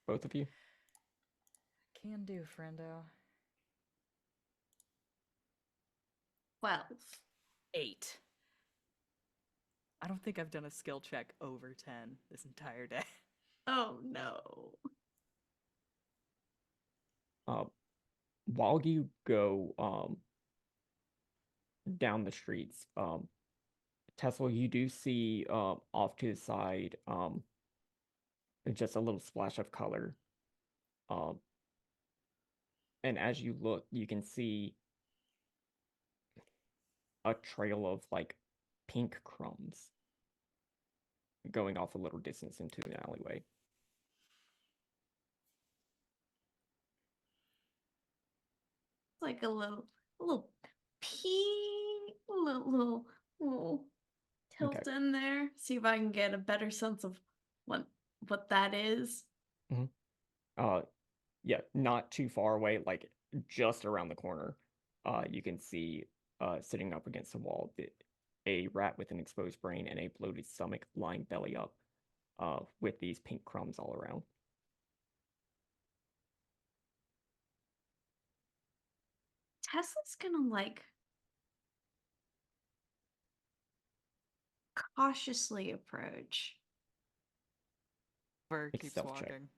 both of you. Can do, friendo. 12. 8. I don't think I've done a skill check over 10 this entire day. Oh no. While you go down the streets, Tessell, you do see off to the side just a little splash of color. Um, and as you look, you can see a trail of like pink crumbs going off a little distance into an alleyway. It's like a little pee, little tilt Okay. in there. See if I can get a better sense of what that is. Uh, yeah, not too far away, like just around the corner. You can see sitting up against the wall a rat with an exposed brain and a bloated stomach lying belly up, with these pink crumbs all around. Tesla's gonna like cautiously approach. Bird Make a keeps stealth check. walking.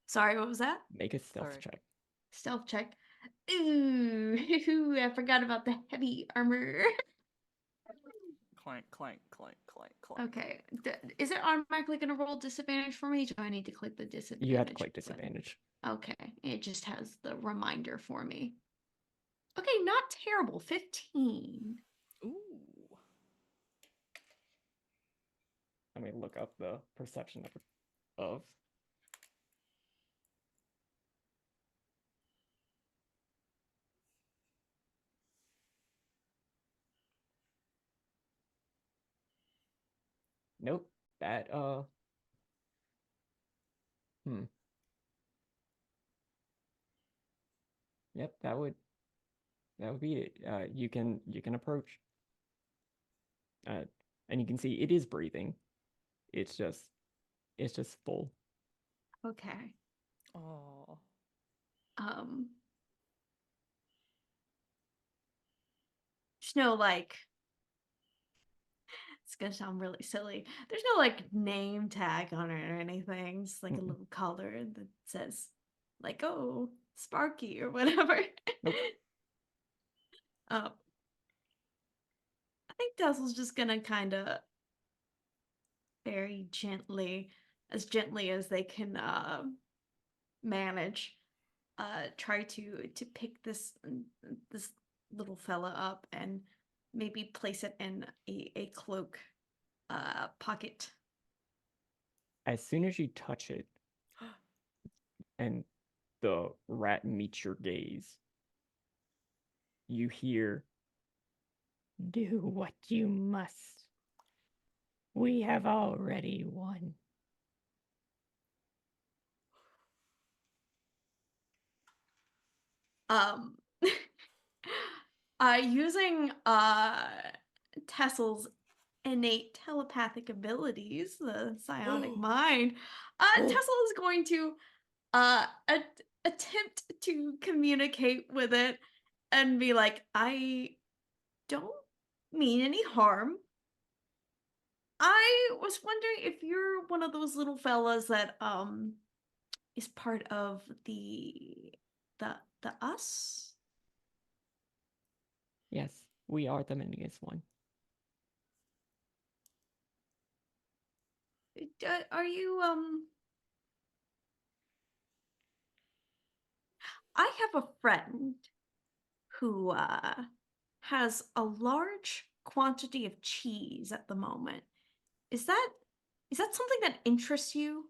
Sorry, what was that? Make a stealth Sorry. check. Stealth check. Ooh, I forgot about the heavy armor. Clank, clank, clank, clank, clank. Okay. Is it automatically going to roll disadvantage for me? Do I need to click the disadvantage? You have to click button? disadvantage. Okay. It just has the reminder for me. Okay, not terrible. 15. Ooh. Let me look up the perception of. Nope. That Yep, that would be it. You can approach. and you can see it is breathing. It's just full. Okay. Oh. There's no like. It's gonna sound really silly. There's no like name tag on it or anything. Just like a Mm-mm. little collar that says, like, oh, Sparky or whatever. Nope. I think Tessell's just gonna kind of very gently, as gently as they can manage, try to pick this little fella up and maybe place it in a cloak pocket. As soon as you touch it, and the rat meets your gaze, you hear, "Do what you must. We have already won." Um, using Tessell's innate telepathic abilities, the psionic mind, Tessell is going to attempt to communicate with it and be like, I don't mean any harm. I was wondering if you're one of those little fellas that is part of the us. Yes, we are the Mingus one. Are you I have a friend who has a large quantity of cheese at the moment. Is that something that interests you?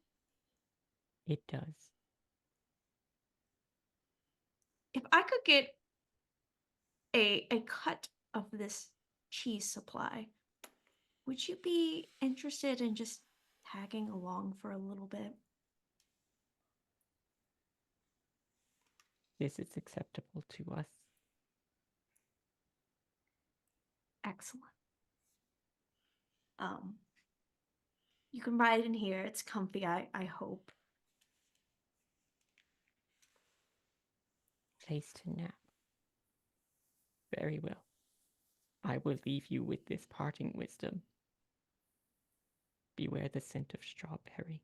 It does. If I could get a cut of this cheese supply, would you be interested in just tagging along for a little bit? This is acceptable to us. Excellent. You can ride in here. It's comfy, I hope. Place to nap. Very well. I will leave you with this parting wisdom. Beware the scent of strawberry.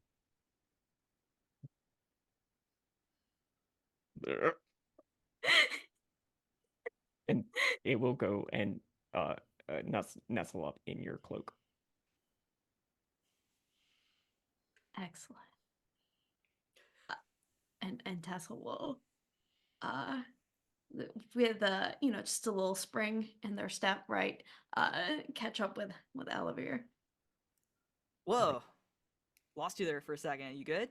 And it will go and nestle up in your cloak. Excellent. And Tessel will with just a little spring in their step, right, catch up with Aluvire. Whoa. Lost you there for a second. You good?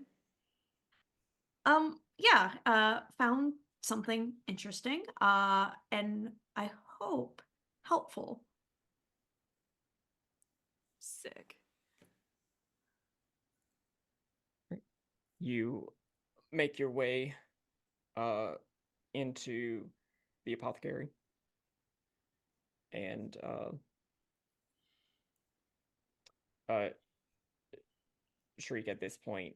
Yeah, found something interesting, and I hope helpful. Sick. You make your way into the apothecary, and Shriek at this point,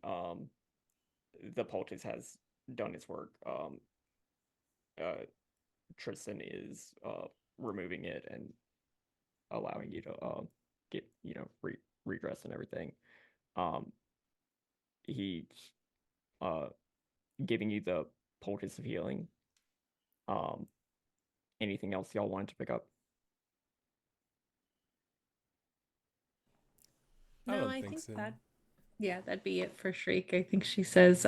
the poultice has done its work. Tristan is removing it and allowing you to get redress and everything. He's giving you the poultice of healing. Anything else y'all wanted to pick up? I No, don't I think think so. that'd be it for Shriek. I think she says,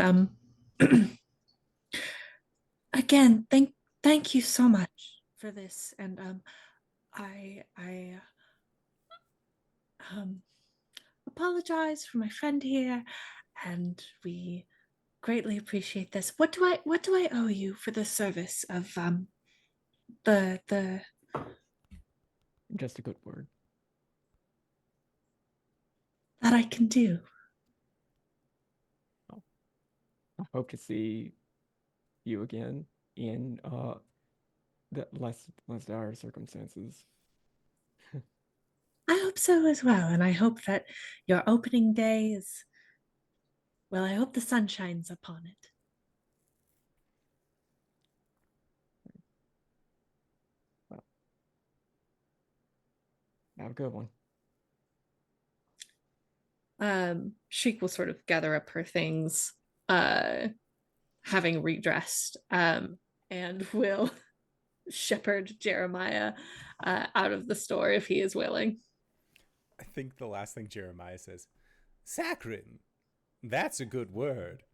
again, thank you so much for this. And I apologize for my friend here, and we greatly appreciate this. What do I owe you for the service of the Just a good word. that I can do? I hope to see you again in the less dire circumstances. I hope so as well. And I hope that your opening day is, well, I hope the sun shines upon it. Well, have a good one. Shriek will sort of gather up her things, having redressed, and will shepherd Jeremiah out of the store if he is willing. I think the last thing Jeremiah says, "Saccharin, that's a good word."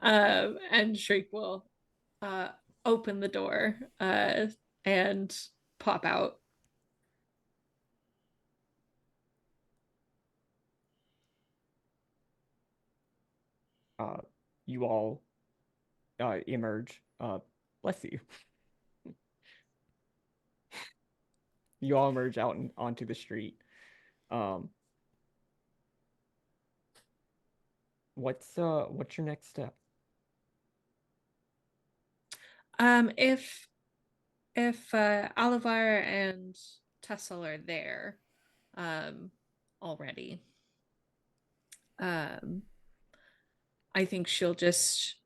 And Shriek will open the door and pop out. You all emerge. Bless you. You all emerge out onto the street. What's your next step? If Aluvire and Tessell are there already, I think she'll just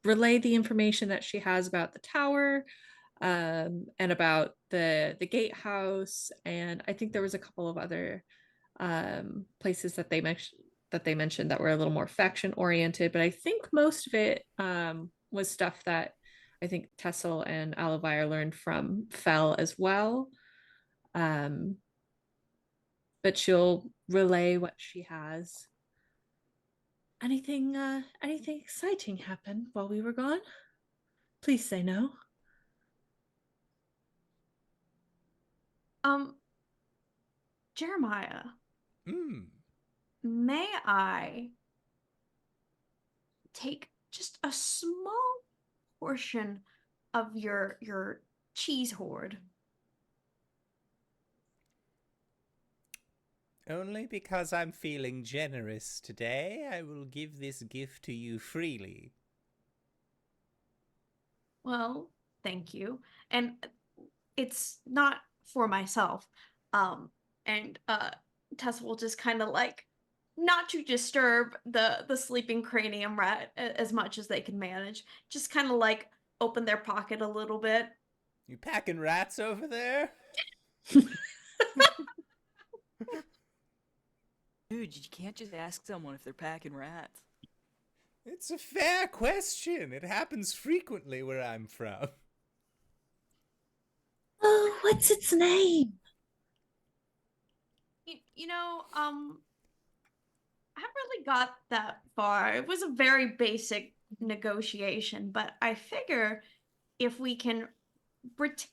relay the information that she has about the tower, and about the gatehouse, and I think there was a couple of other places that they mentioned that were a little more faction oriented, but I think most of it was stuff that I think Tessell and Aluvire learned from Fell as well. But she'll relay what she has. Anything exciting happened while we were gone? Please say no. Jeremiah, Hmm. may I take just a small portion of your cheese hoard? Only because I'm feeling generous today, I will give this gift to you freely. Well, thank you. And it's not for myself. And Tessa will just kind of like, not to disturb the sleeping cranium rat as much as they can manage, just kind of like open their pocket a little bit. You packing rats over there? Dude, you can't just ask someone if they're packing rats. It's a fair question. It happens frequently where I'm from. Oh, what's its name? I haven't really got that far. It was a very basic negotiation, but I figure if we can retain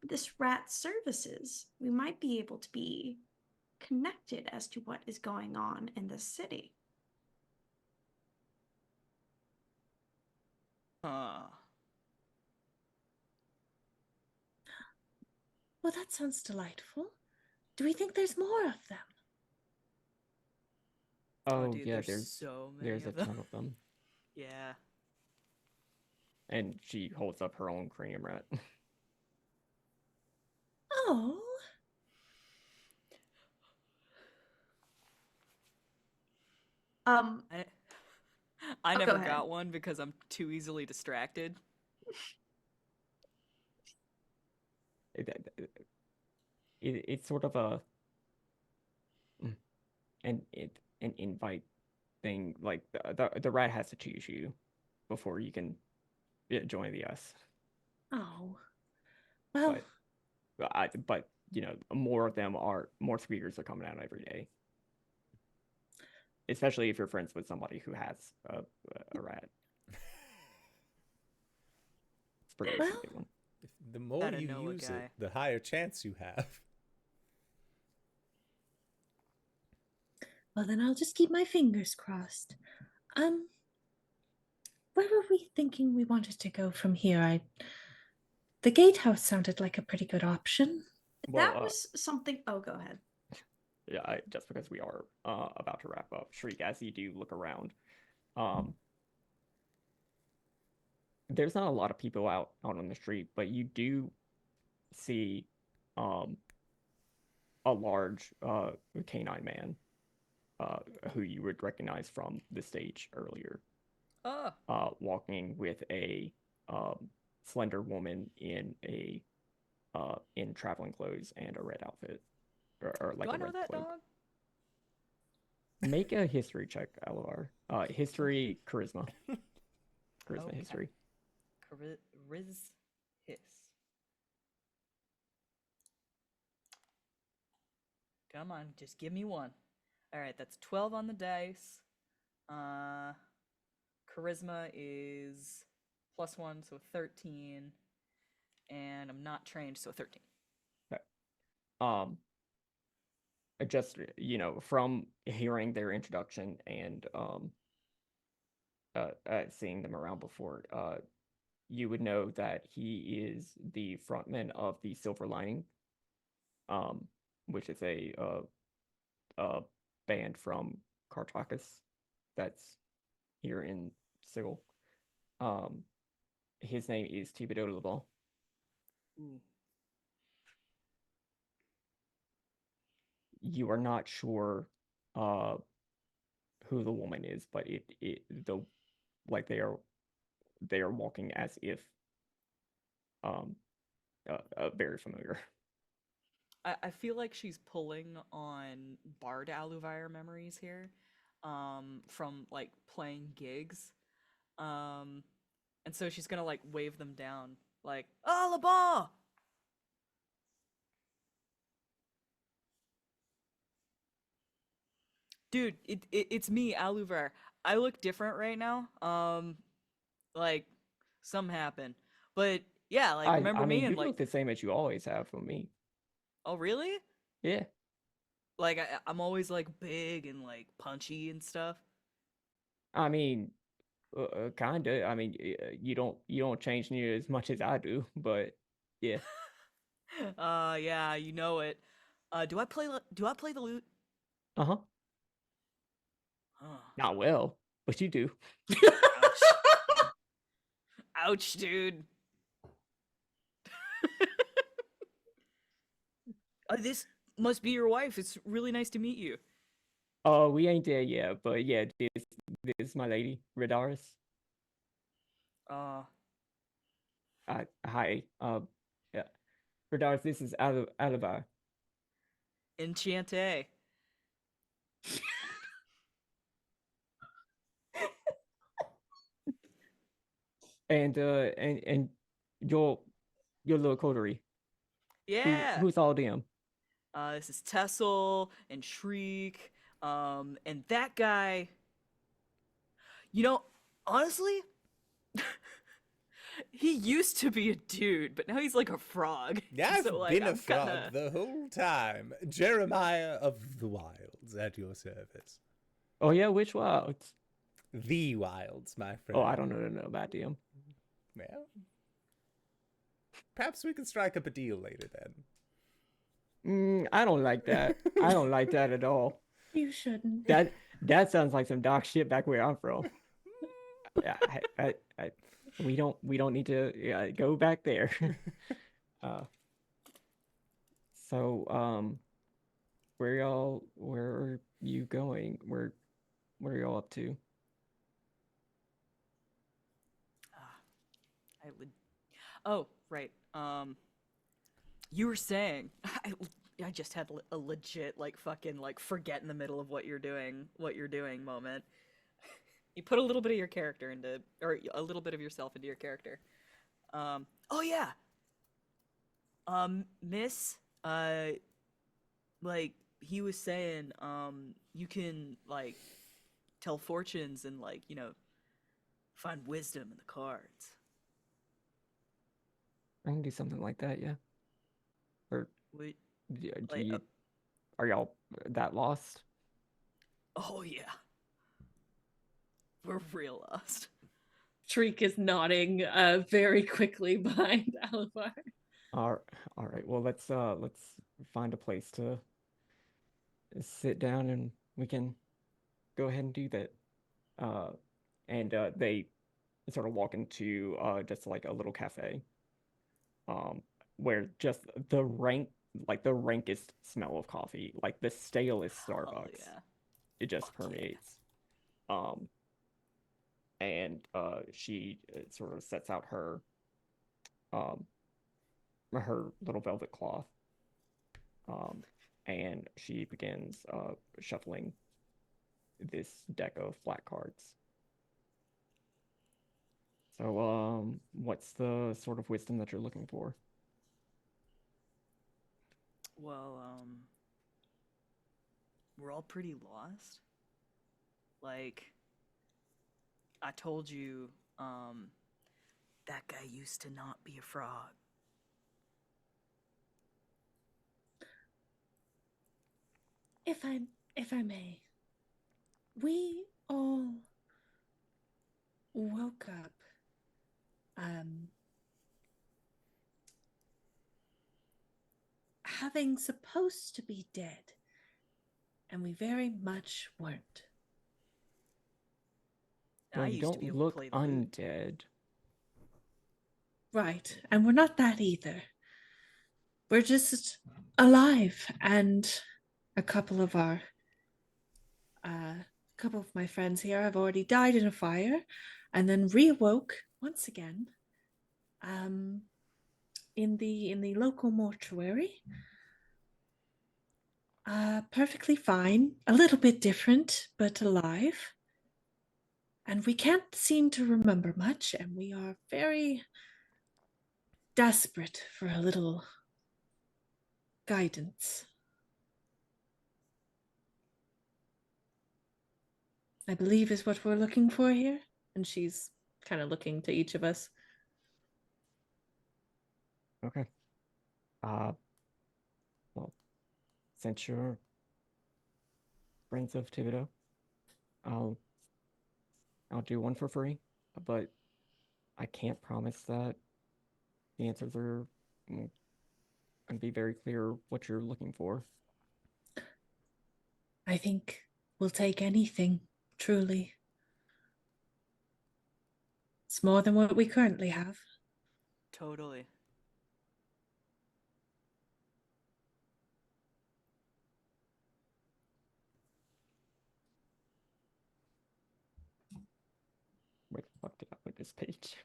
this rat's services, we might be able to be connected as to what is going on in the city. Huh. Well, that sounds delightful. Do we think there's more of them? Oh, dude, yeah, there's so many there's a of them. ton of them. Yeah. And she holds up her own cranium rat. Oh. I go never ahead. got one because I'm too easily distracted. It's sort of an invite thing. Like the rat has to choose you before you can join the us. Oh. Well, But more speakers are coming out every day. Especially if you're friends with somebody who has a rat. It's pretty Well, easy to get one. The more Gotta you know a use guy. it, the higher chance you have. well, then I'll just keep my fingers crossed. Where were we thinking we wanted to go from here? The gatehouse sounded like a pretty good option. Well, That was something. Oh, go ahead. Yeah, just because we are about to wrap up, Shriek, as you do look around, there's not a lot of people out on the street, but you do see a large canine man who you would recognize from the stage earlier, walking with a slender woman in traveling clothes and a red outfit, or like Do I a know red that cloak. dog? Make a history check, Aluvire. History, charisma. Charisma, Okay. history. Riz hiss. Come on, just give me one. All right, that's 12 on the dice. Charisma is +1, so 13. And I'm not trained, so 13. Okay. Just, from hearing their introduction and seeing them around before, you would know that he is the frontman of the Silver Lining, which is a band from Kartakas that's here in Sigil. His name is Thibodeau Leblanc. Ooh. You are not sure who the woman is, but they are walking as if very familiar. I feel like she's pulling on Bard Aluvire memories here, from like playing gigs. And so she's gonna like wave them down, like, "Oh, LeBlanc!" Dude, it's me, Aluvire. I look different right now. Like, something happened. But yeah, like, remember I me mean, and you like, look the same as you always have for me. oh really? Yeah. Like I'm always like big and like punchy and stuff. I mean, kinda. I mean, you don't change near as much as I do, but yeah. Yeah, you know it. Do I play the lute? Uh-huh. Huh. Not well, but you do. Ouch. Ouch, dude. This must be your wife. It's really nice to meet you. Oh, we ain't there yet, but yeah, this is my lady, Redaris. Uh, Hi. Yeah. Redaris, this is Aluvire. Enchante. And your little coterie. Yeah. Who's all them? This is Tessell and Shriek. And that guy. You know, honestly, he used to be a dude, but now he's like a frog. Yeah, I've So, like, been a I'm frog kinda... the whole time. Jeremiah of the Wilds at your service. Oh yeah, which wilds? The Wilds, my friend. Oh, I don't know about them. Well, perhaps we can strike up a deal later then. I don't like that. I don't like that at all. You shouldn't. That sounds like some dark shit back where I'm from. Yeah, we don't need to go back there. So where are you going? Where are y'all up to? I would. Oh, right. You were saying I just had a legit like fucking like forget in the middle of what you're doing moment. You put a little bit of your character into, or a little bit of yourself into your character. Oh yeah. Miss, like he was saying, you can like tell fortunes and like find wisdom in the cards. I can do something like that, yeah. Or Wait, are y'all that lost? oh yeah. We're real lost. Shriek is nodding very quickly behind Aluvire. All right. Well, let's find a place to sit down and we can go ahead and do that. And they sort of walk into just like a little cafe, where just the rankest smell of coffee, like the stalest Oh Starbucks, yeah. it just Fuck yeah. permeates. And she sort of sets out um her little velvet cloth, and she begins shuffling this deck of black cards. So, what's the sort of wisdom that you're looking for? Well, we're all pretty lost. Like, I told you, that guy used to not be a frog. If I may, we all woke up having supposed to be dead, and we very much weren't. And I Well, you used to be don't able to look play the lute. undead. Right, and we're not that either. We're just alive, and a couple of our a couple of my friends here have already died in a fire and then reawoke once again in the local mortuary, perfectly fine, a little bit different but alive, and we can't seem to remember much, and we are very desperate for a little guidance. I believe is what we're looking for here. And she's kind of looking to each of us. Okay. Well, since you're friends of Thibodeau, I'll do one for free, but I can't promise that the answers are going to be very clear what you're looking for. I think we'll take anything, truly. It's more than what we currently have. Totally. Where the fuck did I put this page?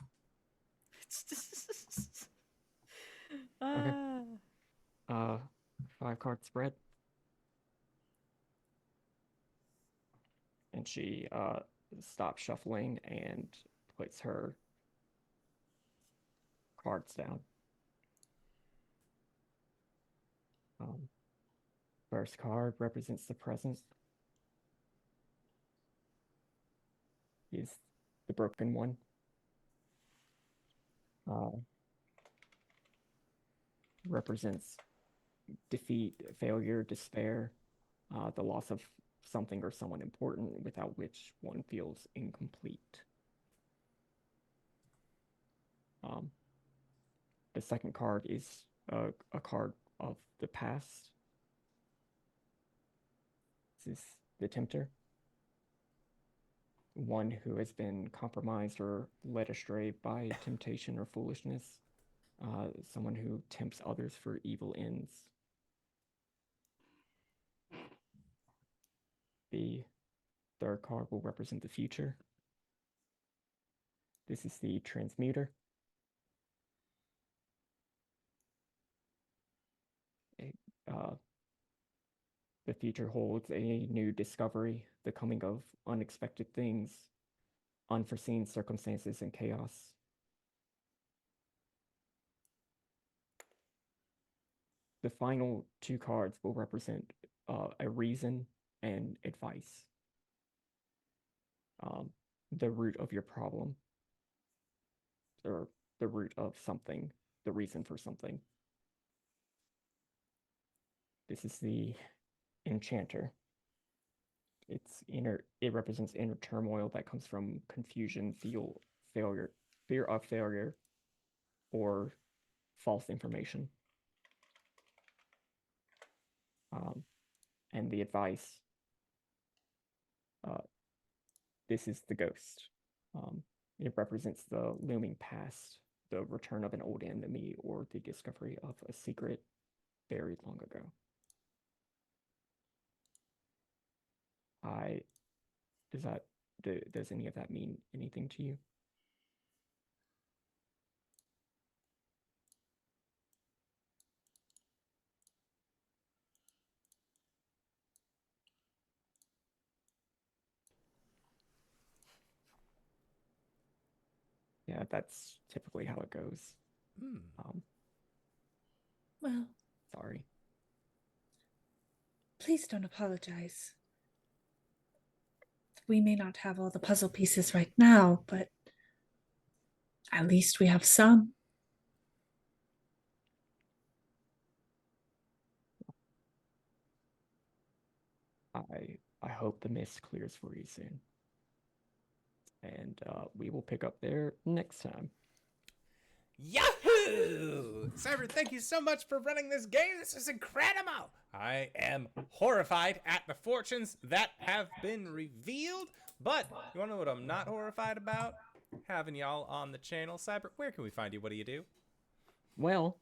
Okay. Ah. 5-card spread. And she stops shuffling and puts her cards down. First card represents the present. Is the broken one. Represents defeat, failure, despair, the loss of something or someone important without which one feels incomplete. The second card is a card of the past. This is the Tempter. One who has been compromised or led astray by temptation or foolishness. Someone who tempts others for evil ends. The third card will represent the future. This is the Transmuter. The future holds a new discovery, the coming of unexpected things, unforeseen circumstances, and chaos. The final two cards will represent a reason and advice. The root of your problem, or the root of something, the reason for something. This is the Enchanter. It represents inner turmoil that comes from confusion, fear of failure, or false information. And the advice, this is the Ghost. It represents the looming past, the return of an old enemy, or the discovery of a secret buried long ago. Does any of that mean anything to you? Yeah, that's typically how it goes. Well, Sorry. please don't apologize. We may not have all the puzzle pieces right now, but at least we have some. I hope the mist clears for you soon. And we will pick up there next time. Yahoo! Cyber, thank you so much for running this game. This is incredible. I am horrified at the fortunes that have been revealed. But you want to know what I'm not horrified about? Having y'all on the channel. Cyber, where can we find you? What do you do? Well,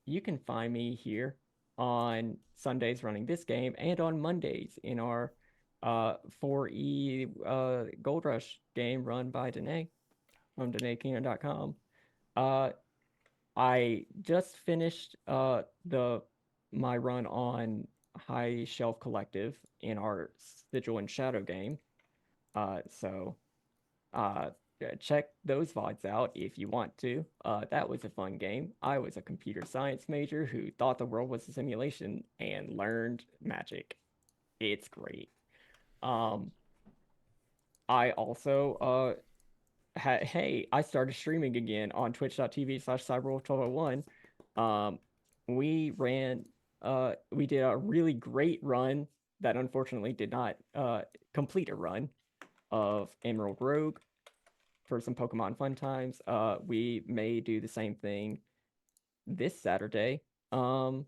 you can find me here on Sundays running this game and on Mondays in our 4E Gold Rush game run by Danae from DanaeKeener.com. I just finished my run on High Shelf Collective in our Sigil and Shadow game. So check those VODs out if you want to. That was a fun game. I was a computer science major who thought the world was a simulation and learned magic. It's great. I also I started streaming again on twitch.tv/cyberwolf1201. We did a really great run that unfortunately did not complete a run of Emerald Rogue for some Pokemon fun times. We may do the same thing this Saturday. And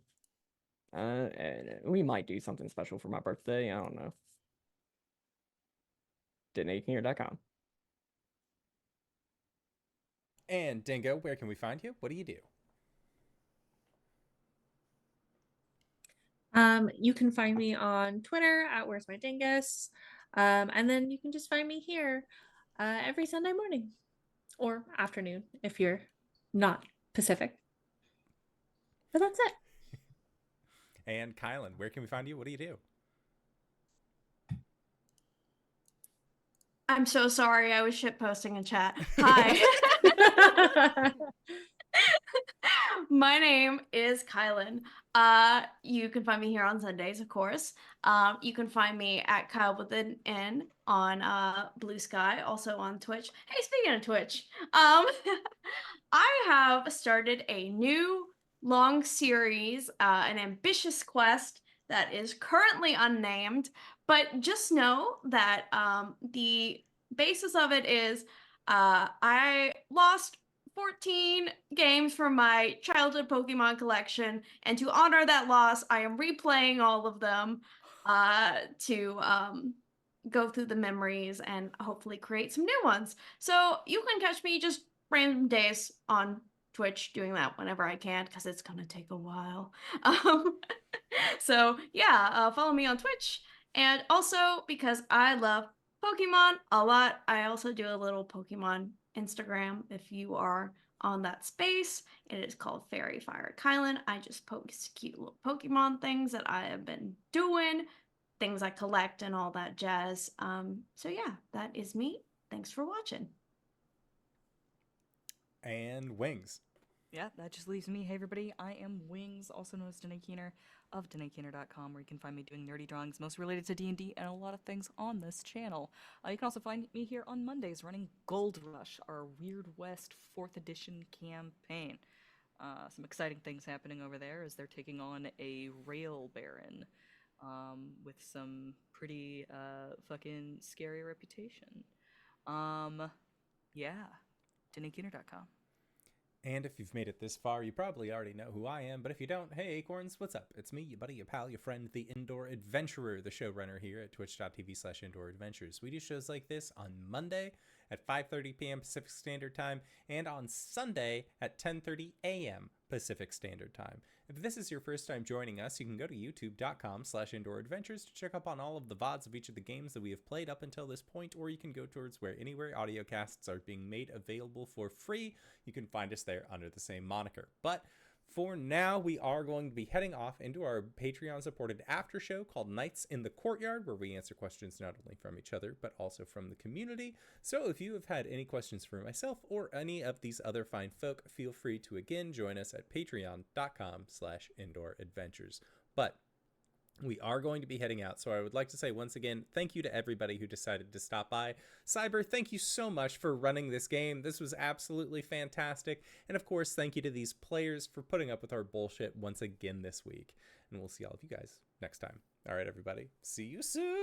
we might do something special for my birthday. I don't know. DanaeKeener.com. And Dingo, where can we find you? What do you do? You can find me on Twitter at WheresMyDingus. And then you can just find me here every Sunday morning or afternoon if you're not Pacific. But that's it. And KyleWithAnN, where can we find you? What do you do? I'm so sorry. I was shit posting in chat. Hi. My name is KyleWithAnN. You can find me here on Sundays, of course. You can find me at KyleWithAnN on Blue Sky, also on Twitch. Hey, speaking of Twitch, I have started a new long series, an ambitious quest that is currently unnamed, but just know that the basis of it is I lost 14 games from my childhood Pokemon collection, and to honor that loss, I am replaying all of them to go through the memories and hopefully create some new ones. So you can catch me just random days on Twitch doing that whenever I can, because it's gonna take a while. So yeah, follow me on Twitch. And also, because I love Pokemon a lot, I also do a little Pokemon Instagram if you are on that space. It is called Fairy Fire KyleWithAnN. I just post cute little Pokemon things that I have been doing, things I collect and all that jazz. So yeah, that is me. Thanks for watching. And Wings. Yeah, that just leaves me. Hey, everybody, I am Wings, also known as Danae Keener of DanaeKeener.com, where you can find me doing nerdy drawings, most related to D&D and a lot of things on this channel. You can also find me here on Mondays running Gold Rush, our Weird West 4th edition campaign. Some exciting things happening over there as they're taking on a Rail Baron with some pretty fucking scary reputation. Yeah, DanaeKeener.com. And if you've made it this far, you probably already know who I am. But if you don't, hey, Acorns, what's up? It's me, your buddy, your pal, your friend, the Indoor Adventurer, the showrunner here at twitch.tv/Indoor Adventures. We do shows like this on Monday at 5:30 p.m. Pacific Standard Time and on Sunday at 10:30 a.m. Pacific Standard Time. If this is your first time joining us, you can go to youtube.com/indooradventures to check up on all of the VODs of each of the games that we have played up until this point, or you can go towards anywhere audio casts are being made available for free. You can find us there under the same moniker. But for now, we are going to be heading off into our Patreon-supported after show called Nights in the Courtyard, where we answer questions not only from each other, but also from the community. So if you have had any questions for myself or any of these other fine folk, feel free to again join us at patreon.com/indooradventures. But we are going to be heading out, so I would like to say once again, thank you to everybody who decided to stop by. Cyber, thank you so much for running this game. This was absolutely fantastic. And of course, thank you to these players for putting up with our bullshit once again this week. And we'll see all of you guys next time. All right, everybody. See you soon.